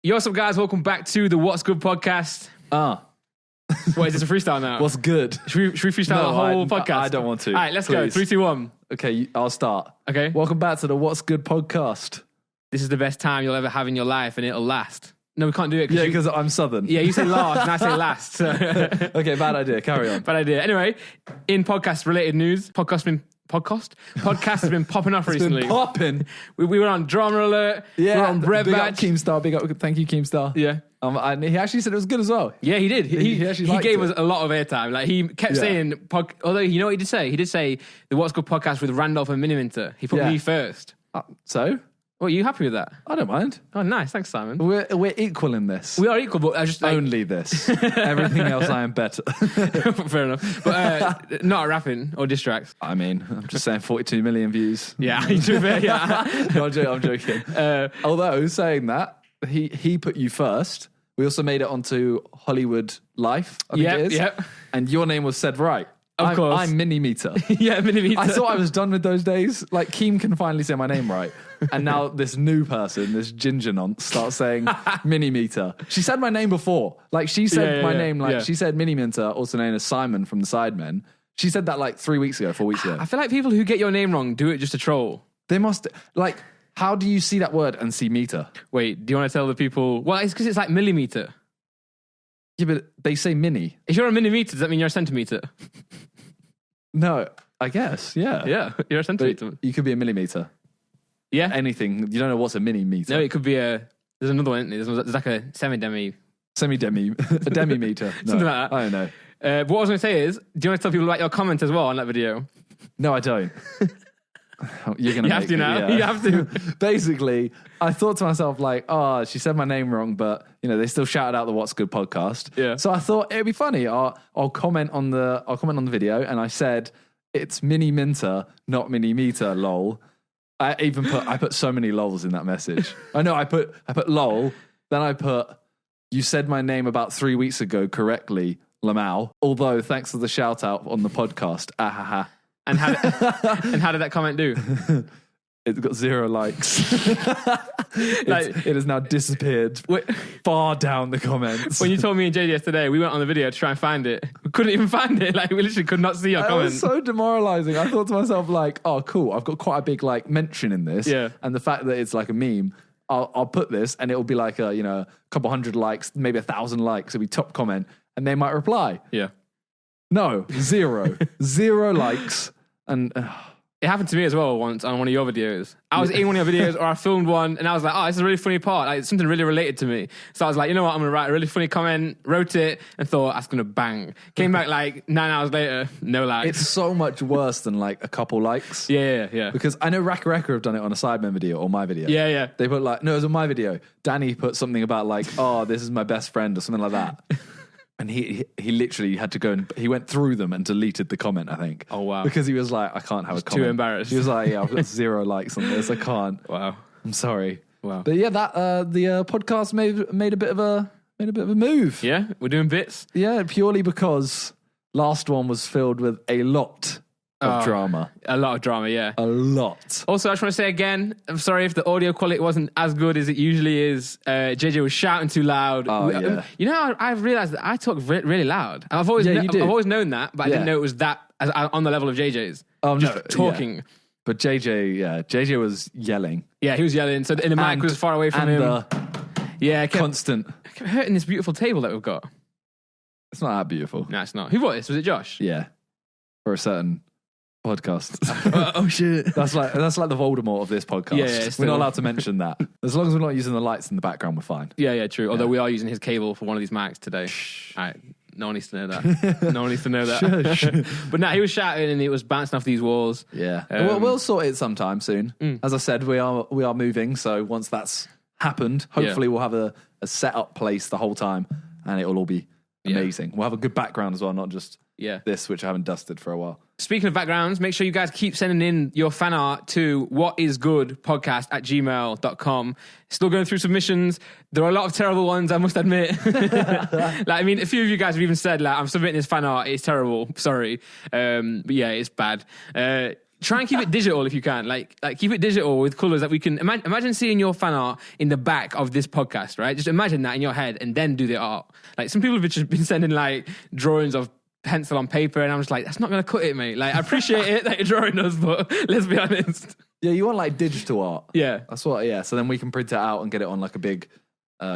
Yo, what's up, guys? Welcome back to the What's Good podcast. What, is this a freestyle now? What's good? Should we freestyle the whole podcast? I don't want to. All right, let's Please. go. 3, 2, 1. Okay, I'll start. Okay. Welcome back to the What's Good podcast. This is the best time you'll ever have in your life, and it'll last. No, we can't do it. Yeah, because I'm Southern. Yeah, you say last, and I say last. So. Okay, bad idea. Carry on. Bad idea. Anyway, in podcast-related news, podcast has been popping off recently. Been popping. We were on Drama Alert. Yeah. We were on Bread Big Batch. up Keemstar. Big up. Thank you, Keemstar. Yeah. And he actually said it was good as well. Yeah, he did. He actually he gave liked us a lot of airtime. Like, he kept saying, although you know what he did say? He did say the What's Good podcast with Randolph and Miniminter. He put me first. So? Well, are you happy with that? I don't mind. Oh, nice. Thanks, Simon. We're equal in this. We are equal, but I just like... Only this. Everything else I am better. Fair enough. But not rapping or diss tracks. I mean, I'm just saying 42 million views. Yeah, yeah. No, I'm joking. Although, saying that, he put you first. We also made it onto Hollywood Life, I think it is. Yep. And your name was said right. Of course. I'm Minimeter. Yeah, Minimeter. I thought I was done with those days. Like, Keem can finally say my name right. And now this new person, this ginger nonce, starts saying Minimeter. She said my name before. Like, she said my name, she said Minimeter, also known as Simon from the Sidemen. She said that like 4 weeks ago. I feel like people who get your name wrong do it just to troll. They must, like, how do you see that word and see meter? Wait, do you want to tell the people? Well, it's because it's like millimeter. Yeah, but they say mini. If you're a millimeter, does that mean you're a centimeter? No, I guess, yeah. Yeah, you're a centimeter. But you could be a millimeter. Yeah? Anything. You don't know what's a mini-meter. No, it could be there's another one. There's like a semi-demi. Semi-demi. A demi-meter. No, something like that. I don't know. But what I was going to say is, do you want to tell people about your comment as well on that video? No, I don't. You're gonna. You have to now. Yeah. You have to. Basically, I thought to myself, like, she said my name wrong, but they still shouted out the What's Good podcast. Yeah. So I thought it'd be funny. I'll comment on the video, and I said it's Mini Minter, not Mini Meter. Lol. I put so many lols in that message. I know. I put lol. Then I put you said my name about 3 weeks ago correctly, Lamau. Although thanks for the shout out on the podcast. Ahaha. And how did that comment do? It got 0 likes. It has now disappeared far down the comments. When you told me and JD yesterday, we went on the video to try and find it. We couldn't even find it. Like, we literally could not see your comment. It was so demoralizing. I thought to myself, like, oh, cool. I've got quite a big mention in this. Yeah. And the fact that it's like a meme, I'll put this and it'll be like a couple hundred likes, maybe 1,000 likes. It'll be top comment, and they might reply. Yeah. No, 0. 0 likes. And it happened to me as well once on one of your videos. I was in one of your videos, or I filmed one, and I was like, oh, this is a really funny part. Like, something really related to me. So I was like, you know what, I'm going to write a really funny comment, wrote it, and thought, that's going to bang. Came back like 9 hours later, no likes. It's so much worse than like a couple likes. Yeah. Because I know Raka have done it on a Sidemen video or my video. Yeah. They put no, it was on my video. Danny put something about like, oh, this is my best friend or something like that. And he literally had to go and he went through them and deleted the comment, I think. Oh, wow. Because he was like, I can't have a comment. Too embarrassed. He was like, yeah, I've got 0 likes on this. I can't. Wow. I'm sorry. Wow. But yeah, the podcast made a bit of a move. Yeah, we're doing bits. Yeah, purely because last one was filled with a lot of drama. A lot of drama, yeah. A lot. Also, I just want to say again, I'm sorry if the audio quality wasn't as good as it usually is. JJ was shouting too loud. Oh, yeah. You know, I've realised that I talk really loud. I've always known that, but I didn't know it was that on the level of JJ's. Oh, just no. talking. Yeah. But JJ was yelling. Yeah, he was yelling. So the mic was far away from him. Constant. I kept hurting this beautiful table that we've got. It's not that beautiful. No, it's not. Who bought this? Was it Josh? Yeah. For a certain podcast. Oh shit. That's like the Voldemort of this podcast. Yeah, we're not allowed to mention that. As long as we're not using the lights in the background, we're fine. Yeah, true. Although we are using his cable for one of these mics today. All right. No one needs to know that. No one needs to know that. Shush. But no, he was shouting and it was bouncing off these walls. Yeah. We'll sort it sometime soon. As I said, we are moving, so once that's happened, hopefully we'll have a set up place the whole time and it'll all be amazing. We'll have a good background as well, not just this, which I haven't dusted for a while. Speaking of backgrounds, make sure you guys keep sending in your fan art to whatisgoodpodcast@gmail.com. Still going through submissions. There are a lot of terrible ones, I must admit. A few of you guys have even said, I'm submitting this fan art. It's terrible. Sorry. But yeah, it's bad. Try and keep it digital if you can. Like keep it digital with colours that we can imagine seeing your fan art in the back of this podcast, right? Just imagine that in your head and then do the art. Like some people have just been sending like drawings of pencil on paper, and I'm just like, that's not going to cut it, mate. Like I appreciate it that you're drawing us, but let's be honest. Yeah, you want like digital art. Yeah, that's what. Yeah, so then we can print it out and get it on like a big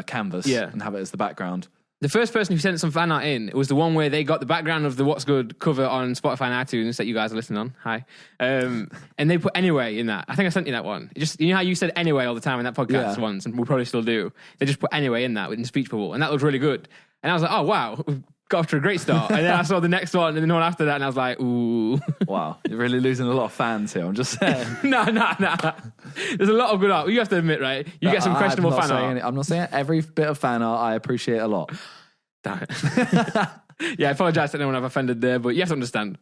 canvas. Yeah. And have it as the background. The first person who sent some fan art in, it was the one where they got the background of the What's Good cover on Spotify and iTunes that you guys are listening on. Hi. And they put Anyway in that. I think I sent you that one. Just, you know how you said Anyway all the time in that podcast once, and we probably still do. They just put Anyway in that, in speech bubble, and that looked really good. And I was like, oh, wow, we've got off to a great start. And then I saw the next one and the one after that, and I was like, ooh. Wow, you're really losing a lot of fans here, I'm just saying. No. There's a lot of good art. You have to admit, right? You get some questionable fan art. I'm not saying every bit of fan art I appreciate a lot. Damn it. Yeah, I apologise to anyone I've offended there, but you have to understand.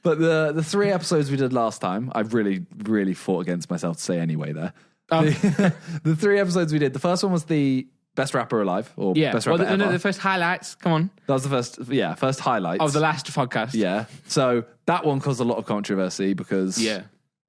But the 3 episodes we did last time, I've really, really fought against myself to say Anyway there. The 3 episodes we did, the first one was the Best Rapper Alive, or Best Rapper ever. No, the first highlights, come on. That was the first highlights. Of the last podcast. Yeah. So that one caused a lot of controversy because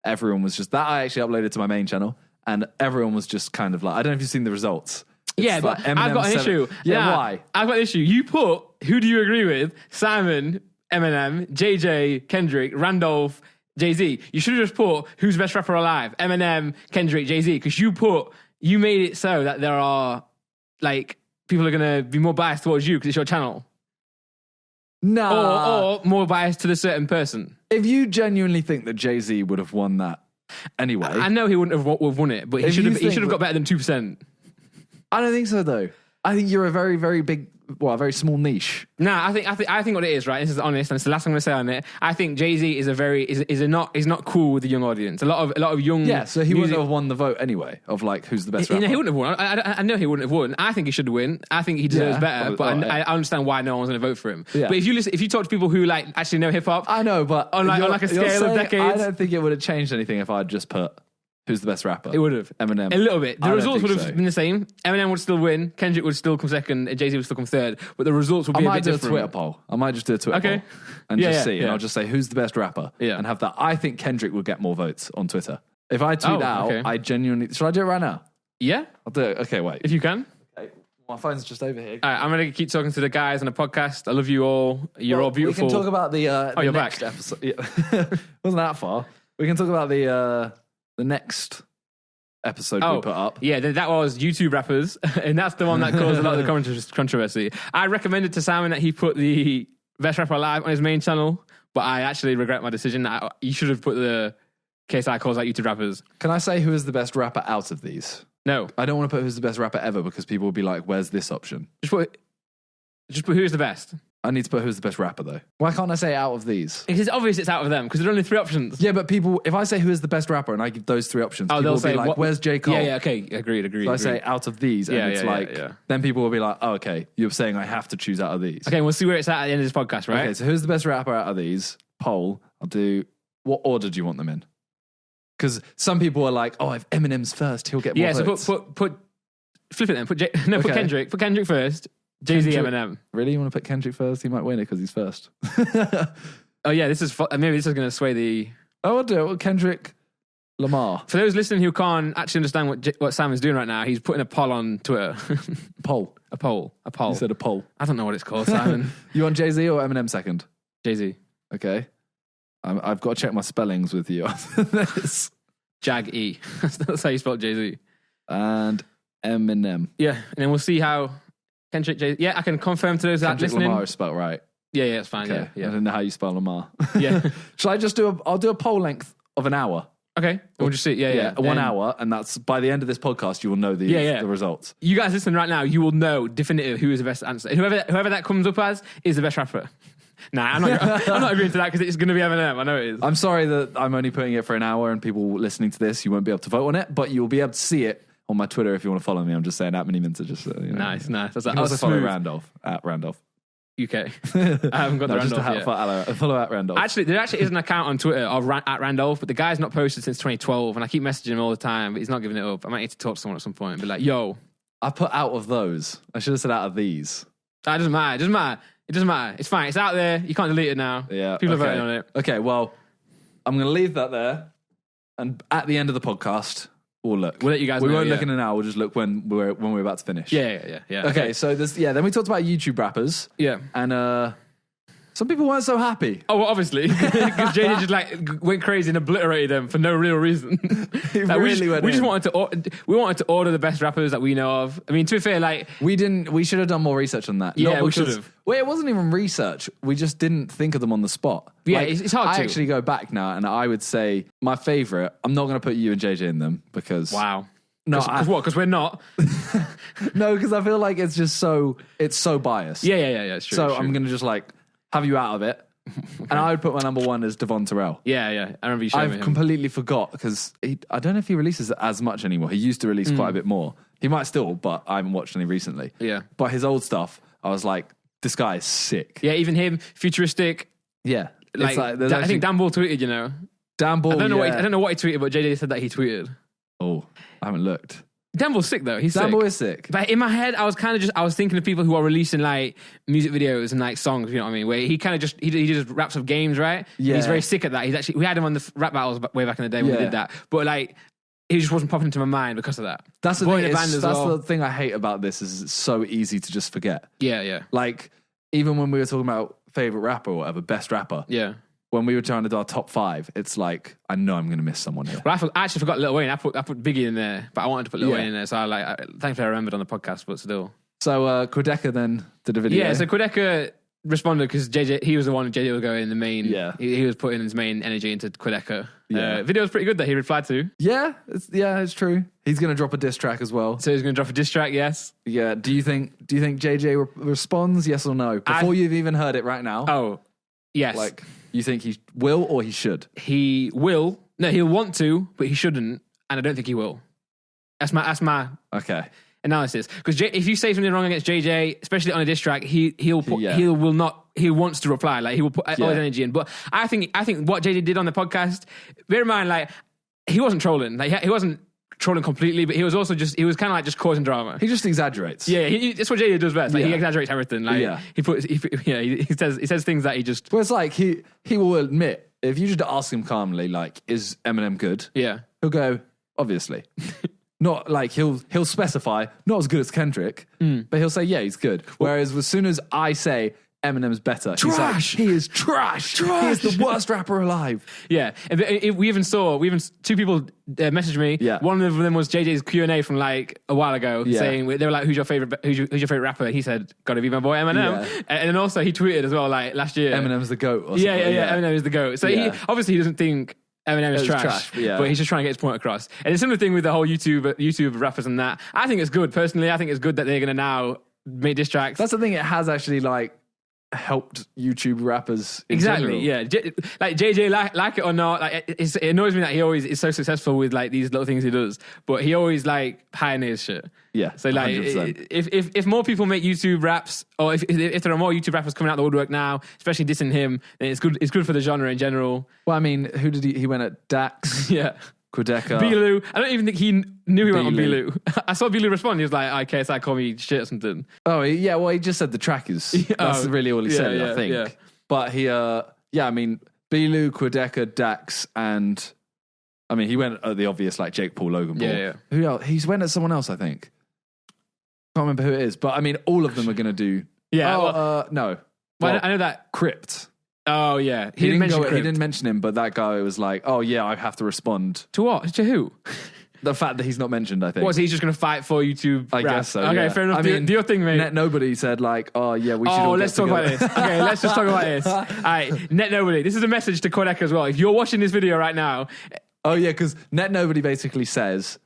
everyone was just, that I actually uploaded to my main channel, and everyone was just kind of like, I don't know if you've seen the results. Yeah, but I've got an issue. Yeah, why? I've got an issue. You put, who do you agree with? Simon, Eminem, JJ, Kendrick, Randolph, Jay-Z. You should have just put, who's the best rapper alive? Eminem, Kendrick, Jay-Z. Because you made it so that there are, like, people are going to be more biased towards you because it's your channel. No. Or more biased to the certain person. If you genuinely think that Jay-Z would have won that anyway. I know he wouldn't have won it, but he should have got better than 2%. I don't think so, though. I think you're a very, very big, a very small niche. Nah, I think what it is, right? This is honest, and it's the last thing I'm going to say on it. I think Jay-Z is not cool with the young audience. A lot of young. Yeah, so he wouldn't have won the vote anyway of like who's the best rapper. He wouldn't have won. I know he wouldn't have won. I think he should win. I think he deserves better. But I understand why no one's going to vote for him. Yeah. But if you talk to people who like actually know hip hop, I know, but on like a scale of decades, I don't think it would have changed anything if I'd just put. Who's the best rapper? It would have. Eminem. A little bit. The results would have been the same. Eminem would still win. Kendrick would still come second. And Jay-Z would still come third. But the results would be a bit different. I might do a Twitter poll. I might just do a Twitter poll. And just see. And I'll just say, who's the best rapper? Yeah. And have that. I think Kendrick would get more votes on Twitter. If I tweet out, I genuinely... Should I do it right now? Yeah. I'll do it. Okay, wait. If you can. Okay. My phone's just over here. All right, I'm going to keep talking to the guys on the podcast. I love you all. You're all beautiful. We can talk about the you're next back. episode. Yeah. Wasn't that far. We can talk about the next... episode we put up. Yeah, that was YouTube rappers, and that's the one that caused a lot of the controversy. I recommended to Simon that he put the Best Rapper Alive on his main channel, but I actually regret my decision. You should have put the KSI calls out YouTube rappers. Can I say who is the best rapper out of these? No. I don't want to put who's the best rapper ever because people will be like, where's this option? Just put who's the best. I need to put who's the best rapper, though. Why can't I say out of these? It's obvious it's out of them, because there are only 3 options. Yeah, but people, if I say who is the best rapper and I give those 3 options, people will be like, where's J. Cole? Yeah, okay, agreed. So I say out of these, and then people will be like, oh, okay, you're saying I have to choose out of these. Okay, we'll see where it's at the end of this podcast, right? Okay, so who's the best rapper out of these? Poll. I'll do, what order do you want them in? Because some people are like, oh, if Eminem's first, he'll get more votes. So put flip it then. Put Kendrick. Put Kendrick first. Jay-Z, Eminem. Really? You want to put Kendrick first? He might win it because he's first. Oh, yeah, maybe this is going to sway the... Oh, I'll do it. Well, Kendrick Lamar. For those listening who can't actually understand what Simon's doing right now, he's putting a poll on Twitter. Poll. A poll. You said a poll. I don't know what it's called, Simon. You want Jay-Z or Eminem second? Jay-Z. Okay. I've got to check my spellings with you after this. Jag-E. That's how you spell Jay-Z. And Eminem. Yeah, and then we'll see how... Kendrick, Jay. Yeah, I can confirm to those that listening. Lamar is spelled right. Yeah, it's fine. Okay. Yeah. I don't know how you spell Lamar. Yeah. Shall I just I'll do a poll length of an hour. Okay. We'll just see. Yeah. 1 hour, and that's by the end of this podcast, you will know the results. You guys listen right now, you will know definitive who is the best answer. And whoever that comes up as is the best rapper. Nah, I'm not agreeing to that because it's going to be Eminem. I know it is. I'm sorry that I'm only putting it for an hour, and people listening to this, you won't be able to vote on it, but you'll be able to see it on my Twitter if you want to follow me. I'm just saying @Miniminter. Just nice. That's you can also follow Randolph @Randolph. UK. I haven't got the Randolph yet. Follow @Randolph. Actually, there actually is an account on Twitter of @Randolph, but the guy's not posted since 2012, and I keep messaging him all the time, but he's not giving it up. I might need to talk to someone at some point and be like, "Yo." I put out of those. I should have said out of these. That doesn't matter. It doesn't matter. It's fine. It's out there. You can't delete it now. Yeah. People are voting on it. Okay. Well, I'm going to leave that there. And at the end of the podcast, we'll look. We'll let you guys we know. won't look in an hour. We'll just look when we're about to finish. Yeah. Okay, so then we talked about YouTube rappers. Yeah. And some people weren't so happy. Oh, well, obviously. Because JJ just like went crazy and obliterated them for no real reason. He Like, really went we just in. wanted to order the best rappers that we know of. I mean, to be fair, like... We should have done more research on that. Yeah, Not we because- should have. Well, it wasn't even research. We just didn't think of them on the spot. Yeah, it's hard I to. actually go back now, and I would say my favourite, I'm not going to put you and JJ in them because... Wow. No, Because what? Because we're not? No, because I feel like it's so biased. Yeah, it's true. So it's true. I'm going to just like have you out of it. And I would put my number one as Devon Terrell. Yeah. I remember you showing me I've him. completely forgot because I don't know if he releases as much anymore. He used to release quite a bit more. He might still, but I haven't watched any recently. Yeah. But his old stuff, I was like, this guy is sick. Yeah, even him, futuristic. Yeah. Like, there's I think Dan Ball tweeted, Dan Ball. I don't know what he tweeted, but JJ said that he tweeted. Oh, I haven't looked. Dan Ball's sick though. He's Dan sick. Ball is sick. But in my head, I was thinking of people who are releasing like music videos and like songs, you know what I mean? Where he kind of he just raps up games, right? Yeah. And he's very sick at that. We had him on the rap battles way back in the day when we Yeah. did that. But like, he just wasn't popping into my mind because of that. That's the Boy thing. in a band as That's well. the thing I hate about this is it's so easy to just forget. Yeah. Like, even when we were talking about favorite rapper or whatever, best rapper, Yeah. when we were trying to do our top 5, it's like, I know I'm going to miss someone here. Well, I actually forgot Lil Wayne. I put Biggie in there, but I wanted to put Lil Yeah. Wayne in there. So thankfully I remembered on the podcast, but still. So, Quedeca then did a video. Yeah, so Quedeca responded because he was the one JJ was going in the main. Yeah. He was putting his main energy into Quedeca. Yeah. Video was pretty good that he replied to. Yeah, it's true. He's going to drop a diss track as well. So he's going to drop a diss track, yes. Yeah. Do you think JJ responds? Yes or no? Before you've even heard it right now. Oh, yes. Like, you think he will or he should? He will. No, he'll want to, but he shouldn't. And I don't think he will. That's my Okay. analysis. Because if you say something wrong against JJ, especially on a diss track, he wants to reply. Like, he will put all his energy in. But I think what JJ did on the podcast, bear in mind, like, he wasn't trolling. Like, he wasn't trolling completely, but he was also he was kind of like just causing drama. He just exaggerates. Yeah, that's what JJ does best. Like, he exaggerates everything. Like, Yeah. he says things that he just... Well, it's like he will admit, if you just ask him calmly, like, is Eminem good? Yeah. He'll go, obviously. Not like he'll specify, not as good as Kendrick, but he'll say, yeah, he's good. Whereas as soon as I say Eminem's better, Trash! he's like, he is trash. He is the worst rapper alive. Yeah, we even two people messaged me. Yeah. One of them was JJ's Q&A from like a while ago, Yeah. saying they were like, "Who's your favorite rapper?" And he said, "Gotta be my boy Eminem." Yeah. And then also he tweeted as well, like last year, Eminem's the GOAT. Or something. Yeah. Eminem is the GOAT. So Yeah. he obviously he doesn't think Eminem is It's trash, yeah. but he's just trying to get his point across. And it's a similar thing with the whole YouTube rappers and that. I think it's good personally. I think it's good that they're gonna now make diss tracks. That's the thing. It has actually like helped YouTube rappers in Exactly, general. yeah. Like JJ, like it or not, like it annoys me that he always is so successful with like these little things he does, but he always like pioneers shit. Yeah, So like, 100%. if more people make YouTube raps, or if there are more YouTube rappers coming out the woodwork now, especially dissing him, then it's good. It's good for the genre in general. Well, I mean, who did he went at? Dax, Yeah. Quedeca. Bilu, I don't even think he knew he went on Bilu. Bilu. I saw Bilu respond. He was like, "Okay, so I call me shit or something." Oh, yeah. Well, he just said the track is. That's really all he said, I think. Yeah. But he, I mean, Bilu, Quedeca, Dax, and I mean, he went at the obvious like Jake Paul, Logan Paul. Yeah. Who else? He's went at someone else, I think. Can't remember who it is, but I mean, all of them are going to do. Yeah. No. Well, Well, I know that. Crypt. Oh yeah, He didn't mention he Crypt. didn't mention him, but that guy was like, "Oh yeah, I have to respond." To what? To who? The fact that he's not mentioned, I think. Was he just going to fight for YouTube? I rap? guess so. Okay, yeah. fair enough. I do mean, your thing, mate. Net Nobody said like, "Oh yeah, we should." Oh, all let's get talk about together." this. Okay, let's just talk about this. All right, Net Nobody. This is a message to Quedeca as well. If you're watching this video right now, Oh yeah, because Net Nobody basically says,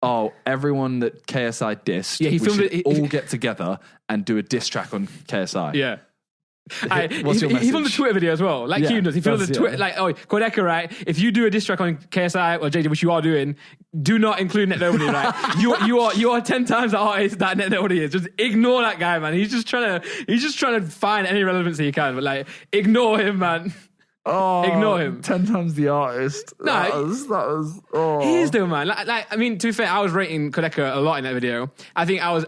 "Oh, everyone that KSI dissed, Yeah, he we filmed should it- all get together and do a diss track on KSI." yeah. What's your He filmed a message? Twitter video as well, like Yeah, Keem does. He filmed the that's- Twitter, yeah. like, oh, Quedeca, right? If you do a diss track on KSI or JJ, which you are doing, do not include Net Nobody, right? you are 10 times the artist that Net Nobody is. Just ignore that guy, man. He's just trying to find any relevancy he can, but like, ignore him, man. Oh, Ignore him. 10 times the artist. No, that was. Oh. He is though, man. Like, I mean, to be fair, I was rating Kodeka a lot in that video. I think I was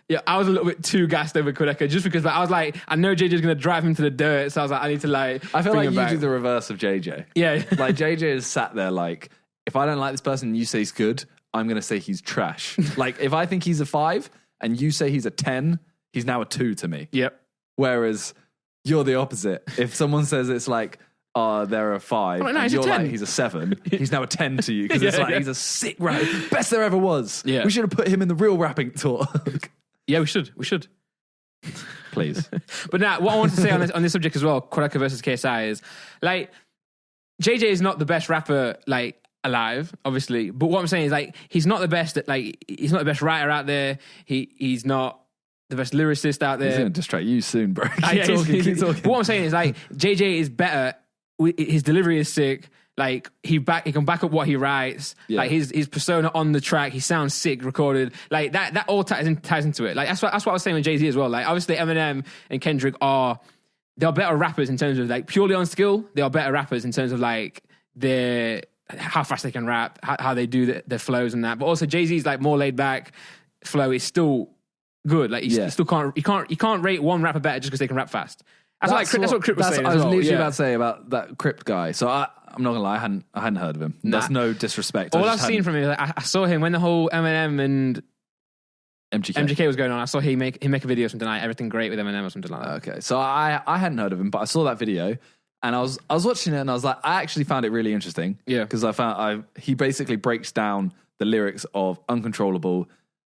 a little bit too gassed over Kodeka just because I was like, I know JJ's gonna drive him to the dirt, so I was like, I need to like. I feel bring like him you back. do the reverse of JJ. Yeah, Like JJ is sat there like, if I don't like this person and you say he's good, I'm gonna say he's trash. Like if I think he's a 5 and you say he's a 10, he's now a 2 to me. Yep. Whereas you're the opposite. If someone says it's like, they're a 5, Well, no, and he's a you're 10. like, he's a 7, he's now a 10 to you, because it's Yeah, like, yeah. he's a sick rapper. Best there ever was. Yeah. We should have put him in the real rapping talk. Yeah, we should. Please. But now, what I want to say on this subject as well, Kodeka versus KSI, is like JJ is not the best rapper like alive, obviously. But what I'm saying is like he's not the best he's not the best writer out there. He's not the best lyricist out there. He's going to distract you soon, bro. Yeah, Keep talking. But what I'm saying is like JJ is better. His delivery is sick. Like he can back up what he writes. Yeah. Like his persona on the track, he sounds sick recorded. Like that all ties into it. Like that's what I was saying with Jay-Z as well. Like obviously Eminem and Kendrick they're better rappers in terms of like purely on skill. They are better rappers in terms of like how fast they can rap, how they do their flows and that. But also Jay-Z's like more laid back flow is still good. Like he still can't rate one rapper better just because they can rap fast. That's what Crip was saying. I was as well. literally about to say about that Crip guy. So I'm not gonna lie, I hadn't heard of him. That's no disrespect. All I've seen from him, like, I saw him when the whole Eminem and MGK was going on. I saw him make a video or something like Everything Great with Eminem or something like that. Okay, so I hadn't heard of him, but I saw that video and I was watching it and I was like, I actually found it really interesting. Yeah, because I found he basically breaks down the lyrics of Uncontrollable,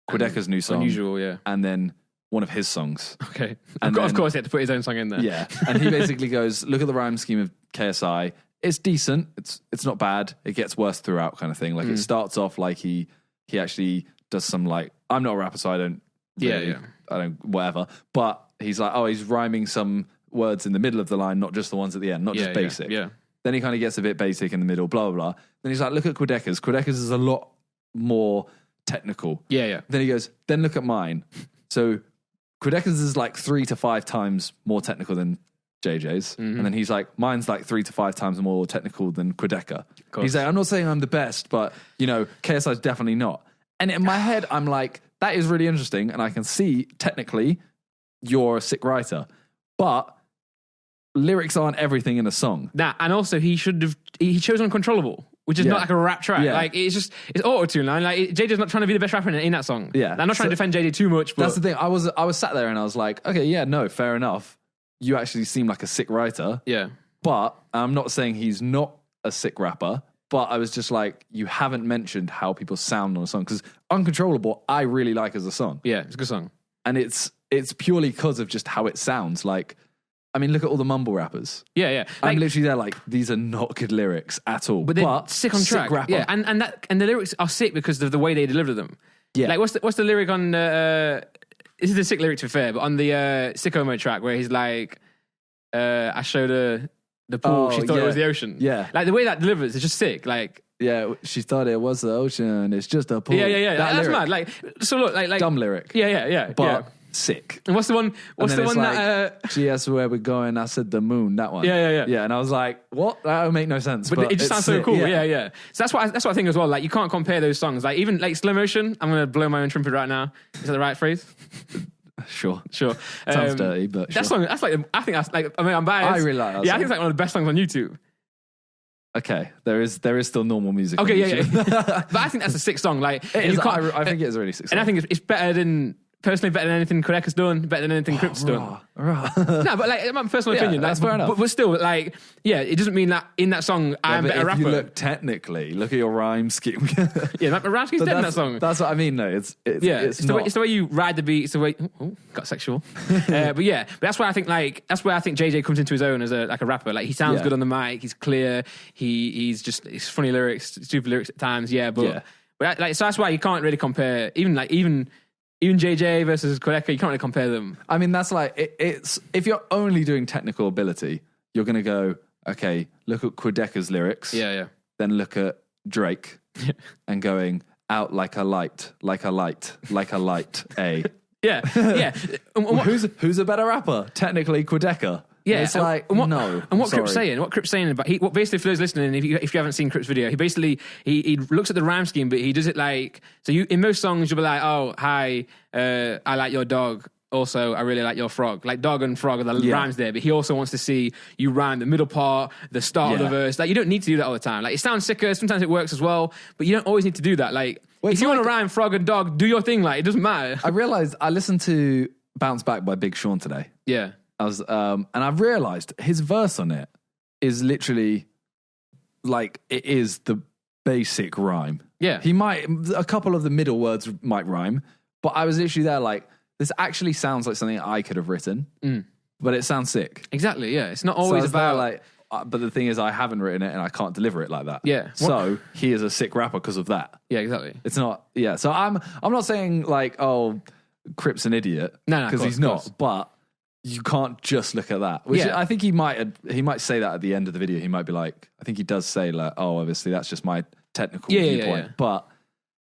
Kodeka's new song, Unusual, yeah, and then one of his songs. Okay, and of course he had to put his own song in there. Yeah, and he basically goes, look at the rhyme scheme of KSI. It's decent. It's not bad. It gets worse throughout, kind of thing. Like it starts off like he actually does some like, I'm not a rapper, so I don't really, I don't whatever. But he's like, he's rhyming some words in the middle of the line, not just the ones at the end, not just basic. Yeah. Then he kind of gets a bit basic in the middle, blah blah blah. Then he's like, look at Kodeka's. Kodeka's is a lot more technical. Yeah. Then he goes, then look at mine. So Kodeka's is like 3 to 5 times more technical than JJ's. And then he's like, mine's like 3 to 5 times more technical than Kodeka. He's like, I'm not saying I'm the best, but KSI's definitely not. And in my head, I'm like, that is really interesting. And I can see technically you're a sick writer, but lyrics aren't everything in a song. And also he chose Uncontrollable, which is not like a rap track. Yeah. Like it's auto-tune line. Like JJ's not trying to be the best rapper in that song. Yeah. I'm not trying to defend JJ too much, but that's the thing. I was sat there and I was like, okay, yeah, no, fair enough. You actually seem like a sick writer. Yeah. But I'm not saying he's not a sick rapper, but I was just like, you haven't mentioned how people sound on a song, because Uncontrollable, I really like as a song. Yeah, it's a good song. And it's purely because of just how it sounds. Like, I mean, look at all the mumble rappers. Yeah. I'm literally there like, these are not good lyrics at all. But they're sick on track. Rapper. Yeah, and the lyrics are sick because of the way they deliver them. Yeah. Like, what's the lyric on this is the sick lyric to be fair, but on the Sicko Mode track where he's like, I showed her the pool, she thought it was the ocean. Yeah. Like the way that delivers is just sick. Like, yeah, she thought it was the ocean, it's just a pool. Yeah. That's lyric. mad. Like, so look, like dumb lyric. Yeah. But sick. And what's the one? What's the one that? She asked where we're going. I said the moon. That one. Yeah. Yeah, and I was like, what? That would make no sense. But it just sounds so cool. Yeah. Yeah. So that's what I think as well. Like you can't compare those songs. Like even like Slow Motion. I'm gonna blow my own trumpet right now. Is that the right phrase? Sure. Sounds dirty, but that sure. song. That's like. I think that's like. I mean, I'm biased. I really like that Yeah, song. I think it's like one of the best songs on YouTube. Okay, there is still normal music. Okay, on yeah. YouTube. But I think that's a sick song. Like It is, you can't- I think it is a really sick song. And I think it's better than anything Kodeka's done, better than anything Crip's done. Rah. No, but like my personal opinion, that's like, fair enough. But still, like, yeah, it doesn't mean that in that song I'm But better if rapper. you look technically, look at your rhyme scheme. Yeah, like, Rasky's dead in that song. That's what I mean. No, it's It's not. the way you ride the beat. It's the way. Oh, got sexual. But that's why I think JJ comes into his own as a rapper. Like he sounds good on the mic. He's clear. He's funny lyrics, stupid lyrics at times. Yeah, but so that's why you can't really compare. Even JJ versus Kodeka, you can't really compare them. I mean, that's like it's if you're only doing technical ability, you're going to go, okay, look at Kodeka's lyrics. Yeah. Then look at Drake and going out like a light, like a light, like a light. Yeah. Who's a better rapper? Technically, Kodeka. Yeah, It's like, and what, no. And what sorry. Crip's saying about what basically for those listening, if you haven't seen Crip's video, he basically he looks at the rhyme scheme, but he does it like so. You in most songs you'll be like, oh hi, I like your dog. Also, I really like your frog. Like dog and frog are the rhymes there, but he also wants to see you rhyme the middle part, the start of the verse. Like you don't need to do that all the time. Like it sounds sicker. Sometimes it works as well, but you don't always need to do that. Like if you want to rhyme frog and dog, do your thing. Like it doesn't matter. I realized I listened to Bounce Back by Big Sean today. Yeah. And I've realized his verse on it is literally like it is the basic rhyme. Yeah. A couple of the middle words might rhyme, but I was literally there like, this actually sounds like something I could have written, but it sounds sick. Exactly, yeah. It's not always about... but the thing is, I haven't written it and I can't deliver it like that. Yeah. So he is a sick rapper because of that. Yeah, exactly. It's not, yeah. So I'm not saying like, oh, Crip's an idiot. No, because he's not, but you can't just look at that. Which I think he might say that at the end of the video. He might be like, I think he does say like, oh, obviously that's just my technical viewpoint. But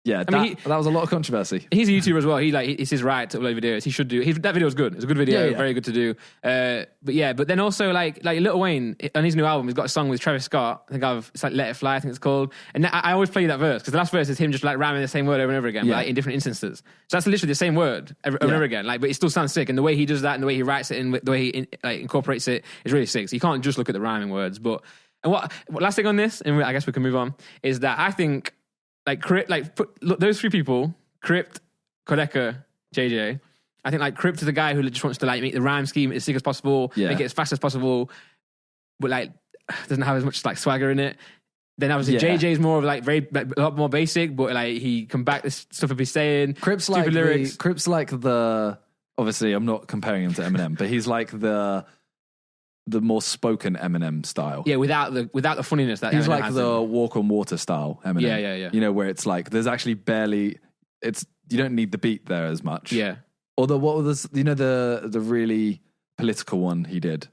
yeah, that was a lot of controversy. He's a YouTuber as well. It's his right to upload videos. He should do. That video was good. It's a good video. Very good to do. But then also like Lil Wayne on his new album, he's got a song with Travis Scott. It's like Let It Fly. I think it's called. And I always play that verse because the last verse is him just like rhyming the same word over and over again, but like in different instances. So that's literally the same word over and over again. Like, but it still sounds sick. And the way he does that, and the way he writes it, and the way he incorporates it is really sick. So you can't just look at the rhyming words. But what last thing on this, and I guess we can move on, is that I think. Look, those three people, Crypt, Kodeka, JJ. I think like Crypt is the guy who just wants to like make the rhyme scheme as sick as possible, make it as fast as possible, but like doesn't have as much like swagger in it. Then obviously JJ is more of like a lot more basic, but like he can back this stuff he's saying. Crypt's like the obviously I'm not comparing him to Eminem, but he's like the more spoken Eminem style. Yeah, without the funniness that he's Eminem like has the Walk on Water style Eminem. Yeah. You know, where it's like there's actually barely you don't need the beat there as much. Yeah. Although what was the really political one he did?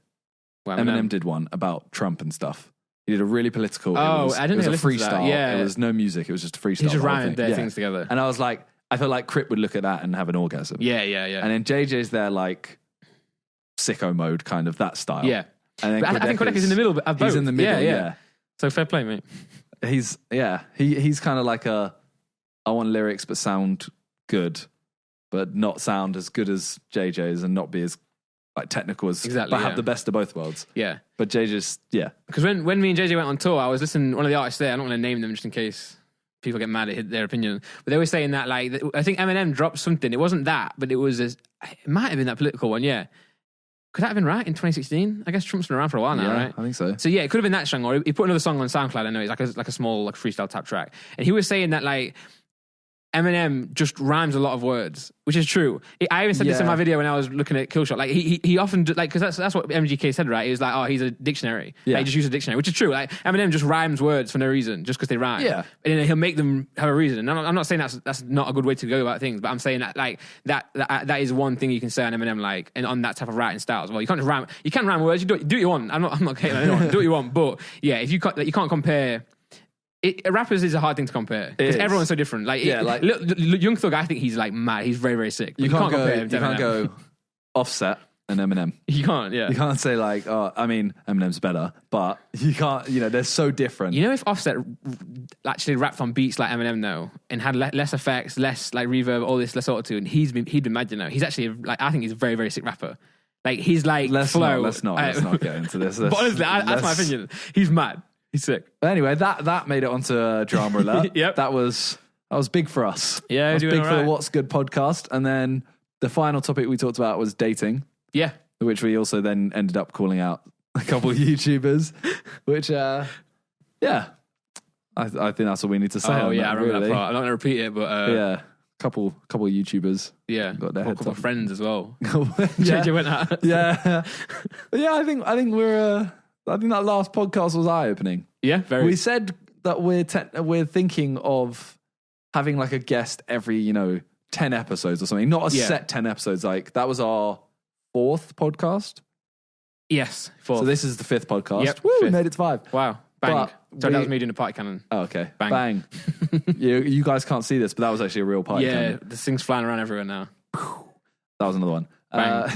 Well, Eminem did one about Trump and stuff. He did a really political. I didn't. It was a freestyle. Yeah. It was no music. It was just a freestyle. He just rhymed their things together. And I was like, I felt like Crip would look at that and have an orgasm. Yeah. And then JJ's there like sicko mode, kind of that style. Yeah. And then I think Kodeka's in the middle of both. He's in the middle, yeah. So fair play, mate. He's kind of like I want lyrics but sound good, but not sound as good as JJ's and not be as like technical as but have the best of both worlds. Yeah. But JJ's because when me and JJ went on tour, I was listening to one of the artists there. I'm not going to name them just in case people get mad at their opinion, but they were saying that like I think Eminem dropped something. It wasn't that, but it might have been that political one. Yeah. Could that have been right in 2016? I guess Trump's been around for a while now, right? I think so. So yeah, it could have been that song, or he put another song on SoundCloud. I know it's like a small like freestyle tap track, and he was saying that like Eminem just rhymes a lot of words, which is true. I even said this in my video when I was looking at Killshot. Like he often like because that's what MGK said, right? He was like, oh, he's a dictionary. Yeah, like, he just used a dictionary, which is true. Like Eminem just rhymes words for no reason, just because they rhyme. Yeah, and then he'll make them have a reason. And I'm not saying that's not a good way to go about things, but I'm saying that like that is one thing you can say on Eminem, like and on that type of writing style as well. You can't just rhyme. You can rhyme words. You do what you want. I'm not hating anyone. Do what you want, but yeah, if you can't compare. Rappers is a hard thing to compare because everyone's so different. Like, Young Thug, I think he's like mad. He's very, very sick. You can't compare him to Eminem. You can't go Offset and Eminem. You can't. Yeah, you can't say like, oh, I mean, Eminem's better, but you can't. You know, they're so different. You know, if Offset actually rapped on beats like Eminem though, and had less effects, less like reverb, all this, less auto-tune, he'd been mad. You know, he's actually like I think he's a very, very sick rapper. Like he's like flow. Let's not get into this. But honestly, that's my opinion. He's mad. He's sick. But anyway, that made it onto Drama Alert. Yep. That was big for us. Yeah, it was big for the What's Good podcast. And then the final topic we talked about was dating. Yeah. Which we also then ended up calling out a couple of YouTubers, which, I think that's all we need to say. Oh, yeah, I remember that part. I'm not going to repeat it, but... yeah, couple of YouTubers. Yeah, got their a couple of friends as well. JJ went out. Yeah. But yeah, I think I think that last podcast was eye-opening. Yeah, very. We said that we're thinking of having like a guest every 10 episodes or something, not a set 10 episodes. Like that was our 4th podcast. Yes, 4th. So this is the 5th podcast. Yep, Woo, 5th. We made it to 5. Wow, bang! Sorry, that was me doing a party cannon. Oh, okay, bang. you guys can't see this, but that was actually a real party cannon. Yeah, this thing's flying around everywhere now. That was another one. Bang.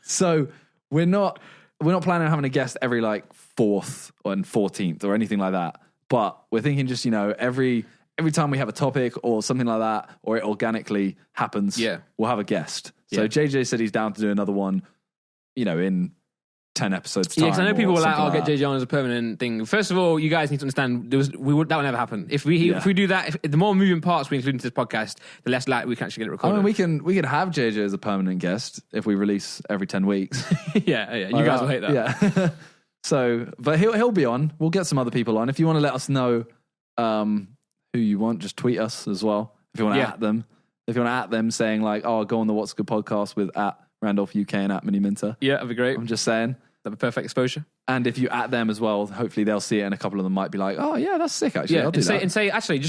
So we're not we're not planning on having a guest every like 4th and 14th or anything like that. But we're thinking just, every time we have a topic or something like that, or it organically happens, we'll have a guest. So JJ said he's down to do another one, in 10 episodes time. Yeah, because I know people were like, I'll get JJ on as a permanent thing. First of all, you guys need to understand, that would never happen. If we do that, the more moving parts we include into this podcast, the less likely we can actually get it recorded. I mean, we could have JJ as a permanent guest if we release every 10 weeks. yeah. You guys will hate that. Yeah. So, but he'll be on. We'll get some other people on. If you want to let us know who you want, just tweet us as well. If you want to at them. If you want to at them saying like, oh, go on the What's Good podcast with at Randolph UK and at Mini Minter. Yeah, that'd be great. I'm just saying. That'd be perfect exposure. And if you at them as well, hopefully they'll see it and a couple of them might be like, oh yeah, that's sick actually. I'll do that. And say, actually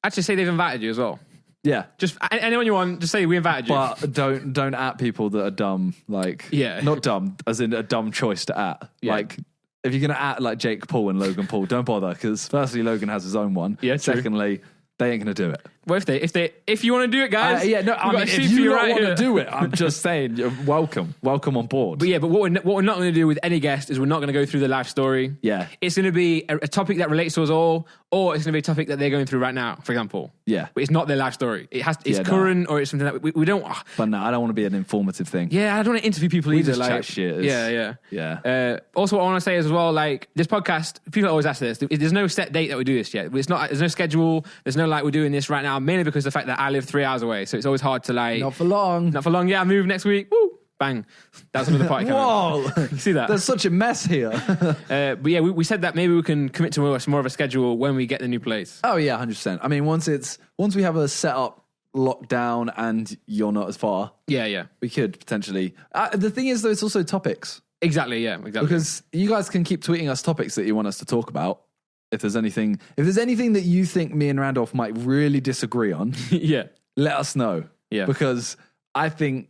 say they've invited you as well. Yeah. Just anyone you want, just say we invited you. But don't at people that are dumb. Like, not dumb, as in a dumb choice to at. Yeah. Like, if you're going to at like Jake Paul and Logan Paul, don't bother, because firstly, Logan has his own one. Yeah, true. Secondly, they ain't going to do it. Well, if you want to do it, guys. If you want to do it, I'm just saying, you're welcome on board. But what we're not going to do with any guest is we're not going to go through the life story. Yeah. It's going to be a topic that relates to us all, or it's going to be a topic that they're going through right now, for example. Yeah. But it's not their life story. It's current, or it's something that we don't... But no, I don't want to be an informative thing. Yeah, I don't want to interview people either. Just chat shit. Yeah. Also, what I want to say is as well, like, this podcast, people always ask this, there's no set date that we do this yet. There's no schedule. There's no, like, we're doing this right now, mainly because of the fact that I live 3 hours away, so it's always hard to, like... Not for long. Yeah, I move next week. Woo! Bang. That's another party coming. Whoa! You see that? There's such a mess here. But yeah, we said that maybe we can commit to more of a schedule when we get the new place. Oh yeah, 100%. I mean, once we have a set up, lockdown, and you're not as far. Yeah. We could potentially. The thing is, though, it's also topics. Exactly. Because you guys can keep tweeting us topics that you want us to talk about. If there's anything that you think me and Randolph might really disagree on, let us know. Yeah. Because I think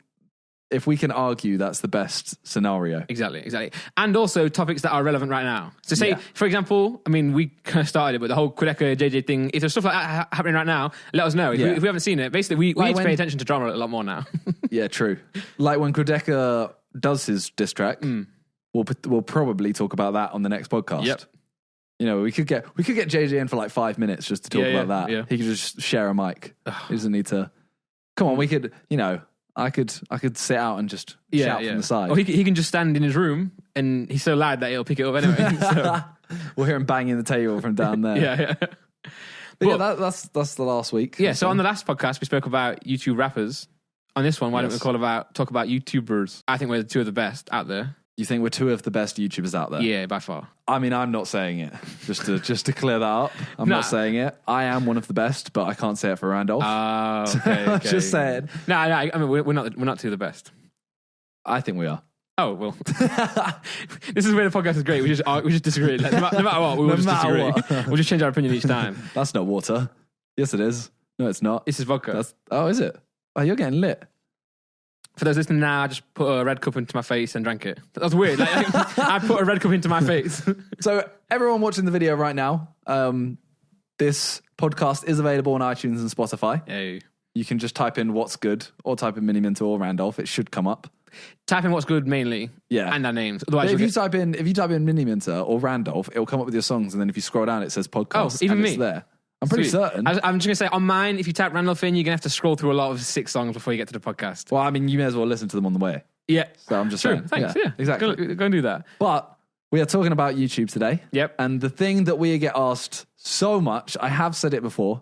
if we can argue, that's the best scenario. Exactly. And also topics that are relevant right now. So say, for example, I mean, we kind of started it, but the whole Quedeca JJ thing, if there's stuff like that happening right now, let us know. If we haven't seen it, basically, we need to pay attention to drama a lot more now. Yeah, true. Like when Quedeca does his diss track, we'll probably talk about that on the next podcast. Yep. We could get JJ in for like 5 minutes just to talk about that. Yeah. He could just share a mic. He doesn't need to. Come on, we could. I could sit out and just shout from the side. Or he can just stand in his room, and he's so loud that he'll pick it up anyway. So. We'll hear him banging the table from down there. Yeah. But that's the last week. Yeah. So on the last podcast, we spoke about YouTube rappers. On this one, why don't we talk about YouTubers? I think we're two of the best out there. You think we're two of the best YouTubers out there? Yeah, by far. I mean, I'm not saying it. Just to clear that up, I'm not saying it. I am one of the best, but I can't say it for Randolph. Oh, okay. Just saying. No. I mean, we're not two of the best. I think we are. Oh well. This is where the podcast is great. We just disagree. Like, no matter what, we will just disagree. We'll just change our opinion each time. That's not water. Yes, it is. No, it's not. This is vodka. Oh, is it? Oh, you're getting lit. For those listening now, I just put a red cup into my face and drank it. That was weird. Like, I put a red cup into my face. So everyone watching the video right now, this podcast is available on iTunes and Spotify. Hey. You can just type in What's Good or type in Mini Minter or Randolph. It should come up. Type in What's Good mainly. Yeah. And our names. Otherwise, if you type in Mini Minter or Randolph, it'll come up with your songs, and then if you scroll down, it says podcast. Oh, even and me. It's there. I'm pretty certain. I'm just going to say, on mine, if you type Randolph in, you're going to have to scroll through a lot of 6 songs before you get to the podcast. Well, I mean, you may as well listen to them on the way. Yeah. So I'm just saying. Thanks. Yeah, exactly. Go and do that. But we are talking about YouTube today. Yep. And the thing that we get asked so much, I have said it before,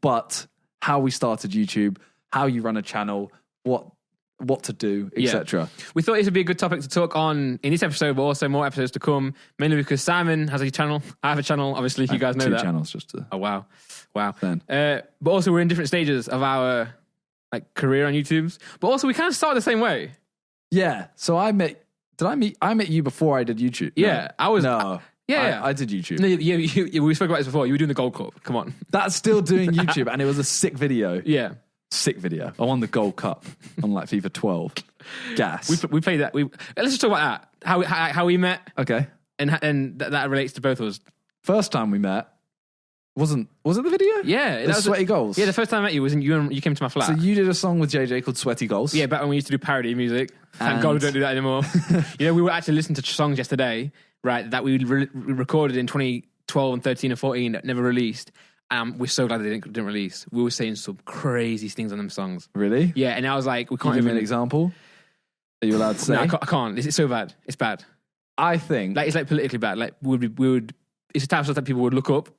but how we started YouTube, how you run a channel, what to do, etc. Yeah. We thought this would be a good topic to talk on in this episode, but also more episodes to come, mainly because Simon has a channel. I have a channel, obviously, you guys know that. 2 channels just to... Oh, wow. But also we're in different stages of our career on YouTube. But also we kind of started the same way. Yeah. So I met you before I did YouTube. Yeah. I did YouTube. No, we spoke about this before. You were doing the Gold Cup. Come on. That's still doing YouTube, and it was a sick video. Yeah. Sick video. I won the Gold Cup on FIFA 12. Gas. We played that. Let's just talk about that. How we met. Okay. And that relates to both of us. First time we met. Was it the video? Yeah. That was Sweaty Goals. Yeah, the first time I met you was you came to my flat. So you did a song with JJ called Sweaty Goals. Yeah, back when we used to do parody music. Thank God we don't do that anymore. We were actually listening to songs yesterday, right, that we recorded in 2012 and 13 and 14 that never released. We're so glad they didn't release. We were saying some crazy things on them songs. Really? Yeah, and I was like, we can't give even... me an example. Are you allowed to say? No, I can't. It's so bad. It's bad. I think... Like, it's like politically bad. Like, we would... It's the type of stuff that people would look up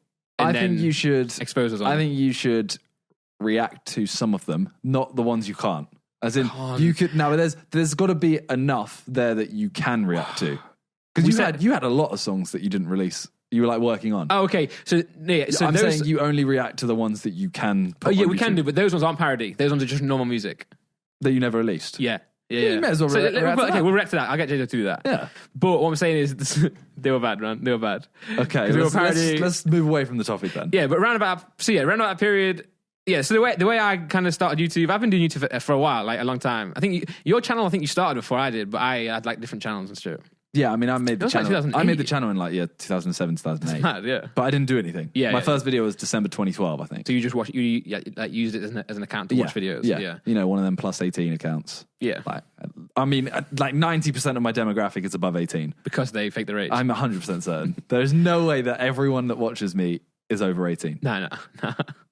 and think you should... expose us on. I think you should react to some of them, not the ones you can't. As in, you could... Now, there's got to be enough there that you can react to. Because you had a lot of songs that you didn't release. You were like working on. Oh, okay. So I'm saying you only react to the ones that you can. Oh yeah, we can do, but those ones aren't parody. Those ones are just normal music that you never released. Yeah. You may as well react to that. Okay, we'll react to that. I'll get JJ to do that. Yeah. But what I'm saying is, they were bad, man. They were bad. Okay. Let's move away from the topic then. Yeah, but around about that period. Yeah. So the way I kind of started YouTube, I've been doing YouTube for a while, like a long time. I think your channel, you started before I did, but I had like different channels and shit. Yeah, I mean, I made the channel. Like I made the channel in like 2007, 2008. That's mad, yeah. But I didn't do anything. Yeah, my first video was December 2012, I think. So you just used it as an account to watch videos. Yeah. One of them plus 18 accounts. Yeah. Like 90% of my demographic is above 18 because they fake their age. I'm 100% certain. There's no way that everyone that watches me is over 18. No.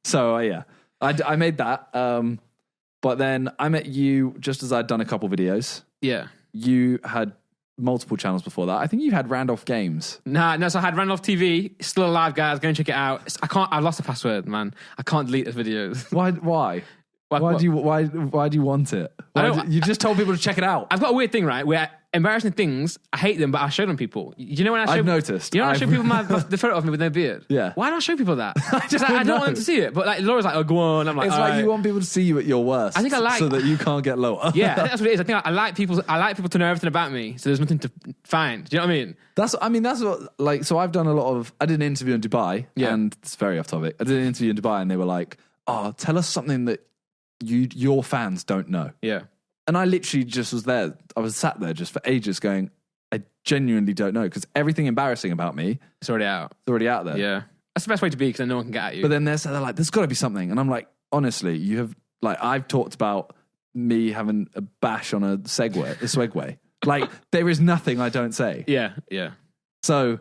So yeah, I made that. But then I met you just as I'd done a couple videos. Yeah. You had multiple channels before that. I think you had Randolph Games. No, so I had Randolph TV, still alive, guys. Go and check it out. I've lost the password, man. I can't delete those videos. Why? Why do you want it? You just told people to check it out. I've got a weird thing, right? Where embarrassing things, I hate them, but I show them people. You know when I show... I've noticed. You know when I show people the photo of me with no beard? Yeah. Why don't I show people that? I don't want them to see it. But like Laura's like, oh, go on. I'm like, it's like you want people to see you at your worst. I think I like... So that you can't get lower. Yeah, I think that's what it is. I think I like people to know everything about me, so there's nothing to find. Do you know what I mean? That's what, like, so I've done a lot of... I did an interview in Dubai, and it's very off topic. I did an interview in Dubai, and they were like, oh, tell us something that your fans don't know. Yeah. And I literally just was there. I was sat there just for ages going, I genuinely don't know, because everything embarrassing about me... It's already out. It's already out there. Yeah. That's the best way to be, because then no one can get at you. But then they're like, there's got to be something. And I'm like, honestly, you have... Like, I've talked about me having a bash on a Segway. Like, there is nothing I don't say. Yeah. So,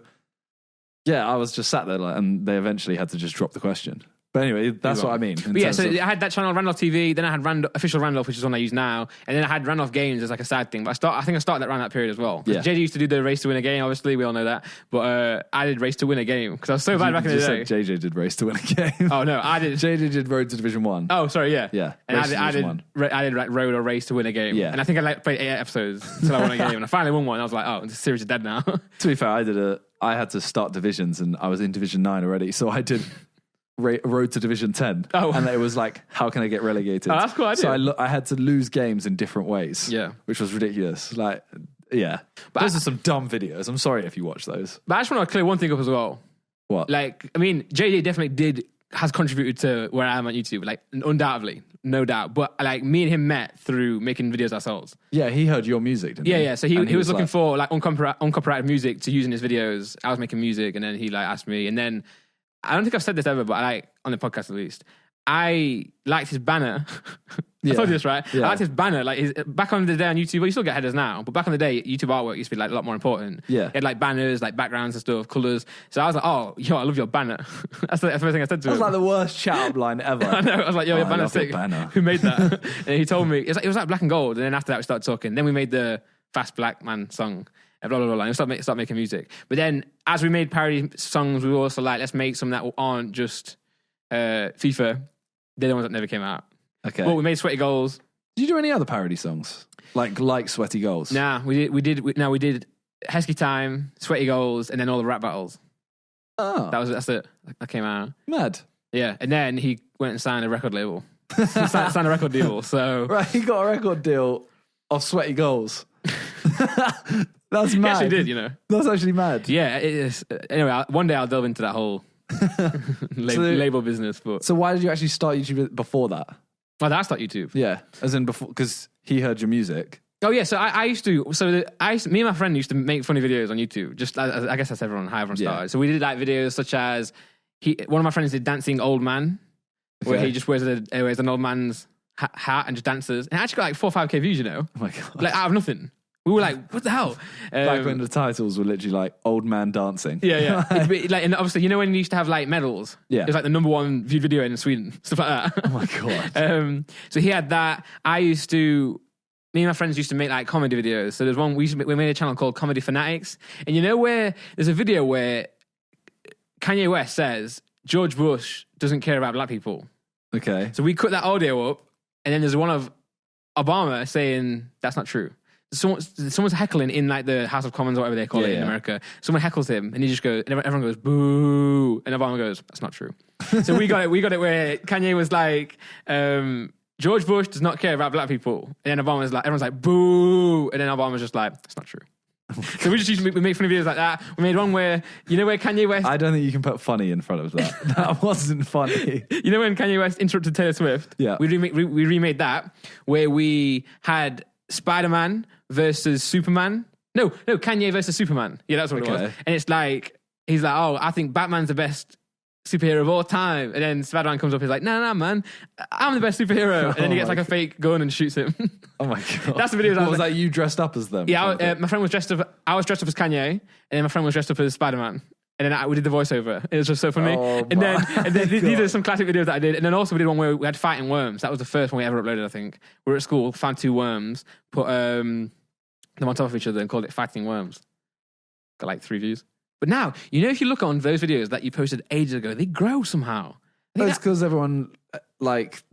yeah, I was just sat there, and they eventually had to just drop the question. But anyway, that's what I mean. But yeah, so I had that channel, Randolph TV, then I had official Randolph, which is one I use now, and then I had Randolph Games as like a side thing. But I think I started that around that period as well. Yeah. JJ used to do the Race to Win a Game, obviously, we all know that. But I did Race to Win a Game, because I was so bad back in the day. JJ did Race to Win a Game. Oh, no, I did. JJ did Road to Division 1. Oh, sorry, yeah. Yeah. And I did like Road or Race to Win a Game. Yeah. And I think I played 8 episodes until I won a game, and I finally won one, and I was like, oh, this series is dead now. To be fair, I had to start divisions, and I was in Division 9 already, so I did... Road to Division 10. Oh. And it was like, how can I get relegated? Oh, that's cool idea. So I had to lose games in different ways. Yeah. Which was ridiculous. Like, yeah. But those are some dumb videos. I'm sorry if you watch those. But I just want to clear one thing up as well. What? Like, I mean, JJ definitely has contributed to where I am on YouTube. Like, undoubtedly. No doubt. But like, me and him met through making videos ourselves. Yeah, he heard your music, didn't he? Yeah. So he was looking for like uncopyrighted music to use in his videos. I was making music, and then he like asked me, and then I don't think I've said this ever, but I like, on the podcast at least, I liked his banner. I told you this, right? Yeah. I liked his banner. Like, back on the day on YouTube, well, you still get headers now, but back on the day, YouTube artwork used to be like a lot more important. Yeah. It had like banners, like backgrounds and stuff, colours. So I was like, oh, yo, I love your banner. That's the first thing I said to him. That was like the worst chat-up line ever. I know. I was like, yo, your banner's sick. Banner. Who made that? And he told me, it was like black and gold. And then after that, we started talking. Then we made the Fast Black Man song. Blah, blah, blah, and we started making music. But then, as we made parody songs, we were also like, let's make some that aren't just FIFA. They're the ones that never came out. Okay. But we made Sweaty Goals. Did you do any other parody songs? Like Sweaty Goals? Nah, we did Hesky Time, Sweaty Goals, and then all the rap battles. Oh. That's it. That came out. Mad. Yeah, and then he went and signed a record label. signed a record deal, so... Right, he got a record deal of Sweaty Goals. That's mad. He actually did, you know. That's actually mad. Yeah, it is. Anyway, one day I'll delve into that whole label business. But so why did you actually start YouTube before that? Why did I start YouTube? Yeah, as in before, because he heard your music. Oh yeah, so I used to. Me and my friend used to make funny videos on YouTube. Just I guess that's how everyone started. Yeah. So we did like videos such as one of my friends did dancing old man, where he just wears an old man's hat and just dancers. And it actually got like 4 or 5K views, you know? Oh my God. Like out of nothing. We were like, what the hell? Like when the titles were literally like old man dancing. Yeah. Like, and obviously, you know when you used to have like medals? Yeah. It was like the #1 viewed video in Sweden, stuff like that. Oh my God. So he had that. Me and my friends used to make like comedy videos. So there's one, we made a channel called Comedy Fanatics. And you know where there's a video where Kanye West says, George Bush doesn't care about black people. Okay. So we cut that audio up, and then there's one of Obama saying, that's not true. Someone's heckling in like the House of Commons or whatever they call it in America. Someone heckles him and he just goes, and everyone goes, boo. And Obama goes, that's not true. So we got it where Kanye was like, George Bush does not care about black people. And then Obama was like, everyone's like, boo. And then Obama was just like, that's not true. So we just used to make funny videos like that. We made one where, you know where Kanye West... I don't think you can put funny in front of that. That wasn't funny. You know when Kanye West interrupted Taylor Swift? Yeah. We remade that where we had Spider-Man versus Superman. No, Kanye versus Superman. Yeah, that's what it was. And it's like, he's like, oh, I think Batman's the best superhero of all time. And then Spider-Man comes up, he's like, nah, man, I'm the best superhero. And then he gets like a fake gun and shoots him. Oh my God. That's the video. Was that you dressed up as them? Yeah, my friend was dressed up, I was dressed up as Kanye, and then my friend was dressed up as Spider-Man. And then we did the voiceover. It was just so funny. And then these are some classic videos that I did. And then also we did one where we had fighting worms. That was the first one we ever uploaded, I think. We were at school, found 2 worms, put them on top of each other and called it Fighting Worms. Got like 3 views. But now, you know, if you look on those videos that you posted ages ago, they grow somehow. It's because everyone, like,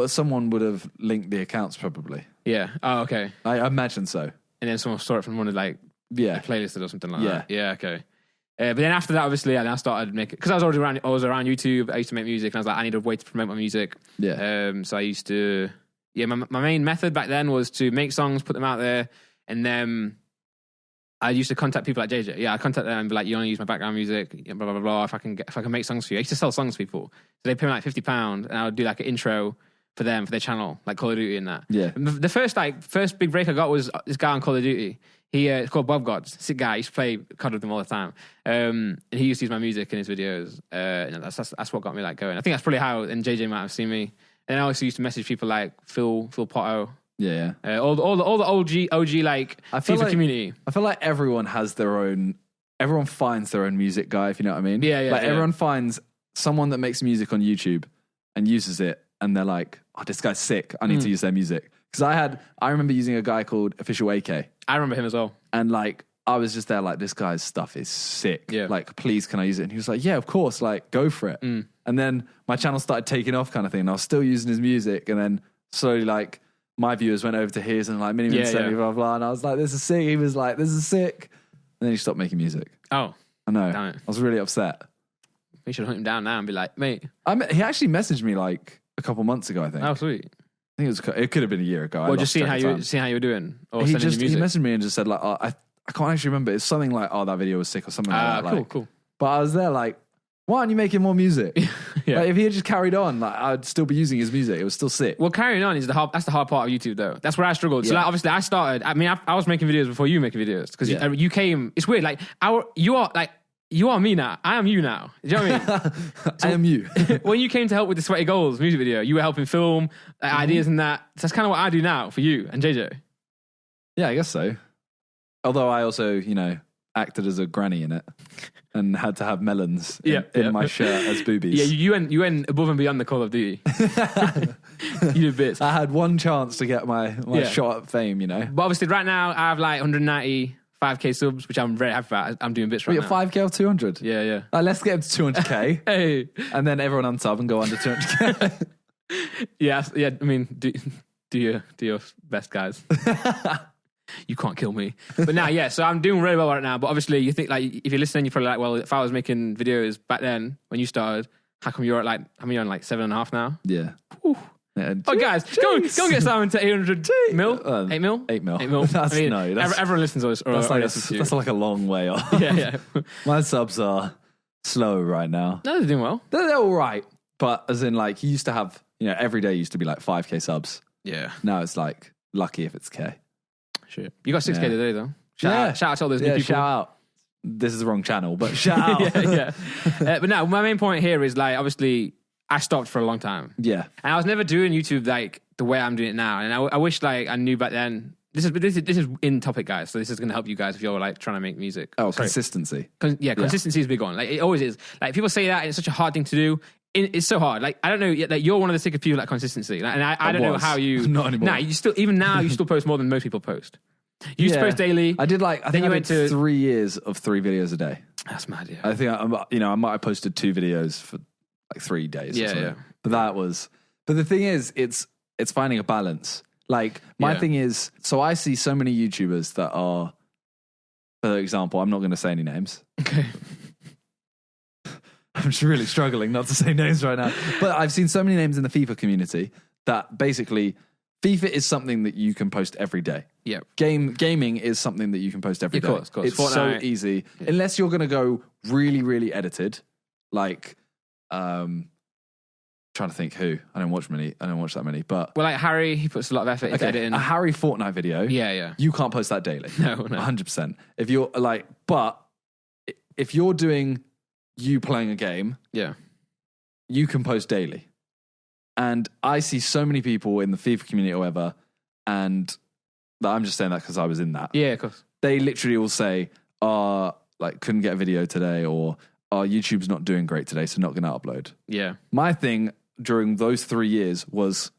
someone would have linked the accounts probably. Yeah. Oh, okay. I imagine so. And then someone saw it from one of like playlisted or something like that. Yeah, okay. But then after that, obviously, I started making, because I was around YouTube. I used to make music, and I was like, I need a way to promote my music. Yeah. So I used to, my main method back then was to make songs, put them out there, and then I used to contact people like JJ. Yeah, I contact them and be like, you want to use my background music, blah blah blah blah. If I can make songs for you, I used to sell songs to people. So they pay me like £50, and I would do like an intro for them for their channel, like Call of Duty and that. Yeah. And the first big break I got was this guy on Call of Duty. It's called Bob Gods, sick guy. He used to play COD with them all the time, and he used to use my music in his videos. And that's what got me like going. I think that's probably how. And JJ might have seen me. And I also used to message people like Phil Potto. Yeah. All the OG like FIFA community. I feel like everyone has their own. Everyone finds their own music guy, if you know what I mean. Yeah. Like everyone finds someone that makes music on YouTube and uses it, and they're like, "Oh, this guy's sick. I need to use their music." Because I remember using a guy called Official AK. I remember him as well. And like, I was just there like, this guy's stuff is sick. Yeah. Like, please, can I use it? And he was like, yeah, of course. Like, go for it. And then my channel started taking off kind of thing. And I was still using his music. And then slowly, like, my viewers went over to his and like, Miniman sent me, blah, blah. And I was like, this is sick. He was like, this is sick. And then he stopped making music. Oh. I know. Damn it. I was really upset. We should hunt him down now and be like, mate. He actually messaged me like a couple months ago, I think. Oh, sweet. I think it could have been a year ago. Well, just seeing how you were doing, or he sending you music. He messaged me and just said like, oh, I can't actually remember. It's something like, oh, that video was sick or something like that. Cool. But I was there like, why aren't you making more music? Yeah. Like, if he had just carried on, like, I'd still be using his music. It was still sick. Well, carrying on is that's the hard part of YouTube, though. That's where I struggled. So, like, obviously, I started. I mean, I was making videos before you making videos because you came. It's weird. Like, you are me now. I am you now. Do you know what I mean? I am you. When you came to help with the Sweaty Goals music video, you were helping film ideas and that. So that's kind of what I do now for you and JJ. Yeah, I guess so. Although I also, acted as a granny in it and had to have melons in my shirt as boobies. Yeah, you went above and beyond the Call of Duty. You did bits. I had one chance to get my shot at fame, But obviously right now I have like 195k subs, which I'm very happy about. I'm doing bits right now. 5k or 200? Yeah. Let's get him to 200k. Hey. And then everyone unsub and go under 200k. Yeah, I mean, do your best, guys. You can't kill me. But now, so I'm doing really well right now. But obviously, you think like if you're listening, you're probably like, well, if I was making videos back then when you started, how come you're at like, how many on like 7.5 now? Yeah. Yeah. Oh, guys, go and get Simon to 800 mil. 8 mil. 8 mil. That's, everyone listens to us. That's like a long way off. Yeah. My subs are slow right now. No, they're doing well. They're all right. But as in, like, you used to have, every day used to be like 5k subs. Yeah. Now it's like lucky if it's K. Shit. You got 6k today, though. Shout out to all those new people. Shout out. This is the wrong channel, but shout out. But now, my main point here is, like, obviously, I stopped for a long time. Yeah. And I was never doing YouTube like the way I'm doing it now. And I wish like I knew back then. This is in topic, guys. So this is going to help you guys if you're like trying to make music. Oh, consistency. Consistency is big on. Like it always is. Like people say that and it's such a hard thing to do. It's so hard. Like I don't know. Like you're one of the sickest people at consistency. Like, and I don't know how you. Not anymore. Nah, you still even now you still post more than most people post. You used to post daily. I did I think I went to 3 years of 3 videos a day. That's mad. Yeah. I think I might have posted 2 videos for like 3 days. Yeah, yeah. But the thing is, it's finding a balance. Like my thing is, so I see so many YouTubers that are, for example, I'm not going to say any names. Okay. I'm just really struggling not to say names right now. But I've seen so many names in the FIFA community that basically FIFA is something that you can post every day. Yeah. Gaming is something that you can post every day. Of course. It's Fortnite. so easy. Yeah. Unless you're going to go really, really edited. Like, trying to think who. I don't watch that many. But well, like Harry, he puts a lot of effort into editing. A Harry Fortnite video. Yeah. You can't post that daily. No. 100%. If you're like, but if you're doing you playing a game, you can post daily. And I see so many people in the FIFA community or whatever, and I'm just saying that because I was in that. Yeah, of course. They literally will say, like, couldn't get a video today, or YouTube's not doing great today, so not going to upload. Yeah. My thing during those 3 years was,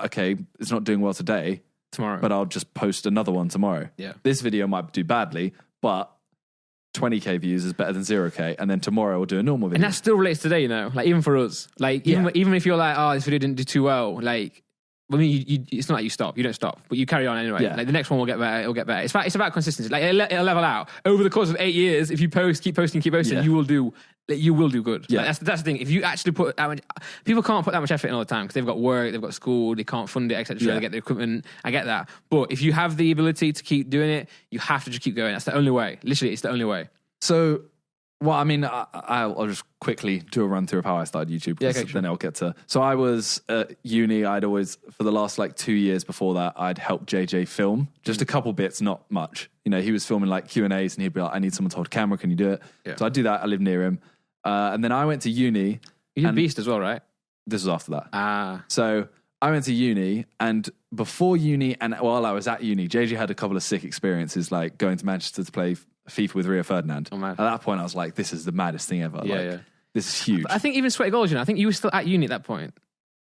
okay, it's not doing well today. Tomorrow. But I'll just post another one tomorrow. Yeah. This video might do badly, but 20k views is better than 0k, and then tomorrow we'll do a normal video. And that still relates today, you know, like even for us, like even if you're like, oh, this video didn't do too well, like, I mean, it's not like you stop, you don't stop, but you carry on anyway. Yeah. Like the next one will get better, it'll get better. It's about consistency. Like it'll level out over the course of 8 years. If you keep posting, you will do good. Yeah. Like, that's the thing. If you actually put that much, people can't put that much effort in all the time because they've got work, they've got school, they can't fund it, etc. Yeah. They get the equipment. I get that, but if you have the ability to keep doing it, you have to just keep going. That's the only way. Literally, it's the only way. So, well, I mean, I'll just quickly do a run through of how I started YouTube. Yeah, okay, sure. Then I'll get to. So I was at uni. I'd always, for the last like 2 years before that, I'd helped JJ film just a couple bits, not much. You know, he was filming like Q&As, and he'd be like, "I need someone to hold a camera. Can you do it?" Yeah. So I'd do that. I live near him, and then I went to uni. You did Beast as well, right? This was after that. Ah. So I went to uni, and before uni, and while I was at uni, JJ had a couple of sick experiences, like going to Manchester to play FIFA with Rio Ferdinand. Oh, man. At that point, I was like, this is the maddest thing ever. Yeah. This is huge. But I think even Sweaty Goals, you know, I think you were still at uni at that point.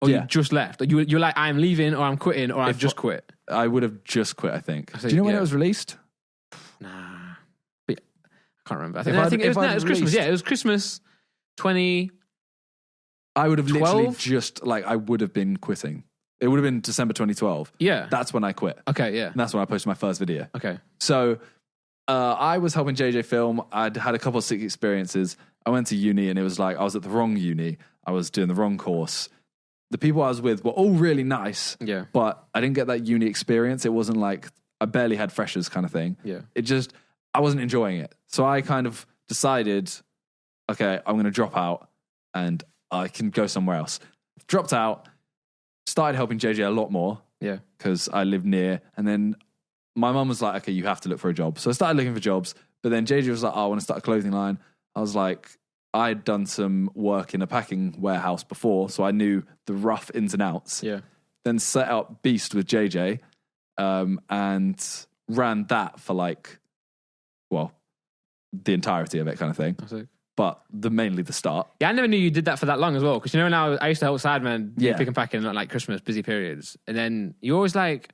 Or you just left. Or you're like, I'm leaving, or I'm quitting, or I've just quit. I would have just quit, I think. Do you know when it was released? Nah. But I can't remember. I think it was Christmas. Yeah, it was Christmas 20. I would have 12? literally just, like, I would have been quitting. It would have been December 2012. Yeah. That's when I quit. Okay, yeah. And that's when I posted my first video. Okay. So I was helping JJ film. I'd had a couple of sick experiences. I went to uni, and it was like I was at the wrong uni. I was doing the wrong course. The people I was with were all really nice. Yeah. But I didn't get that uni experience. It wasn't like, I barely had freshers kind of thing. Yeah. I wasn't enjoying it. So I kind of decided, okay, I'm going to drop out and I can go somewhere else. Dropped out, started helping JJ a lot more. Yeah. Because I lived near. And then my mum was like, okay, you have to look for a job. So I started looking for jobs. But then JJ was like, oh, I want to start a clothing line. I was like, I'd done some work in a packing warehouse before, so I knew the rough ins and outs. Yeah. Then set up Beast with JJ and ran that for like, well, the entirety of it kind of thing. But mainly the start. Yeah, I never knew you did that for that long as well. Because you know, now I used to help Sidemen do pick and packing at like Christmas, busy periods. And then you always like,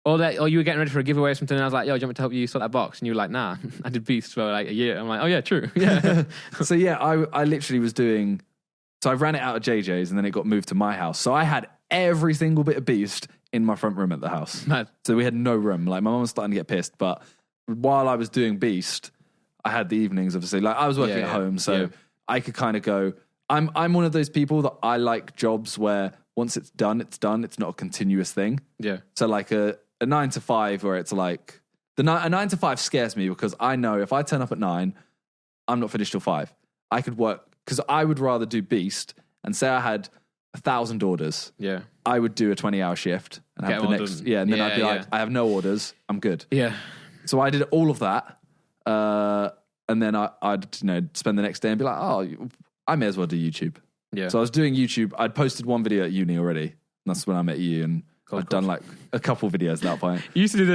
or you were getting ready for a giveaway or something, and I was like, yo, do you want me to help you sort that box? And you were like, nah, I did Beast for like a year. I'm like, oh yeah, true. Yeah. So yeah, I literally was doing, so I ran it out of JJ's and then it got moved to my house. So I had every single bit of Beast in my front room at the house. Mad. So we had no room. Like my mum was starting to get pissed, but while I was doing Beast, I had the evenings, obviously. Like I was working at home, so I could kind of go, I'm one of those people that I like jobs where once it's done, it's done. It's not a continuous thing. Yeah. So like a 9 to 5 where it's like, a 9 to 5 scares me because I know if I turn up at 9, I'm not finished till 5. I could work, because I would rather do Beast and say I had 1,000 orders. Yeah. I would do a 20-hour shift and have the next, and then I'd be like, I have no orders, I'm good. Yeah. So I did all of that, and then I'd spend the next day and be like, oh, I may as well do YouTube. Yeah. So I was doing YouTube. I'd posted one video at uni already. And that's when I met you, and I'd done like a couple videos at that point. You used to do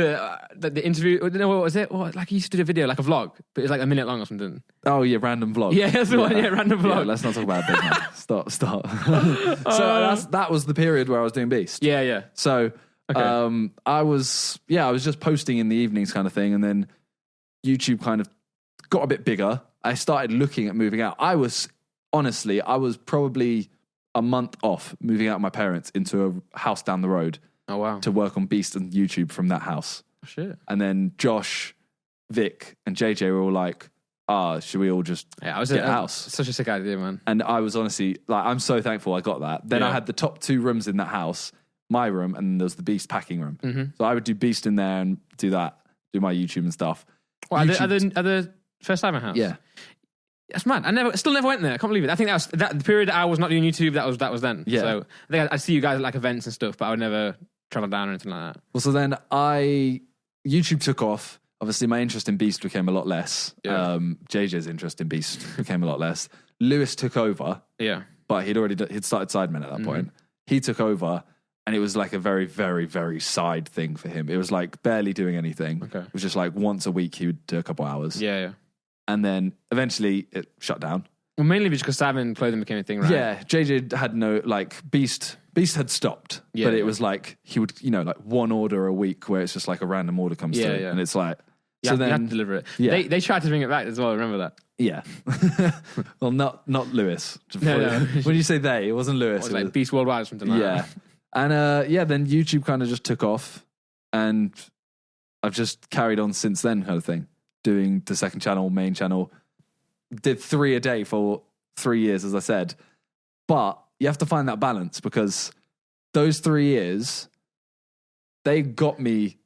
the interview. I don't know, what was it? Like you used to do a video, like a vlog, but it was like a minute long or something. Oh yeah, random vlog. Yeah, that's the one. Yeah, random vlog. Yeah, let's not talk about it now. Stop. So that was the period where I was doing Beast. Yeah. So I was just posting in the evenings kind of thing, and then YouTube kind of got a bit bigger. I started looking at moving out. I was probably a month off moving out of my parents into a house down the road. Oh wow! To work on Beast and YouTube from that house. Oh, shit. And then Josh, Vic, and JJ were all like, should we all just get a house? Such a sick idea, man. And I was honestly, like, I'm so thankful I got that. Then I had the top 2 rooms in that house, my room, and there was the Beast packing room. Mm-hmm. So I would do Beast in there and do my YouTube and stuff. Well, at the first time house? Yeah. That's mad. I still never went there. I can't believe it. I think that the period that I was not doing YouTube, that was then. Yeah. So I think I'd see you guys at like events and stuff, but I would never travel down or anything like that. Well, so then YouTube took off. Obviously, my interest in Beast became a lot less. Yeah. JJ's interest in Beast became a lot less. Lewis took over. Yeah. But he'd started Sidemen at that point. He took over, and it was like a very, very, very side thing for him. It was like barely doing anything. Okay. It was just like once a week he would do a couple hours. Yeah. And then eventually it shut down. Well, mainly because Sidemen clothing became a thing, right? Yeah, JJ had no, like, Beast had stopped. Yeah, but it was like, he would, like 1 order a week where it's just like a random order comes through. Yeah. And it's like, so then you have to deliver it. Yeah. They tried to bring it back as well, remember that? Yeah. Well, not Lewis. No. When you say they, it wasn't Lewis. It was like Beast Worldwide or something like that. And then YouTube kind of just took off, and I've just carried on since then, kind of thing. Doing the second channel, main channel. Did 3 a day for 3 years, as I said. But you have to find that balance, because those 3 years, they got me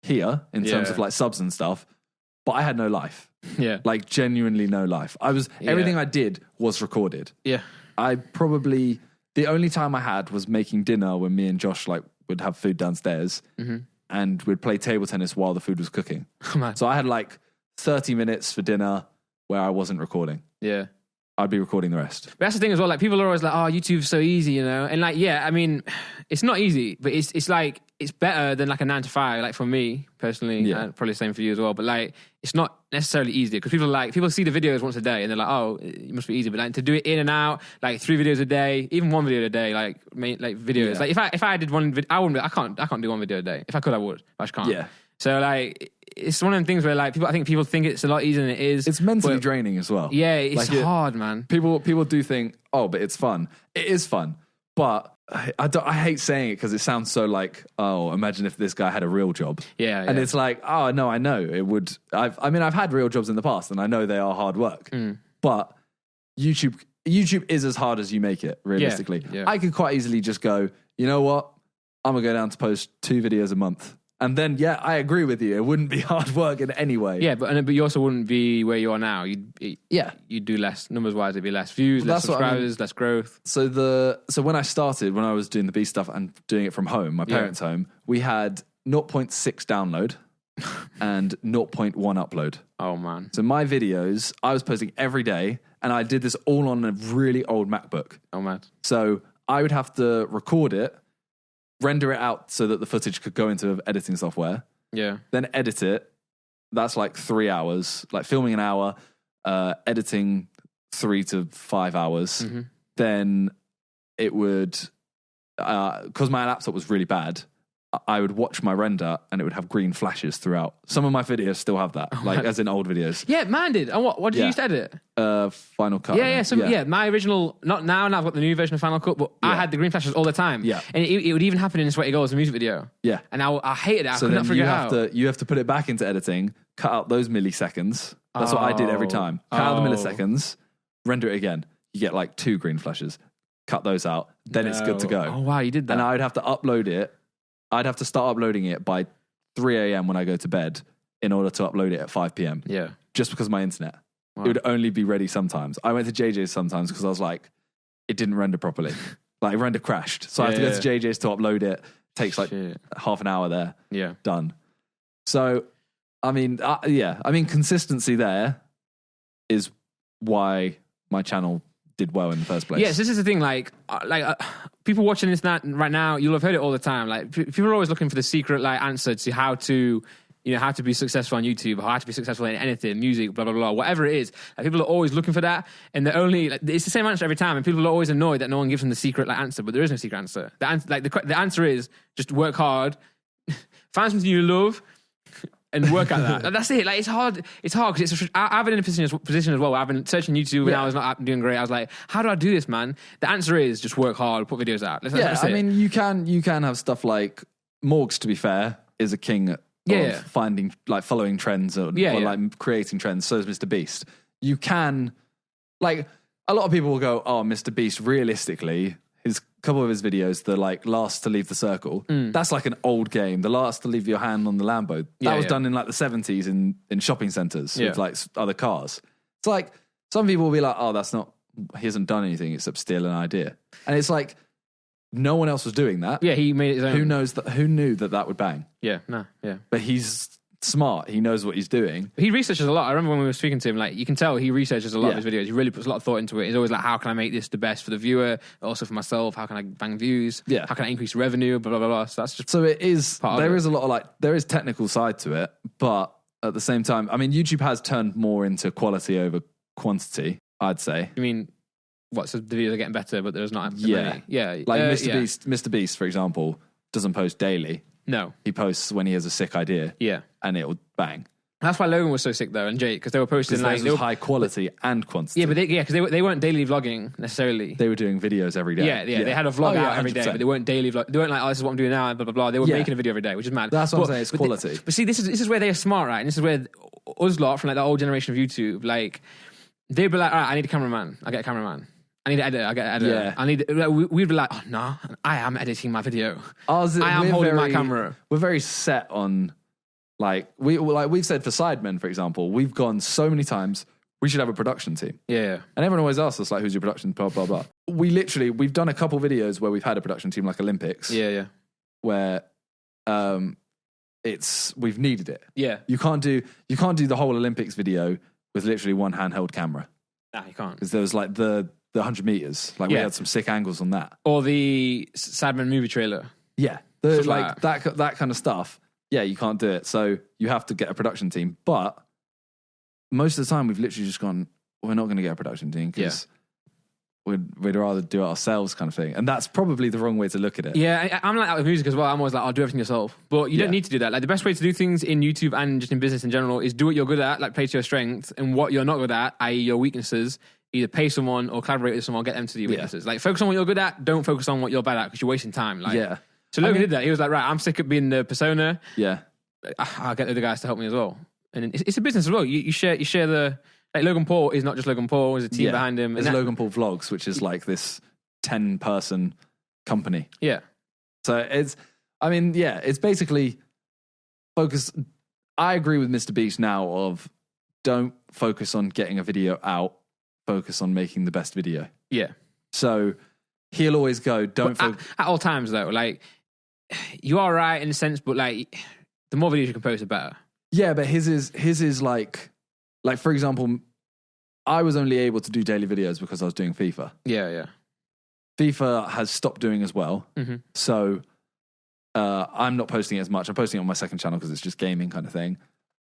here in terms of like subs and stuff, but I had no life. Yeah. Like genuinely no life. Everything I did was recorded. Yeah. The only time I had was making dinner when me and Josh would have food downstairs, and we'd play table tennis while the food was cooking. So I had like 30 minutes for dinner where I wasn't recording. Yeah. I'd be recording the rest. But that's the thing as well. Like, people are always like, "Oh, YouTube's so easy," And like, yeah, I mean, it's not easy, but it's like, it's better than like a 9 to 5. Like for me personally, probably the same for you as well. But like, it's not necessarily easy, because people see the videos once a day and they're like, "Oh, it must be easy." But like, to do it in and out, like 3 videos a day, even 1 video a day, like videos. Yeah. Like if I did one, I can't do 1 video a day. If I could, I would. But I just can't. Yeah. So like, it's one of them things where like I think people think it's a lot easier than it is. It's mentally draining as well. Yeah, it's hard, man. People do think, "Oh, but it's fun." It is fun, but I hate saying it because it sounds so like, "Oh, imagine if this guy had a real job." Yeah. And it's like, "Oh no, I know it would." I've had real jobs in the past, and I know they are hard work. But YouTube is as hard as you make it. Realistically, I could quite easily just go, "You know what? I'm gonna go down to post 2 videos a month." And then, I agree with you. It wouldn't be hard work in any way. Yeah, but you also wouldn't be where you are now. You'd do less numbers wise. It'd be less views, less subscribers, less growth. So when I started, when I was doing the Beast stuff and doing it from home, my parents' home, we had 0.6 download and 0.1 upload. Oh man! So my videos, I was posting every day, and I did this all on a really old MacBook. Oh man! So I would have to record it, render it out so that the footage could go into editing software. Yeah. Then edit it. That's like 3 hours. Like filming an hour, editing 3 to 5 hours. Then it would, because my laptop was really bad, I would watch my render and it would have green flashes throughout. Some of my videos still have that, as in old videos. Yeah, mine did. And what did you use to edit? Final Cut. Yeah. My original, not now, I've got the new version of Final Cut, but I had the green flashes all the time. Yeah. And it would even happen in Sweaty Goals, the music video. Yeah. And I hated it. I could not figure it out. You have to put it back into editing, cut out those milliseconds. That's what I did every time. Cut out the milliseconds, render it again. You get like 2 green flashes. Cut those out. Then it's good to go. Oh, wow, you did that. And I would have to upload it. I'd have to start uploading it by 3 a.m. when I go to bed in order to upload it at 5 p.m. Yeah. Just because of my internet. Wow. It would only be ready sometimes. I went to JJ's sometimes because I was like, it didn't render properly. Like, render crashed. So I have to go to JJ's to upload it. It takes like half an hour there. Yeah. Done. So, I mean, consistency there is why my channel did well in the first place. Yes, this is the thing. People watching this right now, you'll have heard it all the time. Like people are always looking for the secret answer to how to be successful on YouTube, or how to be successful in anything, music, blah blah blah, whatever it is. Like, people are always looking for that, and they're only it's the same answer every time. And people are always annoyed that no one gives them the secret answer. But there is no secret answer. The answer is just work hard, find something you love, and work at that. That's it. It's hard. It's hard because I've been in a position as well. I've been searching YouTube and I was not doing great. I was like, how do I do this, man? The answer is just work hard, put videos out. That's it. I mean, you can have stuff like Morgs, to be fair, is a king of finding, following trends or creating trends. So is Mr. Beast. You can, a lot of people will go, oh, Mr. Beast, realistically, his couple of his videos, the last to leave the circle, that's an old game. The last to leave your hand on the Lambo, that was done in the 70s in shopping centers with other cars. It's some people will be like, oh, that's not, he hasn't done anything except steal an idea. And it's no one else was doing that. Yeah, he made his own. Who knew that would bang? Yeah, no, yeah. But he's smart. He knows what he's doing. He researches a lot. I remember when we were speaking to him, you can tell he researches a lot of his videos. He really puts a lot of thought into it. He's always how can I make this the best for the viewer, also for myself? How can I bang views? Yeah. How can I increase revenue? Blah, blah, blah, blah. So that's just it is, there is a lot of there is technical side to it, but at the same time, I mean, YouTube has turned more into quality over quantity, I'd say. You mean, so the videos are getting better, but there's not many? Yeah. Mr. Beast, for example, doesn't post daily. No. He posts when he has a sick idea. Yeah. And it'll bang. That's why Logan was so sick though, and Jake, because they were posting they were high quality and quantity. Yeah, but they weren't daily vlogging necessarily. They were doing videos every day. Yeah. They had a vlog out every day, but they weren't daily vlog. They weren't oh, this is what I'm doing now, blah blah blah. They were making a video every day, which is mad. That's what I'm saying. It's quality. But see, this is where they are smart, right? And this is where us lot from the old generation of YouTube, they'd be like, all right, I need a cameraman. I get a cameraman. I need an editor. I get an editor. Yeah. We'd be like, oh no, I am editing my video. I am holding my camera. We're very set on. We've said for Sidemen, for example, we've gone so many times, we should have a production team. Yeah. And everyone always asks us, who's your production, blah, blah, blah. We've done a couple videos where we've had a production team, like Olympics. Yeah. Where we've needed it. Yeah. You can't do the whole Olympics video with literally one handheld camera. Nah, you can't. Because there was the 100 meters. We had some sick angles on that. Or the Sidemen movie trailer. Yeah. That kind of stuff. Yeah, you can't do it. So you have to get a production team. But most of the time, we've literally just gone, we're not going to get a production team because we'd rather do it ourselves kind of thing. And that's probably the wrong way to look at it. Yeah, I'm like that with music as well. I'm always I'll do everything yourself. But you don't need to do that. The best way to do things in YouTube and just in business in general is do what you're good at, play to your strengths, and what you're not good at, i.e. your weaknesses, either pay someone or collaborate with someone, get them to do your weaknesses. Focus on what you're good at, don't focus on what you're bad at because you're wasting time. So Logan did that. He was like, right, I'm sick of being the persona. Yeah. I'll get the other guys to help me as well. And it's a business as well. You share the... Logan Paul is not just Logan Paul. There's a team behind him. It's Logan Paul Vlogs, which is this 10-person company. Yeah. So it's basically focus. I agree with Mr. Beast now of don't focus on getting a video out, focus on making the best video. Yeah. So he'll always go, don't focus. At all times though, you are right in a sense, but the more videos you can post, the better. Yeah, but his is for example, I was only able to do daily videos because I was doing FIFA. Yeah. FIFA has stopped doing as well. Mm-hmm. So I'm not posting it as much. I'm posting it on my second channel because it's just gaming kind of thing.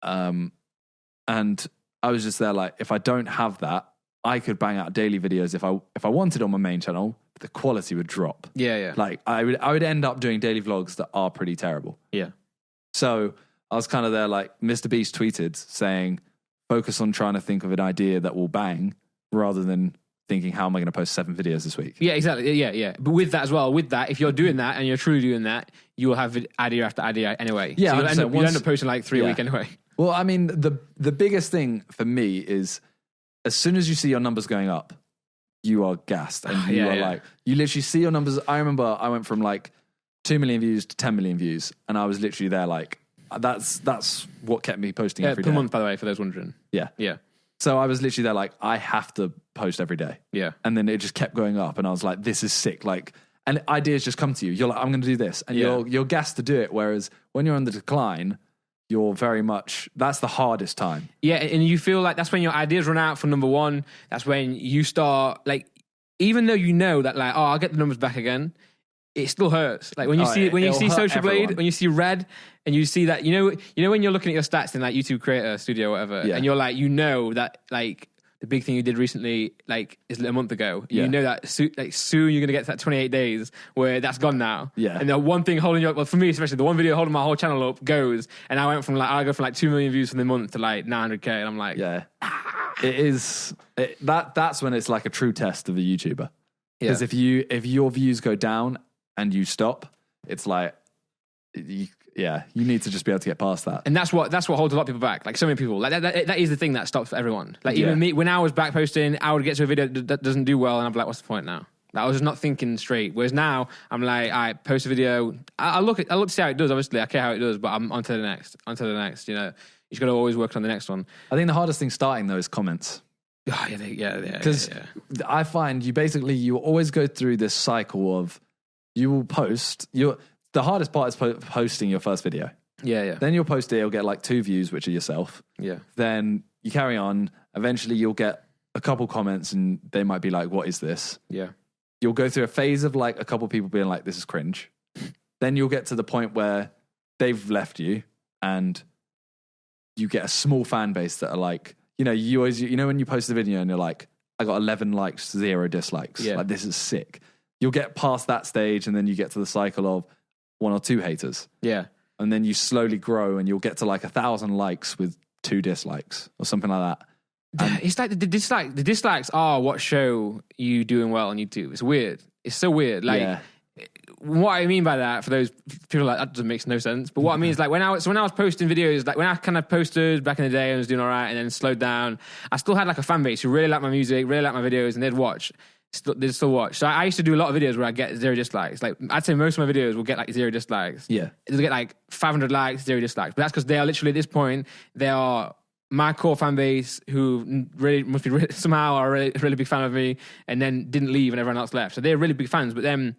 And I was just there if I don't have that, I could bang out daily videos if I wanted on my main channel, but the quality would drop. Yeah. I would end up doing daily vlogs that are pretty terrible. Yeah. So I was kind of there Mr. Beast tweeted saying, focus on trying to think of an idea that will bang rather than thinking, how am I going to post 7 videos this week? Yeah, exactly. Yeah. But with that as well, if you're doing that and you're truly doing that, you will have idea after idea anyway. Yeah, so you'll end up posting 3 a week anyway. Well, I mean, the biggest thing for me is as soon as you see your numbers going up, you are gassed. And you are you literally see your numbers. I remember I went from 2 million views to 10 million views. And I was literally there that's what kept me posting every day. Per month, by the way, for those wondering. Yeah. Yeah. So I was literally there I have to post every day. Yeah. And then it just kept going up and I was like, this is sick. And ideas just come to you. You're I'm going to do this. And you're gassed to do it. Whereas when you're on the decline, you're very much, that's the hardest time. Yeah. And you feel that's when your ideas run out for number one. That's when you start even though you know that like, oh, I'll get the numbers back again, it still hurts. Like when you see Social Blade, when you see Red, and you see that, you know when you're looking at your stats in like YouTube Creator Studio or whatever, and you're like, you know that like the big thing you did recently, like is a month ago. You know that soon you're gonna get to that 28 days where that's gone now. Yeah. And the one thing holding you up, well, for me especially, the one video holding my whole channel up goes, and I go from like 2 million views for the month to like 900k, and I'm like, that's when it's like a true test of a YouTuber. Because if your views go down and you stop, it's like, you need to just be able to get past that. And that's what holds a lot of people back. Like so many people, like that is the thing that stops for everyone. Like even me, when I was back posting, I would get to a video that doesn't do well, and I'm like, what's the point now? Like, I was just not thinking straight. Whereas now, I'm like, I post a video, I look to see how it does. Obviously, I care how it does, but I'm on to the next. You know, you just got to always work on the next one. I think the hardest thing starting though is comments. Oh, Because I find you always go through this cycle of you will post the hardest part is posting your first video. Yeah. Then you'll post it, you'll get like 2 views, which are yourself. Yeah. Then you carry on. Eventually you'll get a couple comments and they might be like, what is this? Yeah. You'll go through a phase of like a couple people being like, this is cringe. Then you'll get to the point where they've left you and you get a small fan base that are like, you always, when you post a video and you're like, I got 11 likes, 0 dislikes. Yeah. Like, this is sick. You'll get past that stage and then you get to the cycle of 1 or 2 haters. Yeah. And then you slowly grow and you'll get to like 1,000 likes with 2 dislikes or something like that. It's like the dislikes are what show you doing well on YouTube. It's weird. It's so weird. Like, what I mean by that, for those people like, that doesn't make no sense. But what I mean is like when I was posting videos, like when I kind of posted back in the day and was doing all right and then slowed down, I still had like a fan base who really liked my music, really liked my videos, and they'd watch. They'd still watch. So I used to do a lot of videos where I get 0 dislikes. Like I'd say most of my videos will get like 0 dislikes. Yeah. It'll get like 500 likes, 0 dislikes. But that's because they are literally at this point, they are my core fan base who really must be somehow are a really big fan of me and then didn't leave and everyone else left. So they're really big fans. But then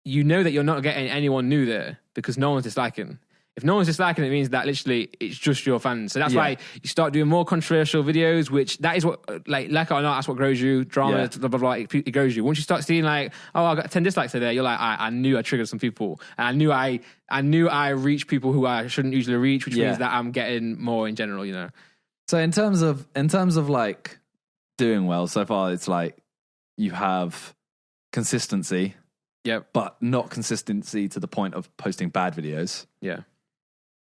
you know that you're not getting anyone new there because no one's disliking. If no one's disliking, it means that literally it's just your fans. So that's why you start doing more controversial videos, which that is what, like it or not, that's what grows you. Drama, blah, blah, blah, it grows you. Once you start seeing like, oh, I got 10 dislikes today, you're like, I knew I triggered some people. And I knew I reached people who I shouldn't usually reach, which means that I'm getting more in general, So in terms of like doing well so far, it's like you have consistency. Yep. But not consistency to the point of posting bad videos. Yeah.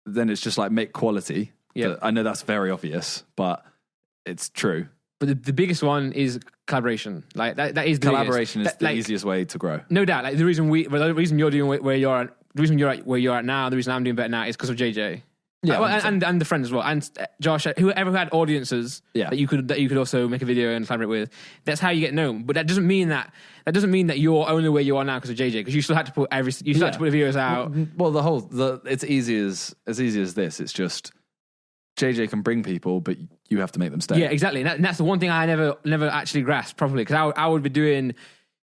Then it's just like make quality. Yeah. I know that's very obvious, but it's true. But the biggest one is collaboration. Like that is the collaboration biggest. is the easiest way to grow. No doubt. Like the reason you're doing where you're at, the reason you're at where you're at now, the reason I'm doing better now is because of JJ. Yeah, and the friends as well, and Josh, whoever had audiences that you could also make a video and collaborate with. That's how you get known. But that doesn't mean that you're only where you are now because of JJ. Because you still had to put had to put the videos out. Well, it's easy as easy as this. It's just JJ can bring people, but you have to make them stay. Yeah, exactly. And that's the one thing I never actually grasped properly because I would be doing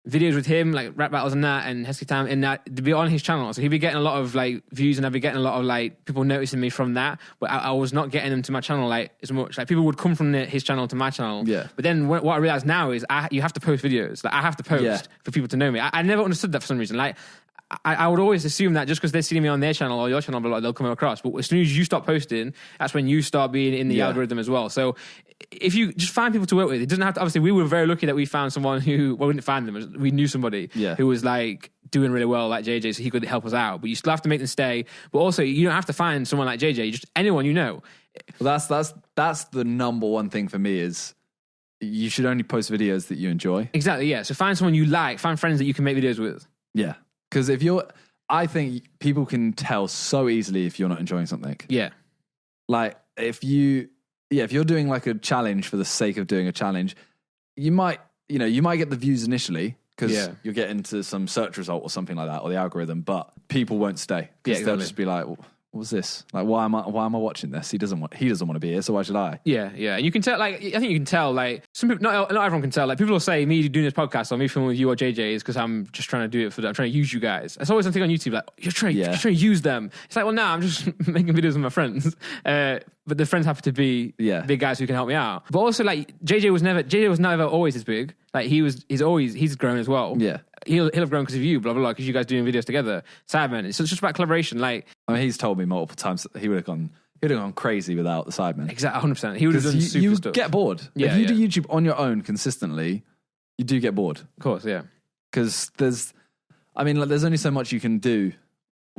videos with him, like rap battles and that, and Hesky Time, and that to be on his channel. So he'd be getting a lot of like views, and I'd be getting a lot of like people noticing me from that. But I was not getting them to my channel like as much. Like people would come from his channel to my channel. Yeah. But then what I realized now is you have to post videos. Like I have to post for people to know me. I never understood that for some reason. Like I would always assume that just because they're seeing me on their channel or your channel, they'll come across. But as soon as you stop posting, that's when you start being in the algorithm as well. So if you just find people to work with, it doesn't have to, obviously we were very lucky that we found someone who, well, we didn't find them, we knew somebody who was like doing really well like JJ, so he could help us out. But you still have to make them stay. But also you don't have to find someone like JJ, just anyone you know. Well, that's the number one thing for me is you should only post videos that you enjoy. Exactly, yeah. So find someone you like, find friends that you can make videos with. Yeah. Because I think people can tell so easily if you're not enjoying something. Yeah. Like if you're doing like a challenge for the sake of doing a challenge, you might get the views initially because you're getting to some search result or something like that, or the algorithm, but people won't stay because they'll just be like, what's this? Like, why am I watching this? He doesn't want to be here, so why should I? Yeah. And you can tell, like, I think you can tell, like, some people, not everyone can tell. Like, people will say me doing this podcast or me filming with you or JJ is because I'm just trying to do it for them. I'm trying to use you guys. It's always something on YouTube, like, you're trying to use them. It's like, well, no, I'm just making videos with my friends. But the friends happen to be big guys who can help me out. But also, like, JJ was never always as big. Like, he's grown as well. Yeah. He'll have grown because of you, blah, blah, blah, because you guys doing videos together. Sidemen. It's just about collaboration. Like, I mean, he's told me multiple times that he would have gone crazy without the Sidemen. Exactly, 100%. He would have done super you stuff. get bored. Yeah, if you do YouTube on your own consistently, you do get bored. Of course, yeah. Because there's only so much you can do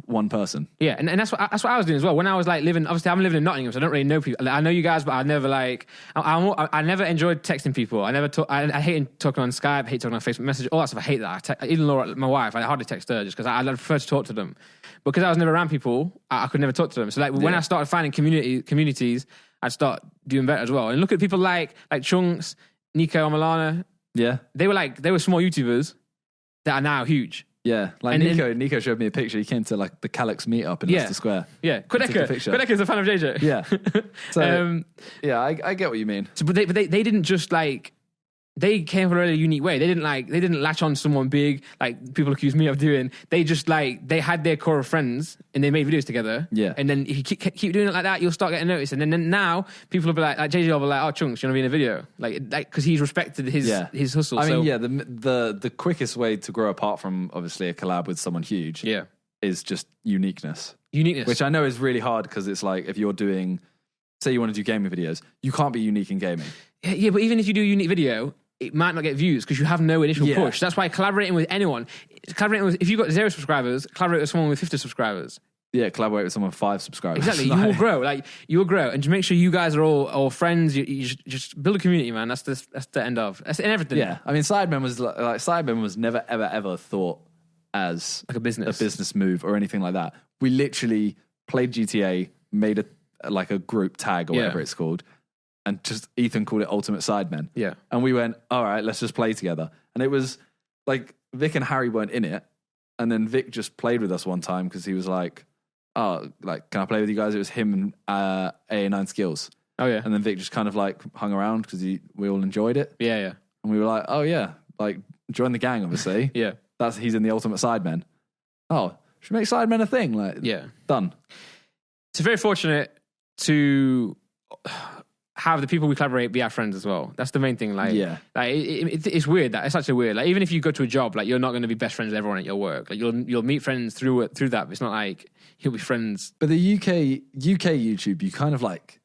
one person. Yeah, and that's what I was doing as well. When I was like living, obviously I'm living in Nottingham, so I don't really know people. Like, I know you guys, but I never like, I never enjoyed texting people. I never talk. I hate talking on Skype, I hate talking on Facebook Messenger, all that stuff. I hate that. Even Laura, my wife, I hardly text her just because I prefer to talk to them. Because I was never around people, I could never talk to them. So like when I started finding communities, I'd start doing better as well. And look at people like Chunks, Nico, Milana. Yeah, they were small YouTubers that are now huge. Yeah, like Nico showed me a picture. He came to like the Calyx meetup in Leicester Square. Yeah, Quideka is a fan of JJ. Yeah, so I get what you mean. So, but they didn't just like, they came from a really unique way. They didn't latch on to someone big like people accuse me of doing. They just like, they had their core of friends and they made videos together. Yeah, and then if you keep doing it like that, you'll start getting noticed. And then now people will be like JJ will be like, oh Chunks, you want to be in a video? Like because he's respected his hustle. I mean, the quickest way to grow apart from obviously a collab with someone huge, is just uniqueness, which I know is really hard because it's like if you're doing, say you want to do gaming videos, you can't be unique in gaming. Yeah, but even if you do a unique video, it might not get views because you have no initial push. That's why collaborating with anyone, if you've got 0 subscribers, collaborate with someone with 50 subscribers. Yeah, collaborate with someone with 5 subscribers. Exactly, you will grow. Like you will grow, and to make sure you guys are all friends, you just build a community, man. That's the end of. That's in everything. Yeah, I mean, Sidemen was never ever thought as like a business move or anything like that. We literally played GTA, made a group tag or whatever it's called. And just Ethan called it Ultimate Sidemen. Yeah. And we went, all right, let's just play together. And it was like Vic and Harry weren't in it. And then Vic just played with us one time because he was like, oh, like, can I play with you guys? It was him and AA9 Skills. Oh, yeah. And then Vic just kind of like hung around because we all enjoyed it. Yeah. And we were like, oh, yeah, like join the gang, obviously. Yeah. He's in the Ultimate Sidemen. Oh, should we make Sidemen a thing? Like, done. It's very fortunate to have the people we collaborate be our friends as well. That's the main thing. Like, it's weird that it's such a weird. Like, even if you go to a job, like you're not going to be best friends with everyone at your work. Like you'll meet friends through that. But it's not like you'll be friends. But the UK YouTube, you kind of like,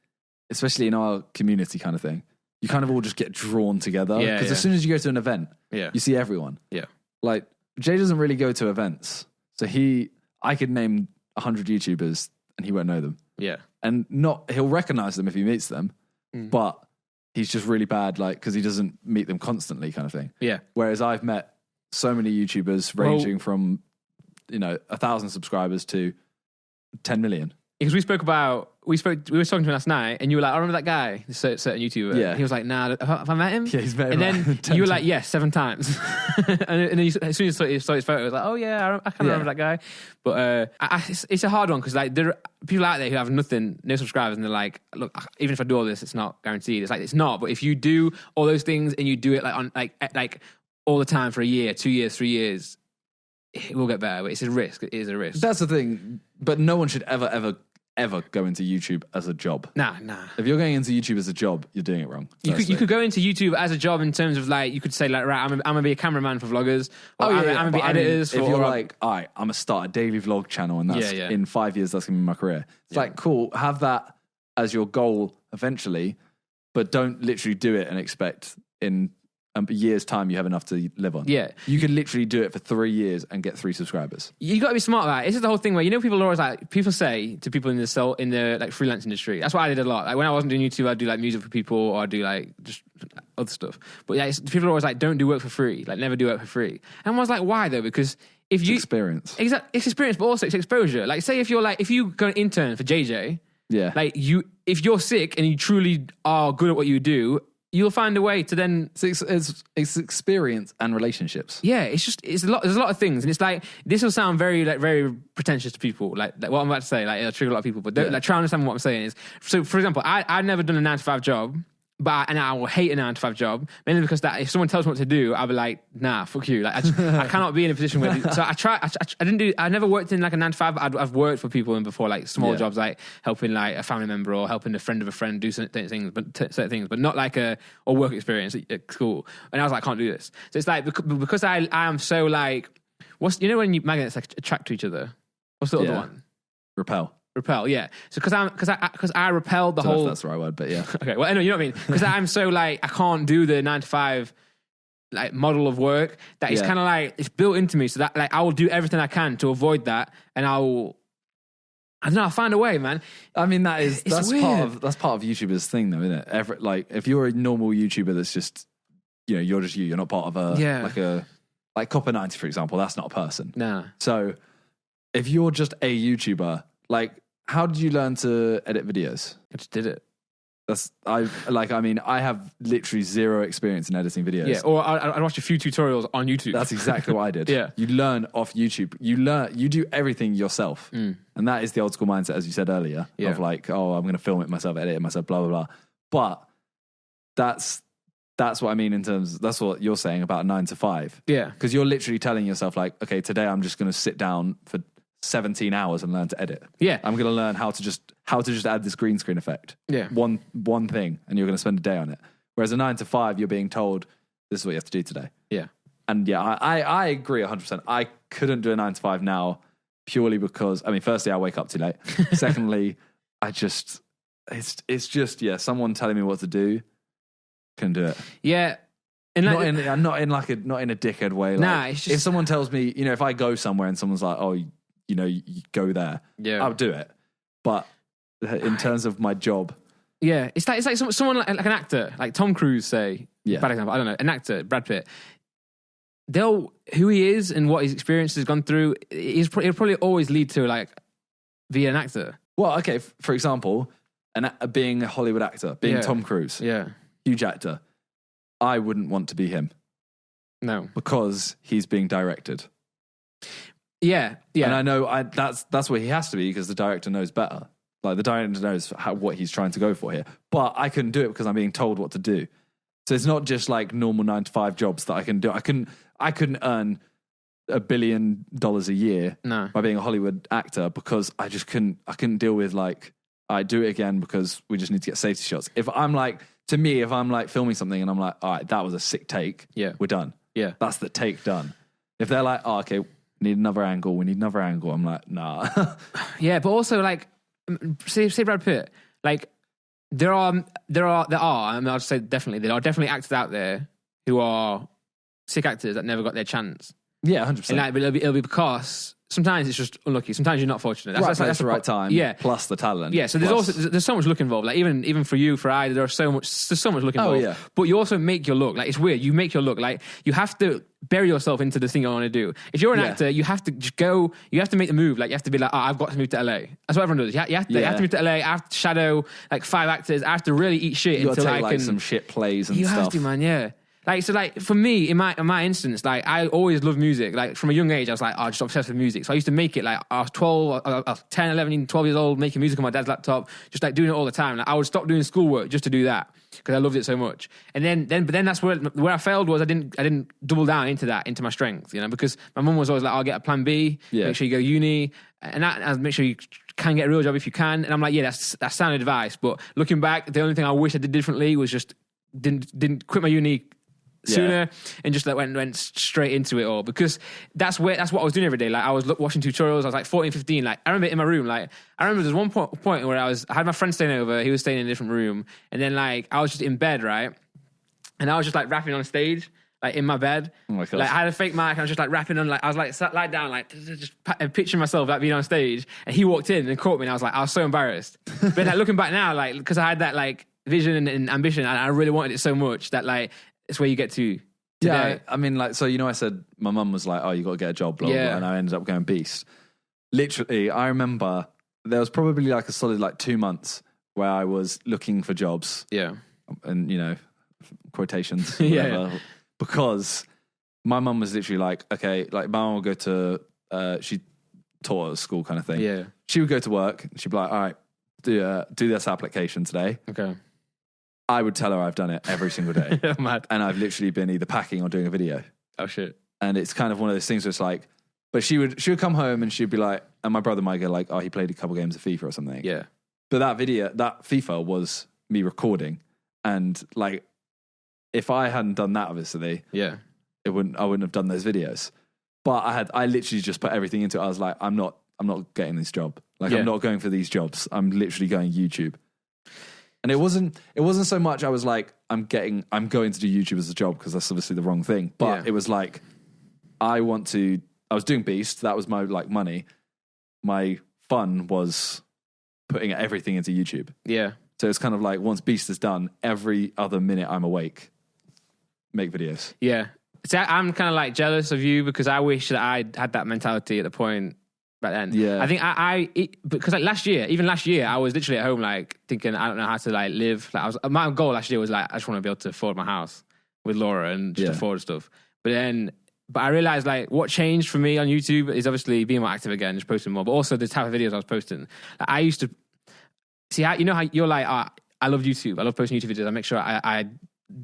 especially in our community kind of thing, you kind of all just get drawn together because as soon as you go to an event, you see everyone. Yeah, like Jay doesn't really go to events, so I could name 100 YouTubers and he won't know them. Yeah, and he'll recognize them if he meets them. But he's just really bad, like, because he doesn't meet them constantly, kind of thing. Yeah. Whereas I've met so many YouTubers ranging from, 1,000 subscribers to 10 million. Because we were talking to him last night, and you were like, I remember that guy, this certain YouTuber. Yeah. He was like, nah, have I met him? Yeah, he's met him. And then you were like, yes, 7 times. and then as soon as you saw his photo, I was like, oh yeah, I kind of remember that guy. But it's a hard one because like there are people out there who have no subscribers, and they're like, look, even if I do all this, it's not guaranteed. It's like, it's not. But if you do all those things and you do it like all the time for a year, 2 years, 3 years, it will get better. But it's a risk. It is a risk. That's the thing. But no one should ever go into YouTube as a job. Nah. If you're going into YouTube as a job, you're doing it wrong. You could go into YouTube as a job in terms of like, you could say like, right, I'm gonna be a cameraman for vloggers. Or I'm gonna be editors. If you're like, all right, I'm gonna start a daily vlog channel, and that's in 5 years, that's gonna be my career. It's like, cool, have that as your goal eventually, but don't literally do it and expect in a year's time you have enough to live on. Yeah. You could literally do it for 3 years and get 3 subscribers. You got to be smart about it. This is the whole thing where, people are always like, people say to people in the like freelance industry. That's what I did a lot. Like when I wasn't doing YouTube, I'd do like music for people, or I'd do like just other stuff. But yeah, people are always like, don't do work for free. Like never do work for free. And I was like, why though? Because if you experience. Exactly. It's experience, but also it's exposure. Like say if you go an intern for JJ, like if you're sick and you truly are good at what you do, you'll find a way to then. It's experience and relationships. Yeah, it's a lot. There's a lot of things, and it's like this will sound very pretentious to people. Like what I'm about to say, like it'll trigger a lot of people. But like try and understand what I'm saying is. So, for example, I've never done a 9-to-5 job. And I will hate a 9-to-5 job, mainly because that if someone tells me what to do, I'll be like, nah, fuck you. Like I cannot be in a position where. So I never worked in like a 9-to-5. But I've worked for people in before, like small jobs, like helping like a family member or helping a friend of a friend do certain things, but not like a work experience at school. And I was like, I can't do this. So it's like because I am so like, when you magnets like attract to each other. What's the other one? Repel, yeah. So because I repelled the whole. If that's the right word, but yeah. Okay, well, anyway, you know what I mean. Because I'm so like I can't do the 9-to-5 like model of work that it's kind of like it's built into me. So that like I will do everything I can to avoid that, and I don't know. I'll find a way, man. I mean, that's part of YouTubers' thing, though, isn't it? Like if you're a normal YouTuber that's just you're just you're not part of like Copper 90, for example. That's not a person. Nah. So if you're just a YouTuber, like. How did you learn to edit videos? I just did it. I have literally zero experience in editing videos. Yeah, or I watched a few tutorials on YouTube. That's exactly what I did. Yeah. You learn off YouTube. You do everything yourself. And that is the old school mindset, as you said earlier, of like, oh, I'm going to film it myself, edit it myself, blah, blah, blah. But that's what I mean in terms, that's what you're saying about 9-to-5. Yeah. Because you're literally telling yourself like, okay, today I'm just going to sit down for 17 hours and learn to edit. Yeah. I'm going to learn how to just add this green screen effect. Yeah. One thing, and you're going to spend a day on it. Whereas a 9-to-5, you're being told, this is what you have to do today. Yeah. And yeah, I agree 100%. I couldn't do a 9-to-5 now purely because, I mean, firstly, I wake up too late. Secondly, it's just, someone telling me what to do, couldn't do it. Yeah. And not in a dickhead way. Like, nah, it's just... If someone tells me, if I go somewhere and someone's like, oh, you go there. Yeah, I'll do it. But in terms of my job, it's like someone like an actor, like Tom Cruise, say, bad example. I don't know, an actor, Brad Pitt. Who he is and what his experience has gone through, it'll probably always lead to like be an actor. Well, okay, for example, being a Hollywood actor, being Tom Cruise, huge actor. I wouldn't want to be him. No, because he's being directed. Yeah. And I know that's where he has to be because the director knows better. Like the director knows what he's trying to go for here. But I couldn't do it because I'm being told what to do. So it's not just like normal 9-to-5 jobs that I can do. I couldn't earn $1 billion a year by being a Hollywood actor because I couldn't deal with like I do it again because we just need to get safety shots. If I'm like filming something and I'm like, all right, that was a sick take. Yeah, we're done. Yeah, that's the take done. If they're like, oh, okay, we need another angle. I'm like, nah. Yeah, but also like, say Brad Pitt. Like, there are. I mean, I'll just say definitely there are definitely actors out there who are sick actors that never got their chance. Yeah, 100%. And like, it'll be because sometimes it's just unlucky. Sometimes you're not fortunate. That's the right time. Yeah, plus the talent. Yeah, so there's so much luck involved. Like even for you, for I, there's so much luck involved. Oh, yeah. But you also make your look. Like it's weird. You make your look. Like you have to bury yourself into the thing you want to do. If you're an actor, you have to just go. You have to make the move. Like you have to be like, I've got to move to LA. That's what everyone does. You have to move to LA. I have to shadow like 5 actors. I have to really eat shit until I can. Some shit plays and stuff. You have to, man. Yeah. Like, so like for me, in my instance, like I always loved music. Like from a young age, I was like, just obsessed with music. So I used to make it like I was 12, I was 10, 11, 12 years old, making music on my dad's laptop, just like doing it all the time. Like I would stop doing schoolwork just to do that because I loved it so much. And then that's where I failed was I didn't double down into my strength, because my mum was always like, I'll get a plan B, make sure you go uni, and make sure you can get a real job if you can. And I'm like, that's sound advice. But looking back, the only thing I wish I did differently was just didn't quit my uni sooner and just like went straight into it all, because that's what I was doing every day. Like I was watching tutorials. I was like 14, 15. Like I remember in my room, like I remember there's one point where I had my friend staying over. He was staying in a different room, and then like I was just in bed, right, and I was just like rapping on stage, like in my bed. Oh my God. Like I had a fake mic and I was just like rapping on, like I was like sat lie down, like just picturing myself like being on stage, and he walked in and caught me, and I was so embarrassed. But like looking back now, like because I had that like vision and ambition, and I really wanted it so much that like it's where you get to today. Yeah, I mean, like, so, I said my mum was like, oh, you got to get a job, blah, blah, blah, and I ended up going beast. Literally, I remember there was probably like a solid like 2 months where I was looking for jobs. Yeah. And, quotations, Yeah. whatever, because my mum was literally like, okay, like my mum would go to, she taught at school kind of thing. Yeah. She would go to work. She'd be like, all right, do this application today. Okay. I would tell her I've done it every single day. Mad. And I've literally been either packing or doing a video. Oh shit. And it's kind of one of those things where it's like, but she would come home and she'd be like, and my brother might go like, oh, he played a couple games of FIFA or something. Yeah. But that FIFA was me recording. And like, if I hadn't done that, obviously, Yeah. I wouldn't have done those videos. But I literally just put everything into it. I was like, I'm not getting this job. Like, I'm not going for these jobs. I'm literally going YouTube. And it wasn't so much I was like, I'm going to do YouTube as a job, because that's obviously the wrong thing. But it was like, I was doing Beast. That was my like money. My fun was putting everything into YouTube. Yeah. So it's kind of like, once Beast is done, every other minute I'm awake, make videos. Yeah. See, I'm kind of like jealous of you, because I wish that I had that mentality at the point back then. Yeah. I think because like last year, I was literally at home like thinking, I don't know how to like live. Like my goal last year was like, I just want to be able to afford my house with Laura and just afford stuff. But I realized like what changed for me on YouTube is obviously being more active again, just posting more, but also the type of videos I was posting. Like, I used to see how, you know how you're like, I love YouTube. I love posting YouTube videos. I make sure I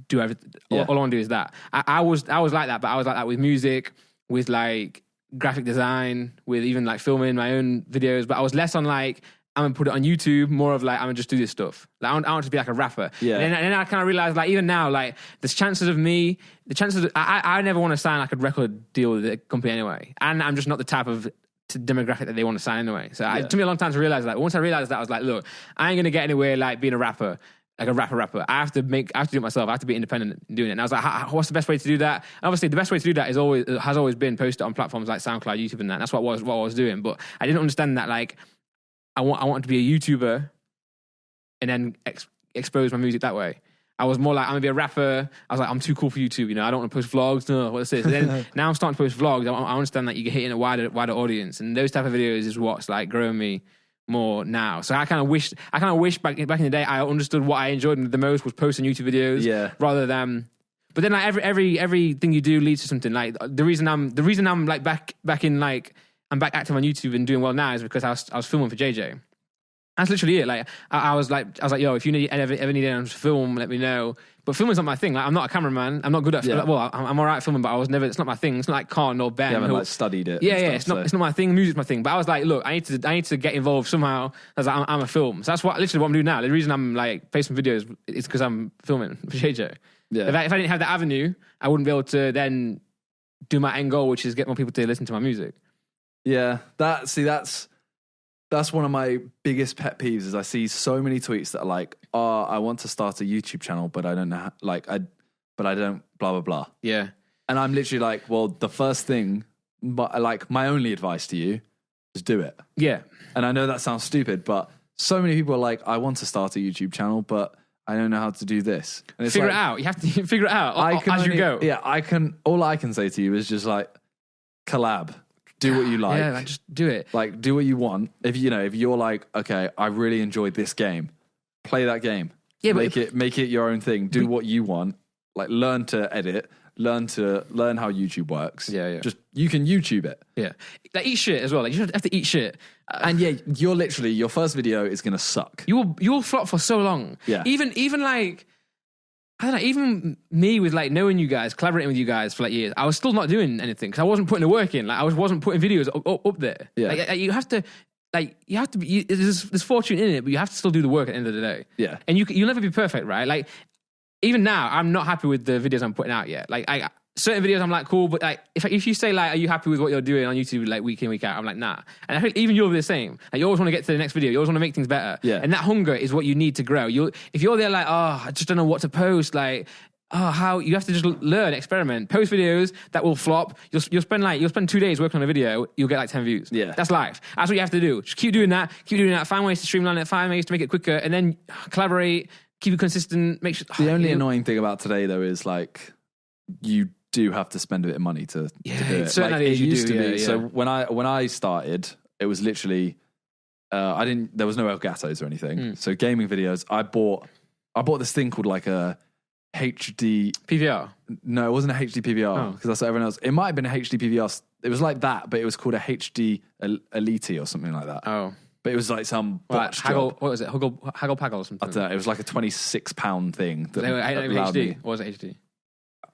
do everything. All I want to do is that. I was like that, but I was like that with music, with like graphic design, with even like filming my own videos. But I was less on like, I'm gonna put it on YouTube, more of like, I'm gonna just do this stuff. Like, I want to be like a rapper. Yeah. And then I kind of realized like, even now, like I never want to sign like a record deal with a company anyway. And I'm just not the type of demographic that they want to sign anyway. So it took me a long time to realize that. Once I realized that, I was like, look, I ain't gonna get anywhere like being a rapper. Like a rapper. I have to do it myself. I have to be independent doing it. And I was like, what's the best way to do that? And obviously, the best way to do that has always been posted on platforms like SoundCloud, YouTube, and that. That's what I was doing. But I didn't understand that. Like, I wanted to be a YouTuber, and then expose my music that way. I was more like, I'm gonna be a rapper. I was like, I'm too cool for YouTube. You know, I don't want to post vlogs. No, what's this? And then now I'm starting to post vlogs. I understand that you get hitting a wider audience, and those type of videos is what's like growing me more now. So I kind of wish back in the day I understood what I enjoyed the most was posting YouTube videos, rather than. But then like everything you do leads to something. Like the reason I'm like back in like I'm back active on YouTube and doing well now is because I was filming for JJ. That's literally it. Like I was like, yo, if you ever need anyone to film, let me know. But filming's not my thing. Like I'm not a cameraman. I'm not good at. Well, I'm alright at filming, but I was never. It's not my thing. It's not like Khan or Ben. You haven't like studied it. Yeah. It's not my thing. Music's my thing. But I was like, look, I need to get involved somehow. I was like, I'm a film. So that's literally what I'm doing now. The reason I'm like posting videos is because I'm filming for JJ. Yeah. If I didn't have that avenue, I wouldn't be able to then do my end goal, which is get more people to listen to my music. Yeah. That's one of my biggest pet peeves is I see so many tweets that are like, oh, I want to start a YouTube channel, but I don't know, but I don't blah, blah, blah. Yeah. And I'm literally like, well, the first thing, but like my only advice to you is do it. Yeah. And I know that sounds stupid, but so many people are like, I want to start a YouTube channel, but I don't know how to do this. And it's figure like, it out. You have to figure it out you go. Yeah, all I can say to you is just like, collab. Do what you like. Yeah, like, just do it. Like, do what you want. If you're like, okay, I really enjoyed this game, play that game. Yeah, make it your own thing. Do what you want. Like, learn to edit. Learn how YouTube works. Yeah. Just you can YouTube it. Yeah, like eat shit as well. Like you have to eat shit. And yeah, you're literally your first video is gonna suck. You will flop for so long. Yeah. Even like. I don't know, even me with like knowing you guys, collaborating with you guys for like years, I was still not doing anything because I wasn't putting the work in. Like I wasn't putting videos up there. Yeah. Like, you have to be, there's fortune in it, but you have to still do the work at the end of the day. Yeah. And you'll never be perfect, right? Like even now, I'm not happy with the videos I'm putting out yet. Like certain videos I'm like, cool, but like if you say like, are you happy with what you're doing on YouTube like week in, week out? I'm like, nah. And I think even you'll be the same. Like you always want to get to the next video. You always want to make things better. Yeah. And that hunger is what you need to grow. If you're there like, oh, I just don't know what to post, like, how you have to just learn, experiment, post videos that will flop. You'll spend 2 days working on a video. You'll get like 10 views. Yeah, that's life. That's what you have to do. Just keep doing that. Find ways to streamline it. Find ways to make it quicker, and then collaborate. Keep it consistent. Make sure. The only annoying thing about today though is like you do have to spend a bit of money to do it. Certain like, ideas it you used do, to be. yeah. So when I started, it was literally there was no Elgatos or anything. So gaming videos, I bought this thing called like a HD. PVR. No, it wasn't a HD PVR because that's what everyone else. It might have been a HD PVR. It was like that, but it was called a HD Elite or something like that. Oh. But it was like some botched Haggle, job. what was it? Haggle Paggle or something? I don't know. It was like a £26 thing. That HD. me. Or was it HD?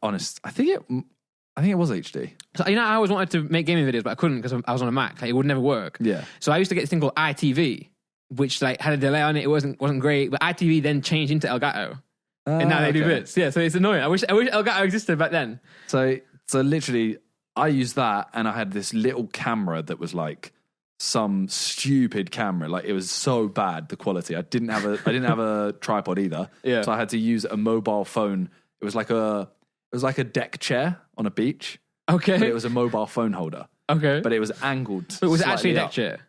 Honest, I think it was HD. So, I always wanted to make gaming videos, but I couldn't because I was on a Mac. Like, it would never work. Yeah. So I used to get this thing called ITV, which like had a delay on it. It wasn't great, but ITV then changed into Elgato, and now they do bits. Yeah, so it's annoying. I wish Elgato existed back then. So literally, I used that, and I had this little camera that was like some stupid camera. Like, it was so bad, the quality. I didn't have a tripod either. Yeah. So I had to use a mobile phone. It was like a deck chair on a beach. Okay. But it was a mobile phone holder. Okay. But it was angled. But was it actually a deck up. chair?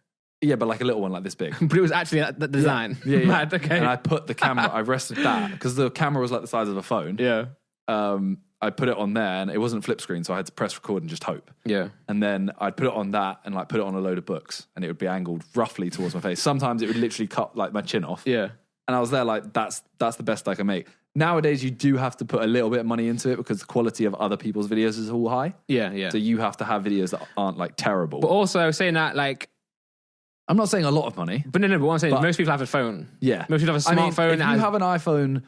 Yeah, but like a little one like this big. But it was actually the design. Yeah. Mad, okay. And I put the camera, I rested that, because the camera was like the size of a phone. Yeah. I put it on there, and it wasn't flip screen, so I had to press record and just hope. Yeah. And then I'd put it on that and like put it on a load of books, and it would be angled roughly towards my face. Sometimes it would literally cut like my chin off. Yeah. And I was there like, that's the best I can make. Nowadays, you do have to put a little bit of money into it because the quality of other people's videos is all high. Yeah, yeah. So you have to have videos that aren't like terrible. But also saying that, like, I'm not saying a lot of money. but what I'm saying, most people have a phone. Yeah. Most people have a smartphone. If you have an iPhone,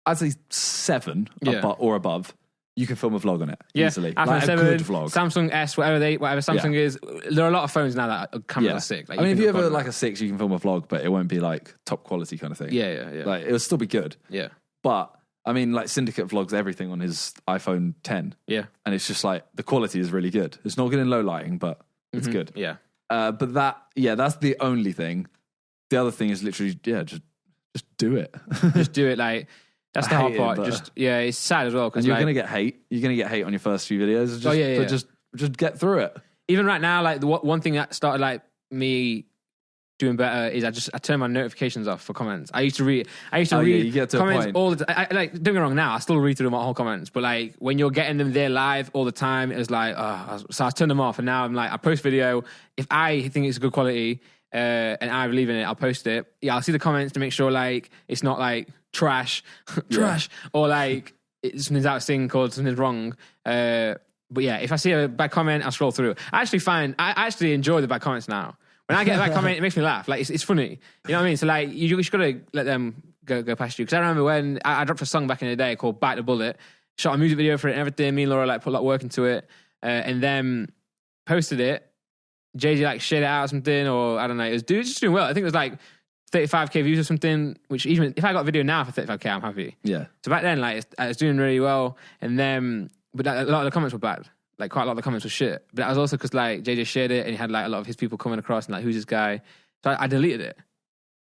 I'd say 7 or above, you can film a vlog on it easily. iPhone like 7, a good vlog. Samsung S, whatever Samsung is. There are a lot of phones now that cameras are sick. Like, if you have like a 6, you can film a vlog, but it won't be like top quality kind of thing. Yeah. Like, it'll still be good. Yeah. But I mean, like, Syndicate vlogs everything on his iPhone 10. Yeah. And it's just like, the quality is really good. It's not good in low lighting, but it's good. Yeah. But that's the only thing. The other thing is literally, just do it. Just do it. Like, that's the hard part. It's sad as well. And you're going to get hate. You're going to get hate on your first few videos. But just get through it. Even right now, like, one thing that started like me doing better is I turn my notifications off for comments. I used to read you get to comments a point. all the time. Like, don't get me wrong, now I still read through my whole comments, but like when you're getting them there live all the time, it was like, so I turned them off, and now I'm like, I post video. If I think it's good quality and I believe in it, I'll post it. Yeah, I'll see the comments to make sure like it's not like trash, or like something's out of sync or something's wrong. But yeah, if I see a bad comment, I'll scroll through. I actually enjoy the bad comments now. When I get a bad comment, it makes me laugh. Like, it's funny. You know what I mean? So like, you just gotta let them go past you. Because I remember when I dropped a song back in the day called "Bite the Bullet," shot a music video for it and everything. Me and Laura like put a lot of work into it, and then posted it. JJ like shared it out or something, or I don't know. It was just doing well. I think it was like 35k views or something. Which even if I got a video now for 35k, I'm happy. Yeah. So back then, like, it's doing really well, and then but a lot of the comments were bad. Like, quite a lot of the comments were shit. But that was also because, like, JJ shared it and he had, like, a lot of his people coming across and, like, who's this guy? So I deleted it.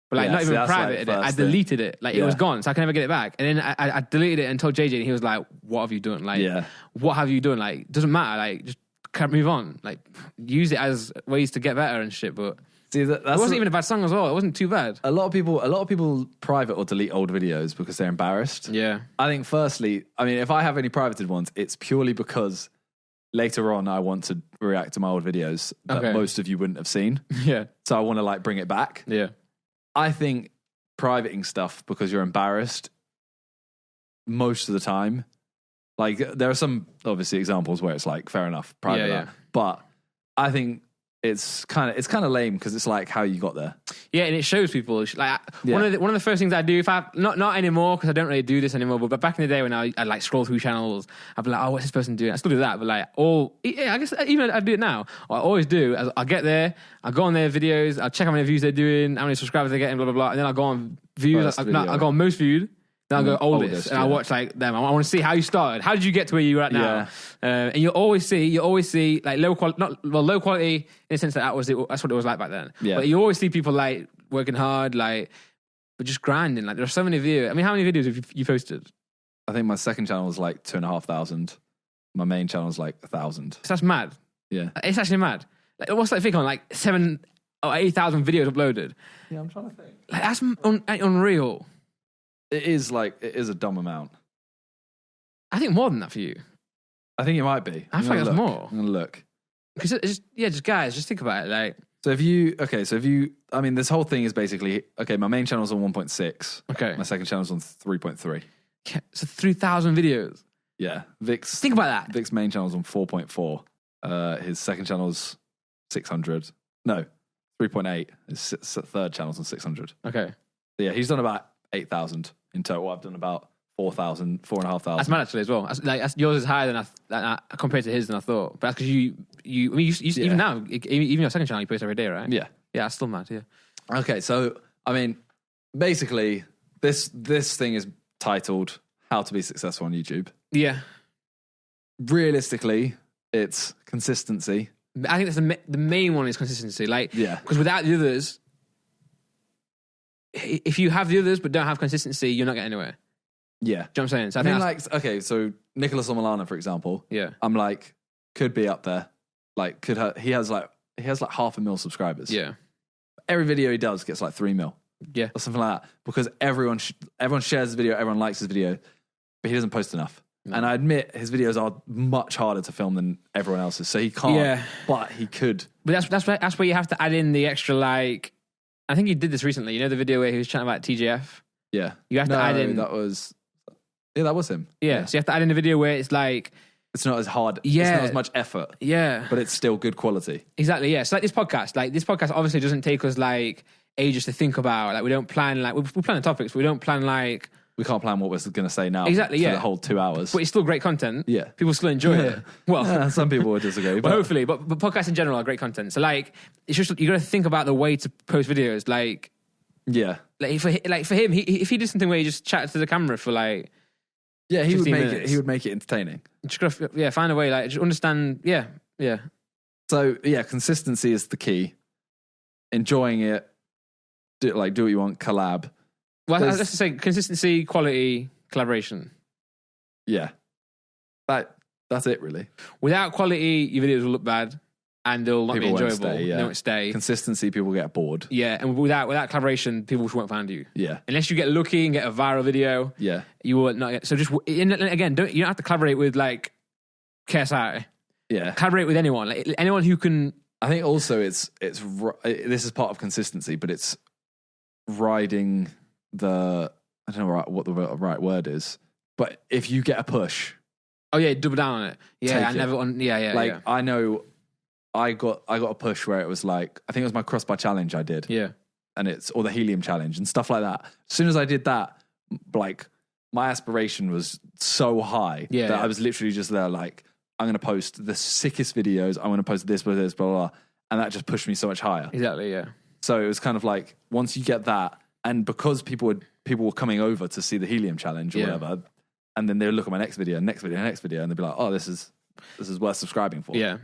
But, like, not even private. Like, I deleted it. Like, it was gone, so I can never get it back. And then I deleted it and told JJ, and he was like, what have you done? Like, what have you done? Like, doesn't matter. Like, just can't move on. Like, use it as ways to get better and shit. But see, it wasn't even a bad song as well. It wasn't too bad. A lot of people private or delete old videos because they're embarrassed. Yeah. I think, firstly, if I have any privated ones, it's purely because later on, I want to react to my old videos that most of you wouldn't have seen. Yeah. So I want to like bring it back. Yeah. I think privating stuff because you're embarrassed most of the time. Like, there are some obviously examples where it's like fair enough, private that. But I think it's kind of lame because it's like how you got there. Yeah, and it shows people. Like, one of the first things I do, if I not anymore because I don't really do this anymore, but back in the day when I like scroll through channels, I'd be like, oh, what's this person doing? I still do that, but like, I guess even I do it now. What I always do is I'll get there, I'll go on their videos, I'll check how many views they're doing, how many subscribers they're getting, blah blah blah, and then I'll go on views. I'll go on most viewed. Then I'll go oldest and I'll watch like them. I want to see how you started. How did you get to where you're at now? And you always see like low quality in the sense that that's what it was like back then. Yeah. But you always see people like working hard, like, but just grinding. Like, there are so many views. How many videos have you posted? I think my second channel was like 2,500. My main channel was like 1,000. So that's mad. Yeah, it's actually mad. Like, what's that thing on? Like 7,000 or 8,000 videos uploaded. Yeah, I'm trying to think. Like, that's unreal. It is a dumb amount. I think more than that for you. I think it might be. I think that's more. I'm gonna look. Because just guys, just think about it. Like, so if you, this whole thing is basically, my main channel's on 1.6. Okay. My second channel's on 3.3. So 3,000 videos. Yeah. Vic's Think about that. Vic's main channel's on 4.4. His second channel's 600. No, 3.8. His third channel's on 600. Okay. So yeah, he's done about 8,000 in total. I've done about 4,000, 4,500. That's mad actually as well. Yours is higher than I compared to his than I thought. But that's because you even now, even your second channel, you post every day, right? Yeah. Yeah, that's still mad, yeah. Okay, so, I mean, basically, this thing is titled How to Be Successful on YouTube. Yeah. Realistically, it's consistency. I think that's the main one is consistency. Yeah. Because without the others, if you have the others but don't have consistency, you're not getting anywhere. Yeah. Do you know what I'm saying? So I mean, okay, so Nicholas Omilana, for example. Yeah. I'm like, could be up there. Like, he has like 500,000 subscribers. Yeah. Every video he does gets like 3 mil. Yeah. Or something like that. Because everyone shares his video, everyone likes his video, but he doesn't post enough. No. And I admit his videos are much harder to film than everyone else's, so he can't, but he could. But that's where you have to add in the extra, like, I think he did this recently. You know the video where he was chatting about TGF? Yeah. You have to add in... that was him. Yeah, so you have to add in a video where it's like... It's not as hard. Yeah. It's not as much effort. Yeah. But it's still good quality. Exactly, yeah. So like this podcast obviously doesn't take us like ages to think about. Like we don't plan, like we plan the topics, but we don't plan like... We can't plan what we're going to say now. Exactly, for the whole 2 hours. But it's still great content. Yeah. People still enjoy it. Well, some people would disagree. But hopefully, but podcasts in general are great content. So like, it's just, you got to think about the way to post videos. Like, yeah. Like for him, if he did something where he just chatted to the camera for like... Yeah, he would make it entertaining. Just gotta, find a way, like, just understand, yeah. So, yeah, consistency is the key. Enjoying it, do what you want, collab. Well, let's just say consistency, quality, collaboration. Yeah. That's it, really. Without quality, your videos will look bad and they'll not be enjoyable. They won't stay. Consistency, people get bored. Yeah, and without collaboration, people won't find you. Yeah. Unless you get lucky and get a viral video, you will not get... So just, again, you don't have to collaborate with, like, KSI. Yeah. Collaborate with anyone. Like, anyone who can... I think also this is part of consistency, but it's riding the... I don't know what the right word is, but if you get a push... Oh, yeah, double down on it. Yeah, Like, I know... I got a push where it was like, I think it was my crossbar challenge I did. Yeah. Or the helium challenge and stuff like that. As soon as I did that, like, my aspiration was so high that I was literally just there like, I'm going to post the sickest videos. I'm going to post this, blah, blah, blah. And that just pushed me so much higher. Exactly, yeah. So it was kind of like, once you get that, and because people were coming over to see the helium challenge or whatever, and then they would look at my next video, and they'd be like, oh, this is worth subscribing for. Yeah.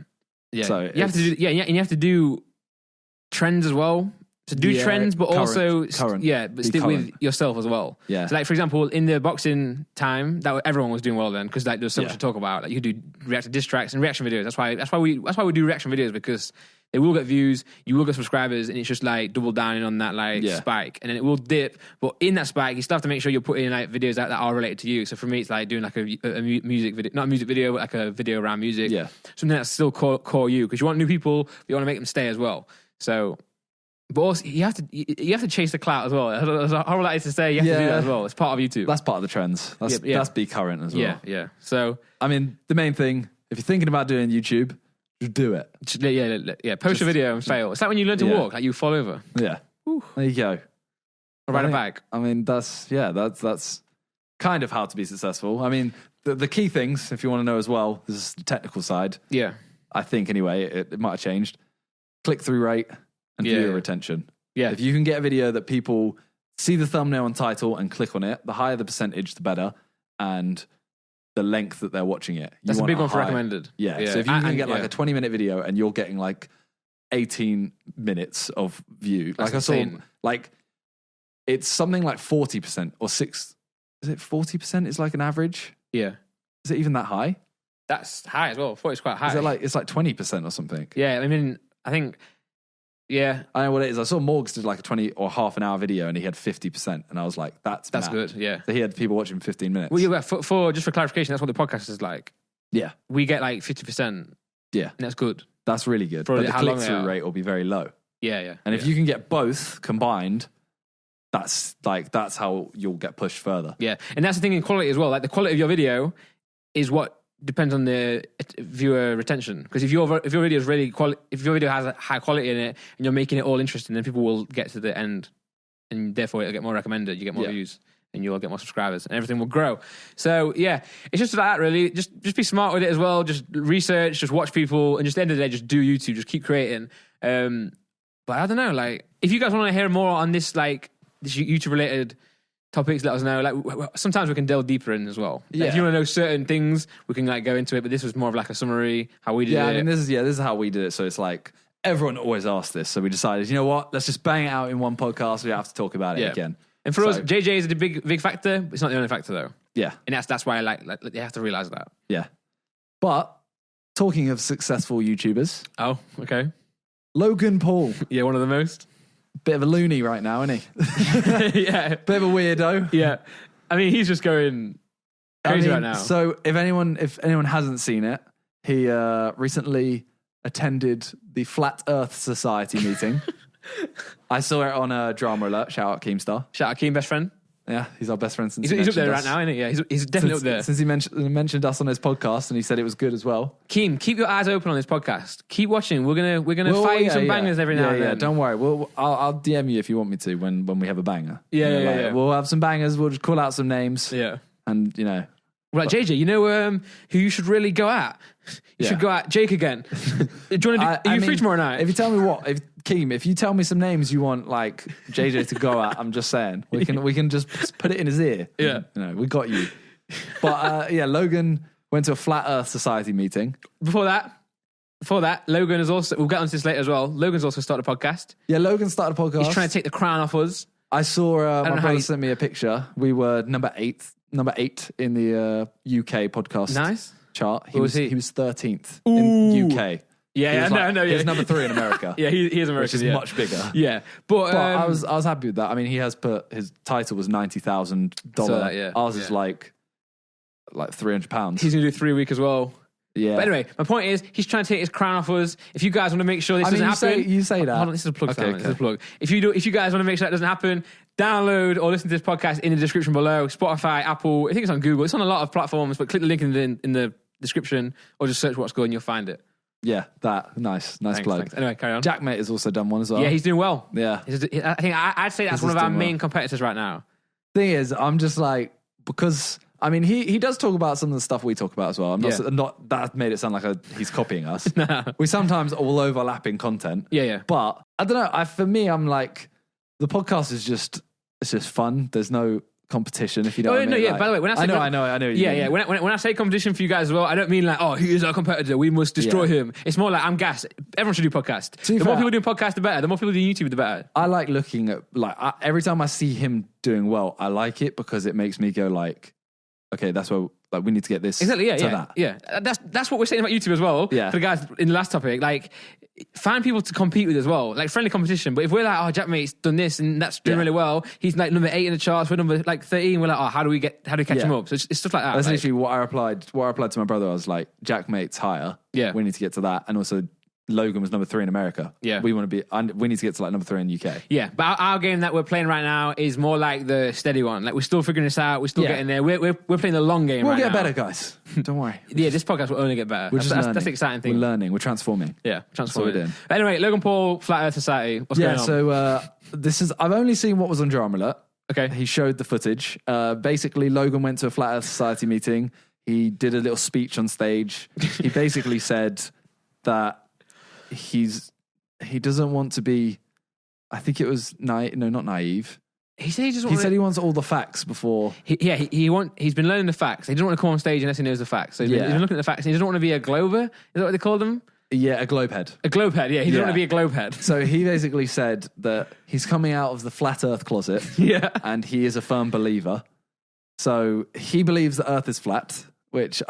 Yeah, so you have to do. Yeah, and you have to do trends as well. So do trends, but also but stick with yourself as well. Yeah. So like for example, in the boxing time, everyone was doing well then because like there was so much to talk about. Like you could do react to diss tracks and reaction videos. That's why we do reaction videos, because they will get views, you will get subscribers, and it's just like double down on that spike, and then it will dip. But in that spike, you still have to make sure you're putting like videos out that are related to you. So for me, it's like doing like a music video, not a music video, but like a video around music. Yeah, something that's still core you, because you want new people, but you want to make them stay as well. So, but also you have to chase the clout as well. As horrible that is to say, you have to do that as well. It's part of YouTube. That's part of the trends. That's be current as well. Yeah. So I mean, the main thing, if you're thinking about doing YouTube, just do it. Post a video and fail. It's like when you learn to walk, like you fall over. Yeah. Ooh. There you go. Or ride a bike. I mean, that's kind of how to be successful. I mean, the key things, if you want to know as well, this is the technical side. Yeah. I think anyway, it might have changed. Click-through rate and viewer retention. Yeah. If you can get a video that people see the thumbnail and title and click on it, the higher the percentage, the better. And the length that they're watching it. That's a big one for recommended. Yeah. So if you can get like a 20-minute video and you're getting like 18 minutes of view, that's like insane. I saw, like it's something like 40% or 6. Is it 40% is like an average? Yeah. Is it even that high? That's high as well. I thought it's quite high. Is it like, it's like 20% or something? Yeah. I mean, I think, yeah. I know what it is. I saw Morgs did like a 20 or half an hour video and he had 50%. And I was like, that's mad. Good. Yeah. So he had people watching 15 minutes. Well, yeah, for just for clarification, that's what the podcast is like. Yeah. We get like 50%. Yeah. And that's good. That's really good. But the click-through rate will be very low. Yeah. And if you can get both combined, that's how you'll get pushed further. Yeah, and that's the thing in quality as well. Like the quality of your video is what depends on the viewer retention. Because if your video is really if your video has a high quality in it and you're making it all interesting, then people will get to the end, and therefore it'll get more recommended. You get more views, and you'll get more subscribers, and everything will grow. So yeah, it's just like that really. Just be smart with it as well. Just research, just watch people, and just at the end of the day, just do YouTube. Just keep creating. But I don't know, like if you guys want to hear more on this, like this YouTube related topics, let us know. Like sometimes we can delve deeper in as well. Like, if you want to know certain things, we can like go into it. But this was more of like a summary how we did it. I mean, this is how we did it. So it's like everyone always asks this. So we decided, you know what? Let's just bang it out in one podcast. We don't have to talk about it again. And for us, JJ is a big factor. But it's not the only factor though. Yeah, and that's why I like you have to realize that. Yeah, but talking of successful YouTubers, okay, Logan Paul, one of the most. Bit of a loony right now, isn't he? Yeah. Bit of a weirdo. Yeah. I mean, he's just going crazy right now. So if anyone hasn't seen it, he recently attended the Flat Earth Society meeting. I saw it on a Drama Alert. Shout out Keemstar. Shout out Keem, best friend. Yeah, he's our best friend since he's up there right now, isn't he? Yeah, he's definitely up there. Since he mentioned us on his podcast, and he said it was good as well. Keem, keep your eyes open on this podcast. Keep watching. We're gonna fire you some bangers every now and then. Yeah, don't worry. I'll DM you if you want me to when we have a banger. Yeah. We'll have some bangers. We'll just call out some names. Yeah, and we're like JJ. You know who you should really go at? You should go at Jake again. Do you want to are you free tomorrow night? If you tell me Keem, if you tell me some names you want like JJ to go at, I'm just saying we can just put it in his ear. Yeah, we got you. But Logan went to a Flat Earth Society meeting. Before that, Logan has also. We'll get onto this later as well. Logan's also started a podcast. Yeah, Logan started a podcast. He's trying to take the crown off us. I saw my brother sent me a picture. We were number 8 in the UK podcast chart. He was 13th in UK. Yeah, no. He's number 3 in America. Yeah, he is American, which is much bigger. Yeah, but I was happy with that. I mean, he has put his title was $90,000. Ours is like £300. He's gonna do 3 week as well. Yeah. But anyway, my point is, he's trying to take his crown off us. If you guys want to make sure this doesn't happen, you say that. Hold on, this is a plug. Okay. This is a plug. If you guys want to make sure that doesn't happen, download or listen to this podcast in the description below. Spotify, Apple. I think it's on Google. It's on a lot of platforms. But click the link in the description, or just search What's Good and you'll find it. Yeah, that nice plug. Thanks. Anyway, carry on. Jackmate has also done one as well. Yeah, he's doing well. Yeah, I think I'd say that's one of our main competitors right now. Thing is, I'm just like, because I mean, he does talk about some of the stuff we talk about as well. I'm not that made it sound like he's copying us. No. We sometimes all overlapping content. Yeah. But I don't know. For me, I'm like, the podcast is just fun. There's no competition, if you know what I mean. Yeah, by the way, when I say I know. Yeah. When I say competition for you guys as well, I don't mean like, he is our competitor, we must destroy him. It's more like, I'm gassed. Everyone should do podcasts. The more people do podcasts, the better. The more people do YouTube, the better. I like looking at every time I see him doing well, I like it because it makes me go like, okay, that's where we need to get this. Exactly. Yeah. That's what we're saying about YouTube as well. Yeah. For the guys in the last topic, like, find people to compete with as well, like friendly competition. But if we're like, Jackmate's done this and that's doing really well, he's like number 8 in the charts, we're number like 13. We're like, how do we catch him up? So it's stuff like that. That's literally what I replied. What I replied to my brother, I was like, Jackmate's higher. Yeah, we need to get to that, and also Logan was number 3 in America. Yeah. We need to get to like number 3 in the UK. Yeah. But our game that we're playing right now is more like the steady one. Like, we're still figuring this out. We're still getting there. We're playing the long game right now. We'll get better, guys. Don't worry. Yeah, this podcast will only get better. That's the exciting thing. We're learning. We're transforming. Yeah, transforming. That's what we're doing. But anyway, Logan Paul, Flat Earth Society. What's going on? So I've only seen what was on Drama Alert. Okay. He showed the footage. Basically, Logan went to a Flat Earth Society meeting. He did a little speech on stage. He basically said that he doesn't want to be, I think it was not naive. He said he wants all the facts before. He's been learning the facts. He doesn't want to come on stage unless he knows the facts. So he's been looking at the facts. And he doesn't want to be a glober. Is that what they call them? Yeah, a globehead. A globehead, yeah. He doesn't want to be a globehead. So he basically said that he's coming out of the flat earth closet. Yeah. And he is a firm believer. So he believes the earth is flat, which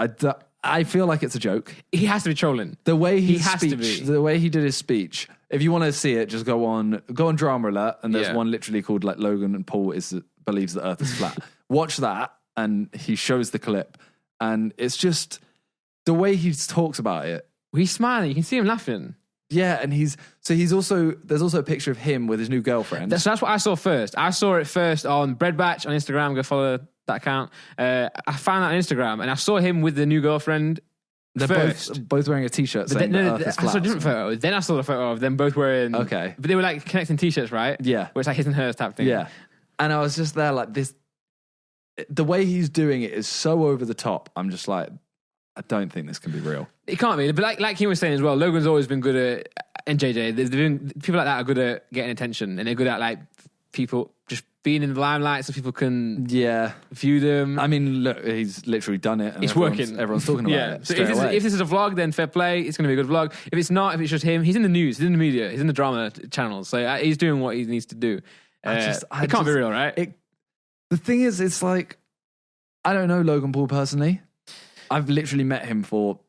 I feel like it's a joke. He has to be trolling. The way the way he did his speech. If you want to see it, just go on Drama Alert, and there's one literally called like Logan and Paul believes the Earth is flat. Watch that, and he shows the clip, and it's just the way he talks about it. He's smiling. You can see him laughing. Yeah, and there's also a picture of him with his new girlfriend. So that's what I saw first. I saw it first on Bread Batch on Instagram. Go follow that account. I found that on Instagram, and I saw him with the new girlfriend. They're both wearing a t-shirt saying the Earth is flat. I saw a different photo. Then I saw the photo of them both wearing. Okay, but they were like connecting t-shirts, right? Yeah, where it's like his and hers type thing. Yeah, and I was just there like this. The way he's doing it is so over the top. I'm just like, I don't think this can be real. It can't be. But like he was saying as well, Logan's always been good at, and JJ, people like that are good at getting attention, and they're good at like people just being in the limelight so people can view them. I mean, look, he's literally done it. And it's working. Everyone's talking about it. So if this is a vlog, then fair play. It's going to be a good vlog. If it's not, if it's just him, he's in the news, he's in the media, he's in the drama channels. So he's doing what he needs to do. It can't be real, right? The thing is, it's like, I don't know Logan Paul personally. I've literally met him for,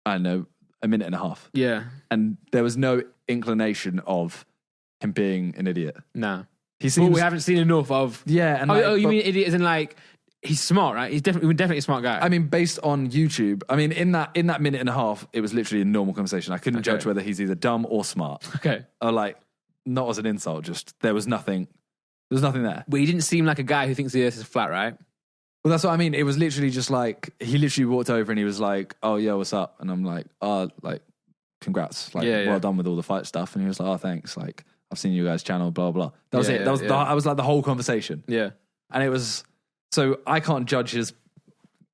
I don't know, a minute and a half. Yeah. And there was no inclination of him being an idiot. No. He seems... Well, we haven't seen enough of... Yeah. And you mean idiot as in like, he's smart, right? He's definitely a smart guy. I mean, based on YouTube, I mean, in that minute and a half, it was literally a normal conversation. I couldn't judge whether he's either dumb or smart. Okay. Or like, not as an insult, just there was nothing there. But he didn't seem like a guy who thinks the earth is flat, right? Well, that's what I mean. It was literally just like, he literally walked over and he was like, oh, yeah, what's up? And I'm like, oh, like, congrats. Like, well done with all the fight stuff. And he was like, oh, thanks. Like, I've seen you guys' channel, blah, blah. That was it. I was like the whole conversation. Yeah. And it was, so I can't judge his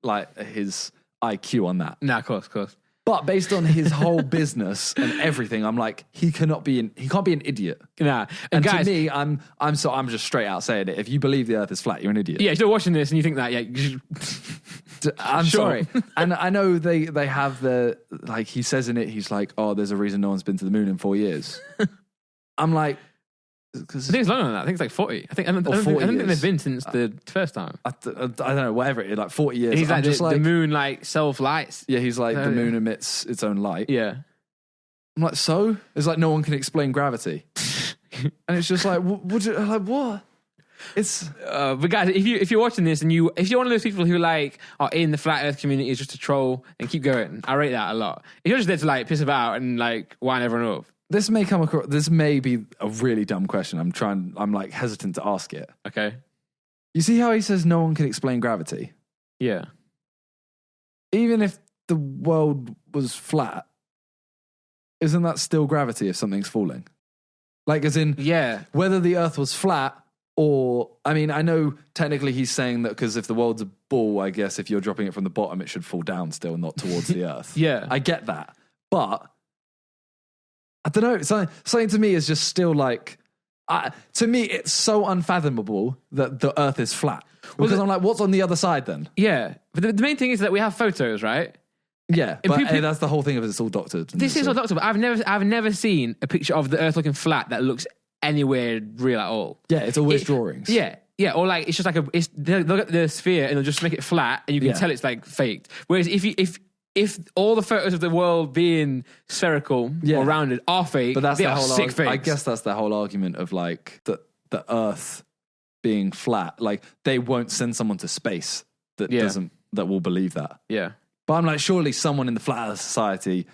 IQ on that. Nah, of course. But based on his whole business and everything, I'm like, he can't be an idiot. Nah. And guys, to me, I'm just straight out saying it. If you believe the earth is flat, you're an idiot. Yeah, if you're watching this and you think that, I'm sorry. And I know they have like, he says in it, he's like, oh, there's a reason no one's been to the moon in 4 years. I'm like, I think it's longer than that. I think it's like 40. I don't think they've been since the first time. I don't know, whatever it is, like 40 years. He's like, the moon like self-lights. Yeah, he's like, the moon emits its own light. Yeah. I'm like, so? It's like no one can explain gravity. And it's just like, what? It's... but guys, if you're watching this and if you're one of those people who like are in the flat earth community is just to troll and keep going, I rate that a lot. If you're just there to like piss about and like wind everyone up. This may be a really dumb question. I'm like hesitant to ask it. Okay. You see how he says no one can explain gravity? Yeah. Even if the world was flat, isn't that still gravity if something's falling? Like, as in, whether the earth was flat or, I mean, I know technically he's saying that because if the world's a ball, I guess if you're dropping it from the bottom, it should fall down still, not towards the earth. Yeah. I get that. But I don't know. Something to me is just still like, to me, it's so unfathomable that the earth is flat. Because I'm like, what's on the other side then? Yeah. But the main thing is that we have photos, right? Yeah. But that's the whole thing of it. It's all doctored. This is all doctored, but I've never seen a picture of the earth looking flat that looks anywhere real at all. Yeah, it's always drawings. Yeah. Yeah, or like, it's just like they'll look at the sphere and they'll just make it flat and you can tell it's like faked. Whereas if all the photos of the world being spherical or rounded are fake, but that's they are sick fakes. I guess that's the whole argument of like the Earth being flat. Like, they won't send someone to space that will believe that. Yeah. But I'm like, surely someone in the Flat Earth Society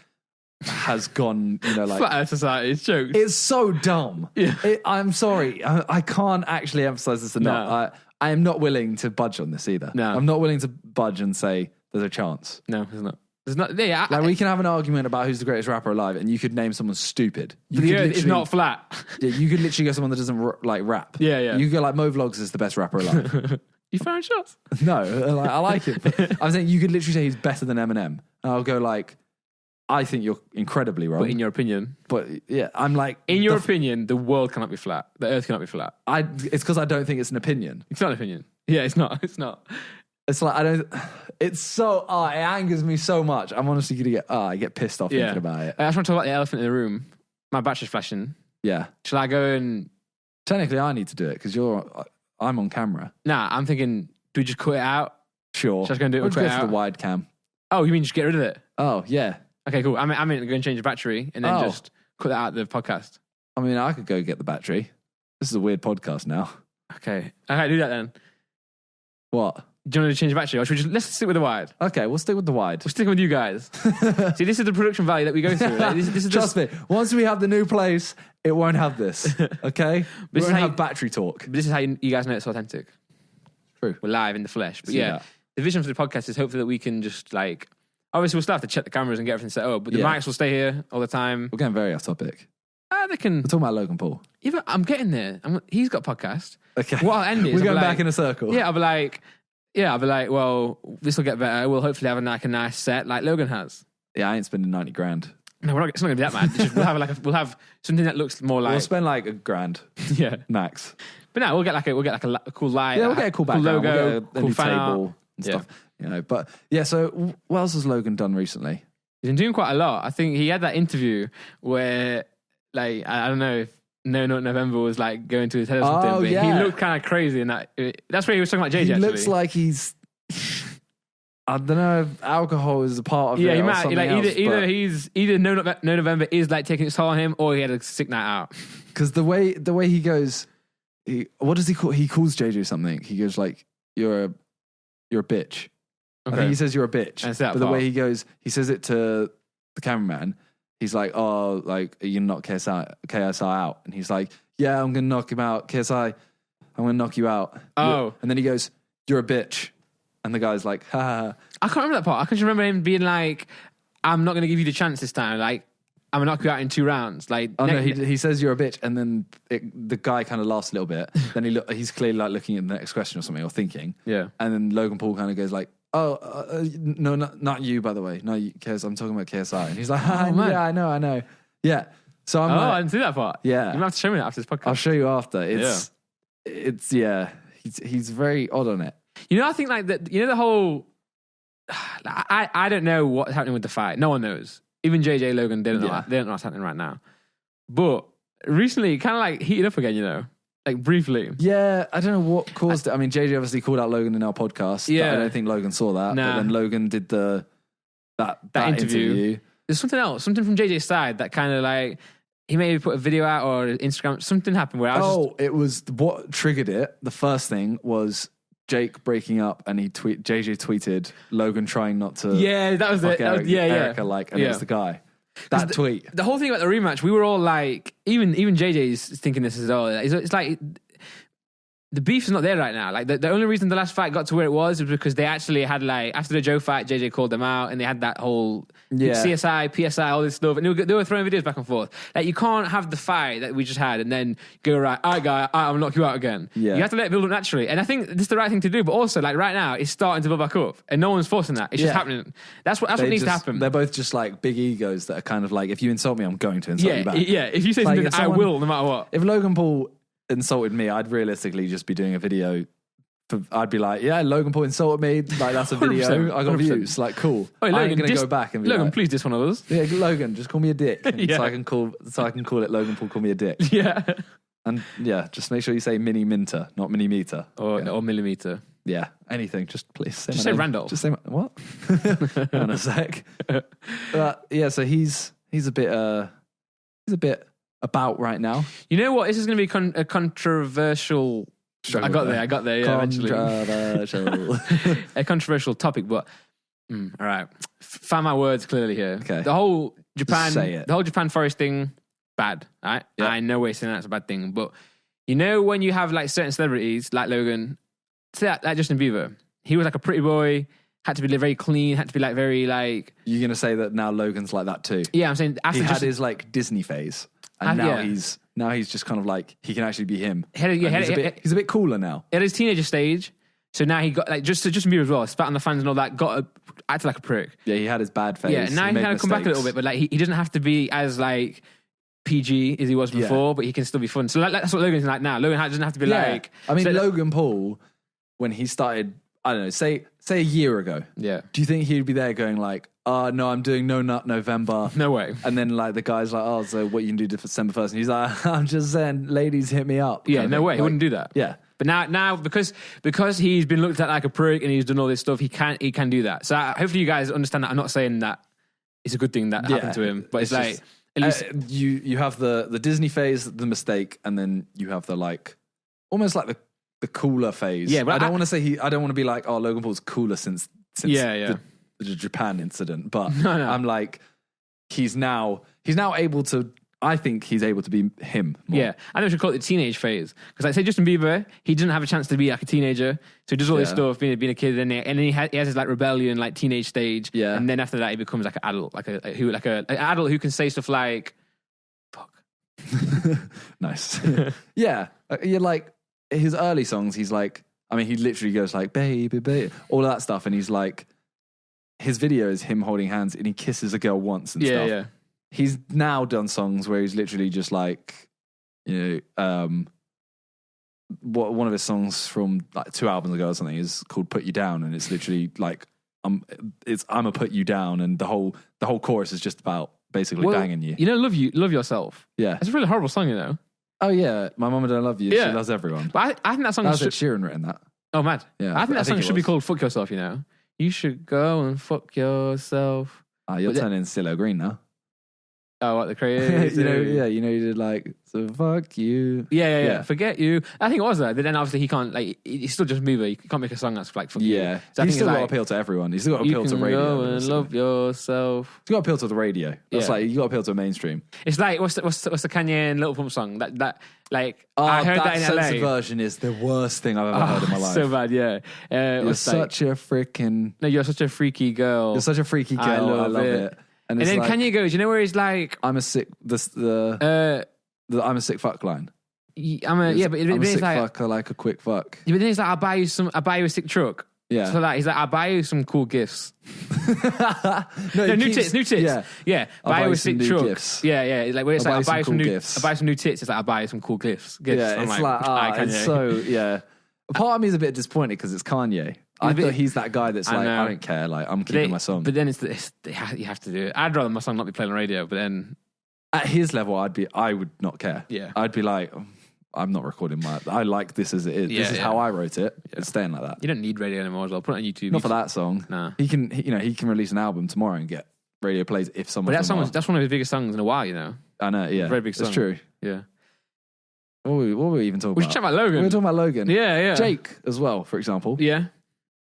has gone, like... Flat Earth Society, it's jokes. It's so dumb. Yeah. I'm sorry. I can't actually emphasize this enough. No. I am not willing to budge on this either. No. I'm not willing to budge and say there's a chance. No, there's not. There's not. Yeah, like, we can have an argument about who's the greatest rapper alive, and you could name someone stupid. The earth is not flat. Yeah, you could literally go someone that doesn't like rap. Yeah, yeah. You could go like Mo Vlogs is the best rapper alive. You firing shots? No, I like it. But I'm saying you could literally say he's better than Eminem, and I'll go like, I think you're incredibly wrong. But in your opinion? But yeah, I'm like... In your opinion, the world cannot be flat. The earth cannot be flat. It's because I don't think it's an opinion. It's not an opinion. Yeah, it's not. It's not. It's like, I don't... It's so... it angers me so much. I'm honestly going to get... I get pissed off thinking about it. I just want to talk about the elephant in the room. My battery's flashing. Yeah. Shall I go and... Technically, I need to do it because I'm on camera. Nah, I'm thinking, do we just cut it out? Sure. Should I go and do it? We'll go for the wide cam. Oh, you mean just get rid of it? Oh, yeah. Okay, cool. I'm going to go and change the battery and then just cut that out of the podcast. I mean, I could go get the battery. This is a weird podcast now. Okay, do that then. What? Do you want to change the battery, or should we let's stick with the wide? Okay, we'll stick with the wide. We're sticking with you guys. See, this is the production value that we go through. Like, this is Trust me, once we have the new place, it won't have this. Okay, we won't have battery talk. This is how you guys know it's authentic. True, we're live in the flesh. But yeah, the vision for the podcast is hopefully that we can just like. Obviously, we'll still have to check the cameras and get everything set up, but the mics will stay here all the time. We're getting very off topic. They can. We're talking about Logan Paul. Even I'm getting there. He's got a podcast. Okay, what I'll end is we're going back in a circle. Yeah, I'll be like, well, this will get better. We'll hopefully have a nice set like Logan has. Yeah, I ain't spending 90 grand. No, it's not going to be that bad. We'll have something that looks more like. We'll spend like $1,000. Yeah, max. But no, we'll get like a cool light. Yeah, we'll get a cool background. Logo, we'll get a cool new fan table art. and stuff. You know, but yeah. So what else has Logan done recently? He's been doing quite a lot. I think he had that interview where, like, I don't know if No Not November was like going to his head or something. But yeah. He looked kind of crazy in that. That's where he was talking about JJ. He actually. looks like he's. I don't know if alcohol is a part of it. Yeah, he or might. something Like else, either No November is like taking its toll on him, or he had a sick night out. Because the way he goes, what does he call? He calls JJ something. He goes like, "You're a bitch." Okay. I think he says you're a bitch. But the way he goes, he says it to the cameraman. He's like, "Oh, like you knock KSI out," and he's like, "Yeah, I'm gonna knock him out, KSI. I'm gonna knock you out." Oh, and then he goes, "You're a bitch," and the guy's like, "Ha ha." I can't remember that part. I can just remember him being like, "I'm not gonna give you the chance this time. Like, I'm gonna knock you out in 2 rounds." Like, no, he says you're a bitch, and then the guy kind of laughs a little bit. Then he's clearly like looking at the next question or something or thinking. Yeah, and then Logan Paul kind of goes like, "Oh, no, not you, by the way. No, because I'm talking about KSI." And he's like, "Yeah, I know. Yeah." So I'm I didn't see that part. Yeah, you might have to show me that after this podcast. I'll show you after. He's very odd on it. You know, I think like that. You know, the whole. I don't know what's happening with the fight. No one knows. Even JJ Logan, they don't know. They don't know what's happening right now. But recently, it kind of like heated up again. You know. Like briefly. Yeah, I don't know what caused it. I mean, JJ obviously called out Logan in our podcast. Yeah. I don't think Logan saw that. Nah. But then Logan did that interview. There's something else, something from JJ's side that kind of like, he maybe put a video out or Instagram, something happened where it was what triggered it. The first thing was Jake breaking up and JJ tweeted Logan trying not to. Yeah, that was it. Erica, like, and it was the guy. That tweet. The whole thing about the rematch, we were all like, even JJ's thinking this as well. It's like the beef is not there right now. Like the only reason the last fight got to where it was because they actually had like after the Joe fight, JJ called them out and they had that whole CSI, PSI, all this stuff, and they were throwing videos back and forth. Like you can't have the fight that we just had and then go right, all right, guy, I'll knock you out again. Yeah. You have to let it build up naturally, and I think this is the right thing to do. But also, like right now, it's starting to build back up, and no one's forcing that. It's just happening. That's what needs to happen. They're both just like big egos that are kind of like, if you insult me, I'm going to insult you back. Yeah, if you say something, I will, no matter what. If Logan Paul insulted me, I'd realistically just be doing a video. I'd be like, yeah, Logan Paul insulted me. Like that's a video. I got 100%. Views. Like cool. Oh, Logan, I'm gonna go back and be Logan, like, please diss one of us. Yeah, Logan, just call me a dick. So I can call it Logan Paul. Call me a dick. Yeah. And yeah, just make sure you say mini minter, not mini meter, or millimeter. Yeah, anything. Just please say just say Randolph. Just say what? Hang on a sec. But yeah, so he's a bit about right now. You know what? This is going to be a controversial. I got there. Yeah, controversial. A controversial topic, but all right. Find my words clearly here. Okay. The whole Japan, say it. The whole Japan forest thing, bad. All right. Yeah. I know way saying that's a bad thing, but you know when you have like certain celebrities like Logan, say that Justin Bieber, he was like a pretty boy. Had to be very clean. Had to be like very like. You're gonna say that now Logan's like that too? Yeah, I'm saying after he had his like Disney phase, and now he's just kind of like he can actually be him. He's a bit cooler now. At his teenager stage, so now he got like Justin Bieber as well, spat on the fans and all that. Acted like a prick. Yeah, he had his bad phase. Yeah, now he kind of come back a little bit, but like he doesn't have to be as like PG as he was before, but he can still be fun. So that's what Logan's like now. Logan doesn't have to be like. I mean, Logan Paul, when he started, I don't know, say a year ago. Yeah. Do you think he'd be there going like, no, I'm doing No Nut November. No way. And then like the guy's like, oh, so what you can do December 1st? And he's like, I'm just saying, ladies, hit me up. Yeah, no way. He wouldn't do that. Yeah. But now because he's been looked at like a prick and he's done all this stuff, he can do that. So hopefully you guys understand that. I'm not saying that it's a good thing that happened to him, but it's like just, at least you have the Disney phase, the mistake, and then you have the like almost like the cooler phase. Yeah, but I don't want to say I don't want to be like, oh, Logan Paul's cooler since yeah. The Japan incident. But No. I'm like, he's now able to. I think he's able to be him more. Yeah, I think we should call it the teenage phase. Because like, say Justin Bieber, he didn't have a chance to be like a teenager, so he does all this stuff, being a kid, and then he has his like rebellion, like teenage stage. Yeah, and then after that, he becomes like an adult, like an adult who can say stuff like, "Fuck." Nice. Yeah, you're like his early songs. He's like, I mean, he literally goes like, "Baby, baby," all of that stuff, and he's like, his video is him holding hands, and he kisses a girl once and stuff. Yeah. He's now done songs where he's literally just like, one of his songs from like 2 albums ago or something is called "Put You Down," and it's literally like, I'm a put you down, and the whole chorus is just about basically banging you. You know, love yourself. Yeah, it's a really horrible song, you know. Oh yeah, my mama don't love you. Yeah. She loves everyone. But I think that song That's Ed Sheeran written that. Oh, mad. Yeah, I think that song should be called "Fuck Yourself." You know, you should go and fuck yourself. You're turning CeeLo Green now. Oh, what the crazy? you did like, so fuck you. Yeah. Forget you. I think it was that. But then obviously he can't, like, he's still just Bieber. You can't make a song that's like, fuck you. Yeah. So He's still got to appeal to everyone. He's still got to appeal to radio. You can go and love yourself. He's got to appeal to the radio. That's like, you got to appeal to mainstream. It's like, what's the Kanye and Little Pump song? That like, I heard that in LA. That version is the worst thing I've ever heard in my life. So bad, yeah. You're such a freaking... No, you're such a freaky girl. You're such a freaky girl. I love it. And then like, Kanye goes, you know where he's like, I'm a sick I'm a sick fuck line. I'm a sick fuck, I like a quick fuck. Yeah, but then he's like, I'll buy you a sick truck. Yeah. So like he's like, I'll buy you some cool gifts. New tits. Yeah. Buy you a sick truck. Gifts. Yeah. Like where it's like, I'll buy some new tits. It's like, I'll buy you some cool gifts. Yeah, it's like it's so, yeah. Part of me is a bit disappointed because it's Kanye. I thought he's that guy that's like, I don't care, like, I'm keeping my song. But then you have to do it. I'd rather my song not be played on radio, but then... At his level, I would not care. Yeah. I'd be like, I'm not recording I like this as it is. This is how I wrote it. Yeah. It's staying like that. You don't need radio anymore as well. Put it on YouTube. Not for that song. Nah. He can release an album tomorrow and get radio plays if someone... But that's one of his biggest songs in a while, you know. I know, yeah. Very big song. That's true. Yeah. What were we even talking about? We should chat about Logan. We were talking about Logan. Yeah. Jake as well, for example. Yeah.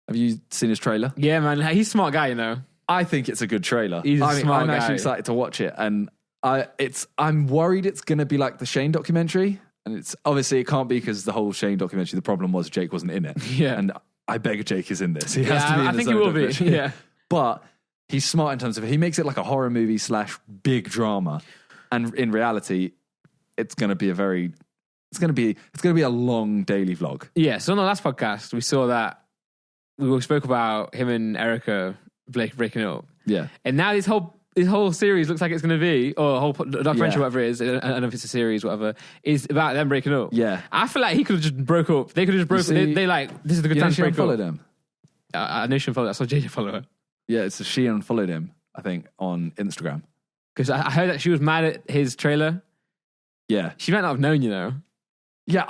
Have you seen his trailer? Yeah, man. He's a smart guy, you know. I think it's a good trailer. He's a smart I'm guy. actually excited to watch it, and I'm worried it's going to be like the Shane documentary, and it's obviously it can't be because the whole Shane documentary. The problem was Jake wasn't in it. Yeah, and I beg Jake is in this. He has to be. I think he will be. Yeah, but he's smart in terms of he makes it like a horror movie / big drama, and in reality, it's going to be it's going to be a long daily vlog. Yeah. So on the last podcast, we saw that. We spoke about him and Erica breaking up. Yeah. And now this whole series looks like it's going to be, or a whole documentary, whatever it is, I don't know if it's a series, whatever, is about them breaking up. Yeah. I feel like he could have just broke up. They could have just broke up. They like, this is the good time to break up. Followed him. I know she unfollowed. I saw JJ follow her. Yeah, so she unfollowed him, I think, on Instagram. Because I heard that she was mad at his trailer. Yeah. She might not have known, you know. Yeah,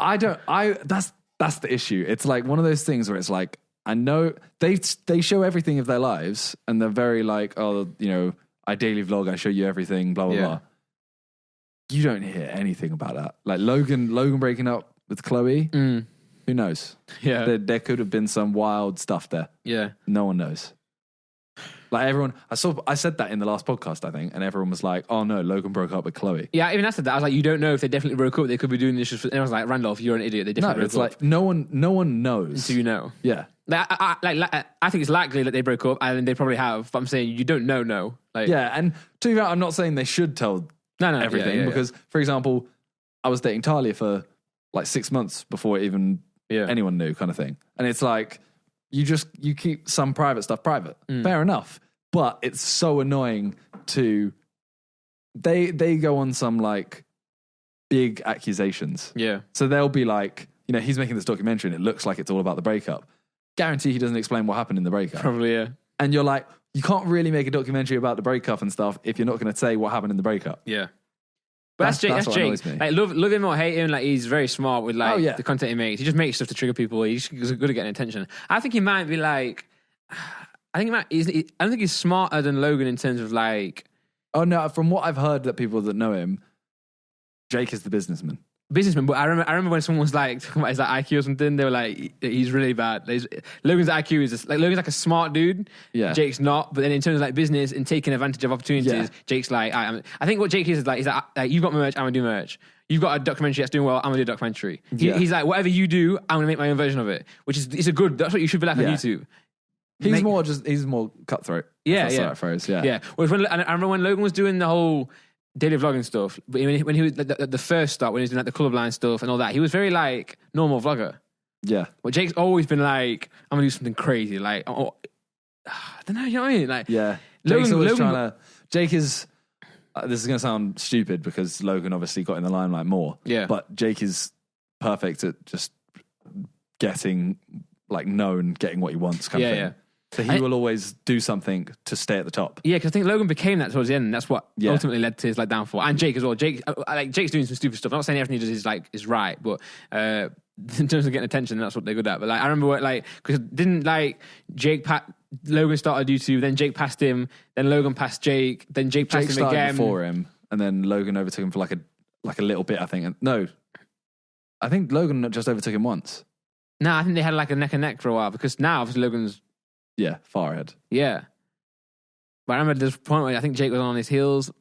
that's the issue. It's like one of those things where it's like, I know they show everything of their lives and they're very like, oh, you know, I daily vlog, I show you everything, blah, blah, blah. You don't hear anything about that. Like Logan breaking up with Chloe, who knows? Yeah. There could have been some wild stuff there. Yeah. No one knows. Like everyone, I said that in the last podcast, I think, and everyone was like, "Oh no, Logan broke up with Chloe." Yeah, even I said that. I was like, "You don't know if they definitely broke up. They could be doing this." And I was like, "Randolph, you're an idiot. They definitely broke up." No, it's like no one knows. So you know, yeah. I think it's likely that they broke up, and they probably have. But I'm saying you don't know. No, like yeah. And to be fair, I'm not saying they should tell everything because, for example, I was dating Talia for like 6 months before even anyone knew, kind of thing. And it's like you keep some private stuff private. Fair enough. But it's so annoying to they go on some like big accusations. Yeah. So they'll be like, you know, he's making this documentary and it looks like it's all about the breakup. Guarantee he doesn't explain what happened in the breakup. Probably, yeah. And you're like, you can't really make a documentary about the breakup and stuff if you're not going to say what happened in the breakup. Yeah. But that's Jake. That's Jake. Like, love him or hate him, like he's very smart with like the content he makes. He just makes stuff to trigger people. He's good at getting attention. I think he might be like, I don't think he's smarter than Logan in terms of like. Oh no! From what I've heard, that people that know him, Jake is the businessman. businessman. But I remember when someone was like talking about his like, IQ or something. They were like, he's really bad. Logan's IQ is just, like Logan's like a smart dude. Yeah. Jake's not. But then in terms of like business and taking advantage of opportunities, Jake's like, I think what Jake is like, he's like you've got merch, I'm gonna do merch. You've got a documentary that's doing well, I'm gonna do a documentary. He's like, whatever you do, I'm gonna make my own version of it. Which is it's a good. That's what you should be like on YouTube. He's more cutthroat. Yeah. Phrase, yeah. Whereas I remember when Logan was doing the whole daily vlogging stuff, but when he was the first start, when he was doing like the colorblind stuff and all that, he was very like normal vlogger. Yeah. But Jake's always been like, I'm gonna do something crazy. Like, I don't know, you know what I mean? Like, yeah. Jake's always trying to. Jake is. This is going to sound stupid because Logan obviously got in the limelight more. Yeah. But Jake is perfect at just getting like known, getting what he wants kind of thing. Yeah. So he will always do something to stay at the top. Yeah, because I think Logan became that towards the end, and that's what ultimately led to his like downfall. And Jake as well. Jake's doing some stupid stuff. I'm not saying everything he does is right, but in terms of getting attention, that's what they're good at. But like, I remember because didn't like Logan started YouTube, then Jake passed him, then Logan passed Jake, then Jake passed him again before him, and then Logan overtook him for like a little bit. I think I think Logan just overtook him once. No, I think they had like a neck and neck for a while because now obviously Logan's far ahead. Yeah. But I remember there's a point where I think Jake was on his heels.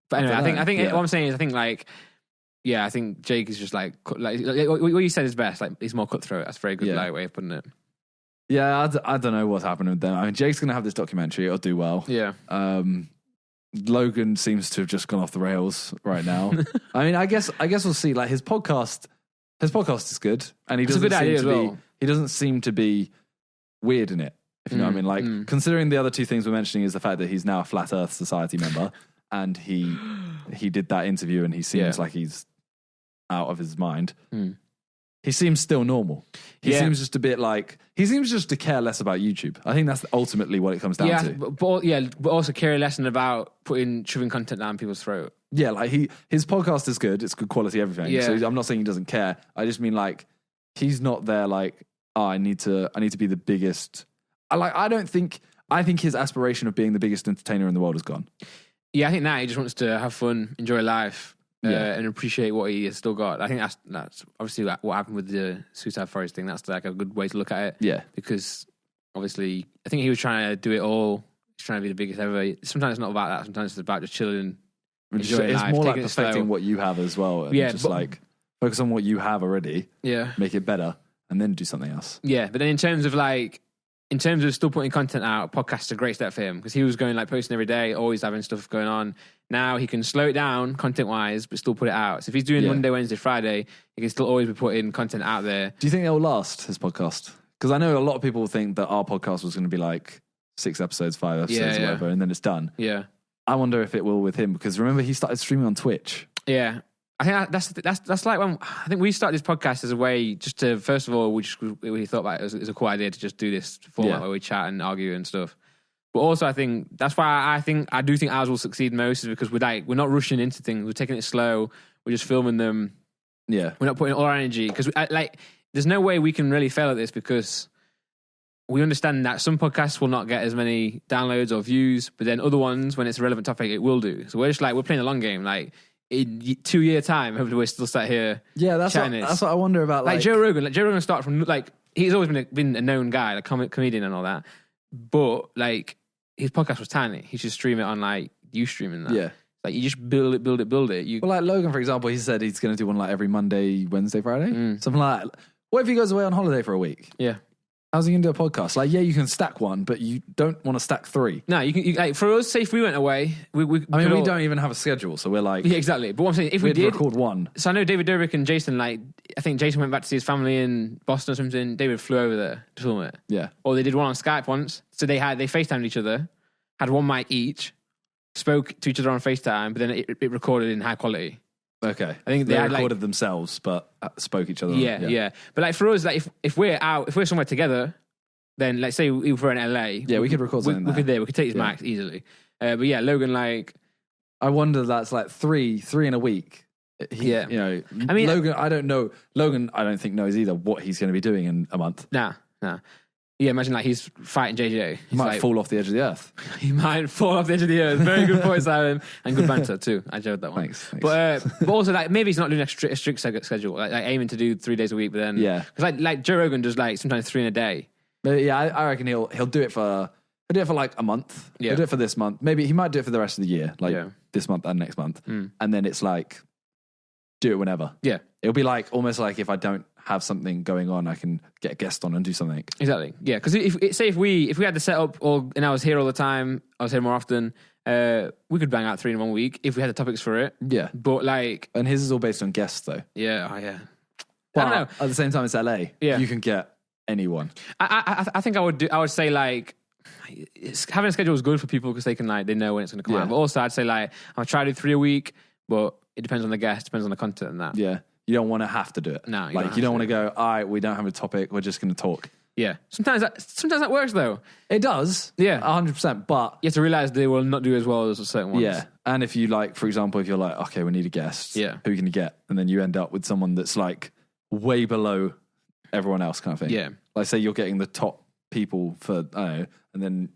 But anyway, I think what I'm saying is I think I think Jake is just like what you said is best. Like he's more cutthroat. That's a very good way of putting it. Yeah, I don't know what's happening with them. I mean, Jake's going to have this documentary. It'll do well. Yeah. Logan seems to have just gone off the rails right now. I mean, I guess we'll see. Like his podcast is good, and he doesn't seem to be weird in it. If you know what I mean, like considering the other two things we're mentioning is the fact that he's now a Flat Earth Society member, and he did that interview, and he seems like he's out of his mind. He seems still normal. He seems just a bit like he seems just to care less about YouTube. I think that's ultimately what it comes down to. But also care less about shoving content down people's throat. Yeah, like his podcast is good. It's good quality, everything. Yeah. So I'm not saying he doesn't care. I just mean like he's not there. Like I need to be the biggest. I think his aspiration of being the biggest entertainer in the world is gone. Yeah, I think now he just wants to have fun, enjoy life, and appreciate what he has still got. I think that's obviously what happened with the Suicide Forest thing. That's like a good way to look at it. Yeah, because obviously I think he was trying to do it all. He's trying to be the biggest ever. Sometimes it's not about that. Sometimes it's about just chilling, enjoying life. It's more like perfecting what you have as well. And like focus on what you have already. Yeah, make it better, and then do something else. Yeah, but then in terms of still putting content out, podcasts are a great step for him because he was going like posting every day, always having stuff going on. Now he can slow it down content wise, but still put it out. So if he's doing Monday, Wednesday, Friday, he can still always be putting content out there. Do you think it'll last, his podcast? Because I know a lot of people think that our podcast was going to be like 6 episodes, 5 episodes, or whatever, and then it's done. Yeah. I wonder if it will with him because remember he started streaming on Twitch. Yeah. I think that's like when I think we started this podcast as a way just to first of all we thought about it as a cool idea to just do this format where we chat and argue and stuff. But also I think that's why I do think ours will succeed most is because we're not rushing into things. We're taking it slow. We're just filming them. Yeah, we're not putting all our energy because there's no way we can really fail at this because we understand that some podcasts will not get as many downloads or views, but then other ones when it's a relevant topic it will do. So we're just we're playing a long game like. In 2 year time, hopefully we're still sat here. Yeah, that's what I wonder about. Like Joe Rogan. Joe Rogan started from he's always been a known guy, like comedian and all that. But his podcast was tiny. He should stream it on Ustream and that. Yeah, you just build it. Well, like Logan, for example, he said he's going to do one every Monday, Wednesday, Friday, something like that. What if he goes away on holiday for a week? Yeah. How's he going to do a podcast? You can stack one, but you don't want to stack 3. No, you can. For us, say if we went away, we don't even have a schedule, so we're yeah, exactly. But what I'm saying, if we did record one, so I know David Dobrik and Jason. I think Jason went back to see his family in Boston or something. David flew over there to film it. Yeah, or they did one on Skype once. So they FaceTimed each other, had one mic each, spoke to each other on FaceTime, but then it recorded in high quality. Okay, I think they recorded themselves, but spoke each other. Yeah. But for us, if we're out, if we're somewhere together. Then, let's say if we're in LA. Yeah, we could record something there. We could take his max easily. But yeah, Logan, I wonder that's 3 in a week. You know, I mean, Logan, I don't know. Logan, I don't think knows either what he's going to be doing in a month. Nah. Yeah, imagine like he's fighting JJ. He might fall off the edge of the earth. He might fall off the edge of the earth. Very good point, Simon, and good banter too. I enjoyed that one. Thanks. But also like maybe he's not doing a strict schedule, like aiming to do 3 days a week. But then because like Joe Rogan does like sometimes 3 in a day. But yeah, I reckon he'll do it for like a month. Yeah. He'll do it for this month. Maybe he might do it for the rest of the year, like this month and next month. And then it's like do it whenever. Yeah, it'll be like almost like if I don't have something going on, I can get a guest on and do something. Exactly. Yeah, because if we had the setup and I was here all the time, I was here more often. We could bang out 3 in 1 week if we had the topics for it. Yeah, but like, and his is all based on guests though. Yeah, But I don't know. At the same time, it's LA. Yeah, you can get anyone. I think I would say like having a schedule is good for people because they can like they know when it's going to come out. But also I'd say like I'll try to do 3 a week, but it depends on the guest, depends on the content and that. Yeah, you don't want to have to do it. No, you don't want to go. All right, we don't have a topic. We're just going to talk. Yeah, sometimes that works though. It does. Yeah, 100%. But you have to realize they will not do as well as certain ones. Yeah, and if you like, for example, if you're like, okay, we need a guest. Yeah, who can you get? And then you end up with someone that's like way below everyone else, kind of thing. Yeah, like say you're getting the top people for I don't know, and then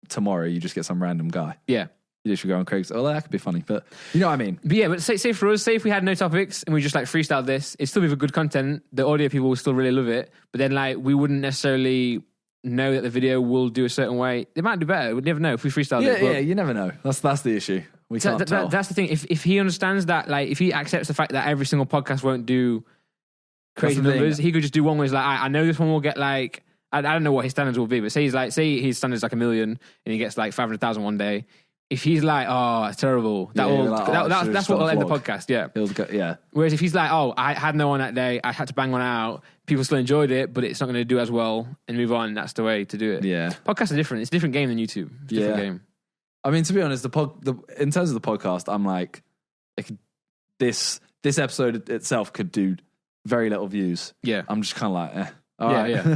tomorrow you just get some random guy. Yeah. You should go on Craig's. Oh, that could be funny, but you know what I mean. But yeah, but say for us, say if we had no topics and we just like freestyle this, it'd still be good content. The audio people will still really love it, but then like we wouldn't necessarily know that the video will do a certain way. They might do better. We'd never know if we freestyle it. Yeah, you never know. That's the issue. We can't tell. That's the thing. If he understands that, like if he accepts the fact that every single podcast won't do crazy numbers, he could just do one where he's like, I know this one will get like. I don't know what his standards will be, but say his standards like 1 million and he gets like 500,000 one day. If he's like, oh, it's terrible, that's what will end the podcast. Yeah. Whereas if he's like, oh, I had no one that day, I had to bang one out, people still enjoyed it, but it's not going to do as well, and move on. That's the way to do it. Yeah. Podcasts are different. It's a different game than YouTube. It's a different game. I mean, to be honest, in terms of the podcast, I'm like, this episode itself could do very little views. Yeah. I'm just kind of like,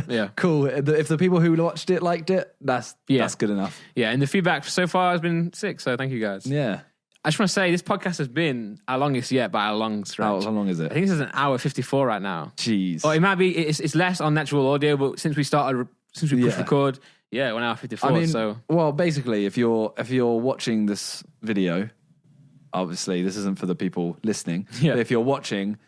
yeah. Cool. If the people who watched it liked it, that's good enough. Yeah, and the feedback so far has been sick, so thank you guys. Yeah. I just want to say this podcast has been our longest yet by a long stretch. How long is it? I think this is an hour 54 right now. Jeez. Or it might be, it's less on natural audio, but since we pushed record, yeah, 1 hour 54. I mean, so well, basically, if you're watching this video, obviously this isn't for the people listening. Yeah. But if you're watching,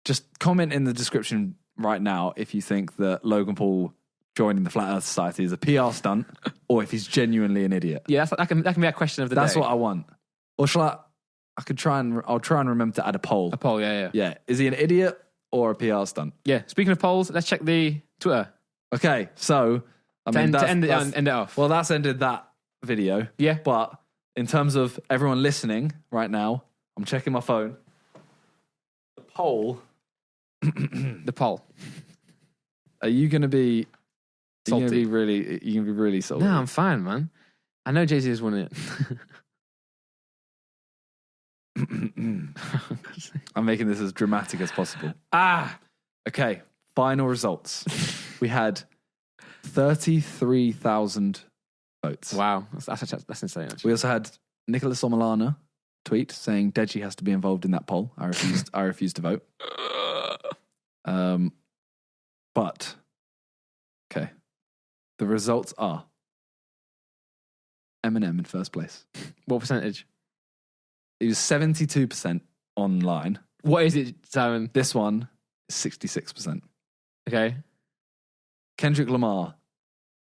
just comment in the description right now if you think that Logan Paul joining the Flat Earth Society is a PR stunt or if he's genuinely an idiot. Yeah, that can be a question of the day. That's what I want. Or shall I'll try and remember to add a poll. A poll, yeah. Yeah. Is he an idiot or a PR stunt? Yeah. Speaking of polls, let's check the Twitter. Okay, so end it off. Well, that's ended that video. Yeah. But in terms of everyone listening right now, I'm checking my phone. The poll. The poll. Are you going to be salty? Are you going to be really salty? No, I'm fine, man. I know Jay-Z has won it. I'm making this as dramatic as possible. Okay, final results. We had 33,000 votes. Wow, that's insane. Actually. We also had Nicholas Omilana tweet saying Deji has to be involved in that poll. I refuse to vote. But okay, the results are Eminem in first place. What percentage? It was 72% online. What is it, Simon? This one is 66%. Okay. Kendrick Lamar,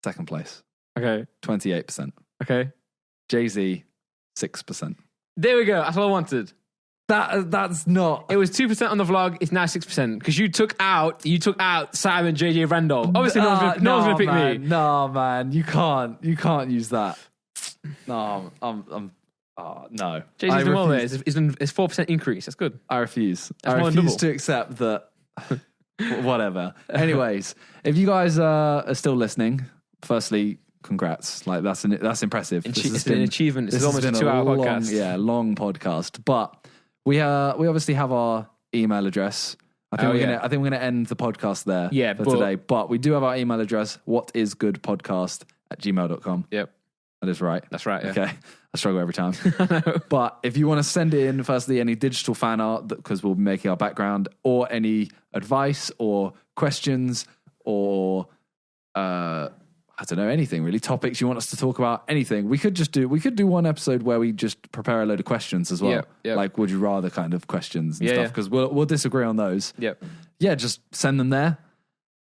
second place. Okay. 28%. Okay. Jay-Z, 6%. There we go. That's what I wanted. That's not. It was 2% on the vlog. It's now 6% because you took out Simon JJ Randolph. Obviously, no one's gonna pick me. No, man, you can't use that. No, no. JJ's done well there. It's 4% increase. That's good. I refuse. That's I refuse to accept that. Whatever. Anyways, if you guys are still listening, firstly, congrats. Like that's impressive. It's an achievement. This is almost a 2-hour podcast. Yeah, long podcast. But we obviously have our email address. I think we're gonna end the podcast there for today. But we do have our email address, whatisoodpodcast@gmail.com. Yep. That is right. That's right, yeah. Okay. I struggle every time. But if you want to send in, firstly, any digital fan art, because we'll be making our background, or any advice or questions or I don't know, anything really. Topics you want us to talk about, anything. We could do one episode where we just prepare a load of questions as well. Yep. Like, would you rather kind of questions and stuff, because we'll disagree on those. Yep. Yeah, just send them there.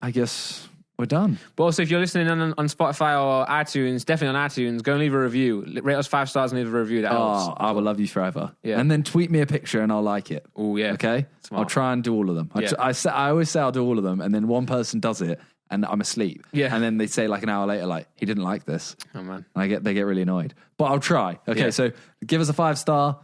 I guess we're done. But also, if you're listening on Spotify or iTunes, definitely on iTunes, go and leave a review. Rate us 5 stars and leave a review. That helps. I will love you forever. Yeah. And then tweet me a picture and I'll like it. Oh, yeah. Okay? Smart. I'll try and do all of them. I always say I'll do all of them, and then one person does it and I'm asleep. Yeah. And then they say like an hour later, like, he didn't like this. Oh, man. And they get really annoyed. But I'll try. Okay, Yeah. so give us a 5-star,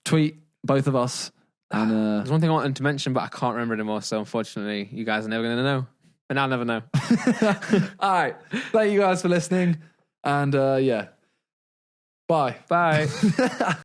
tweet both of us. And There's one thing I wanted to mention, but I can't remember anymore. So unfortunately, you guys are never going to know. And I'll never know. all right. Thank you guys for listening. And yeah. Bye. Bye.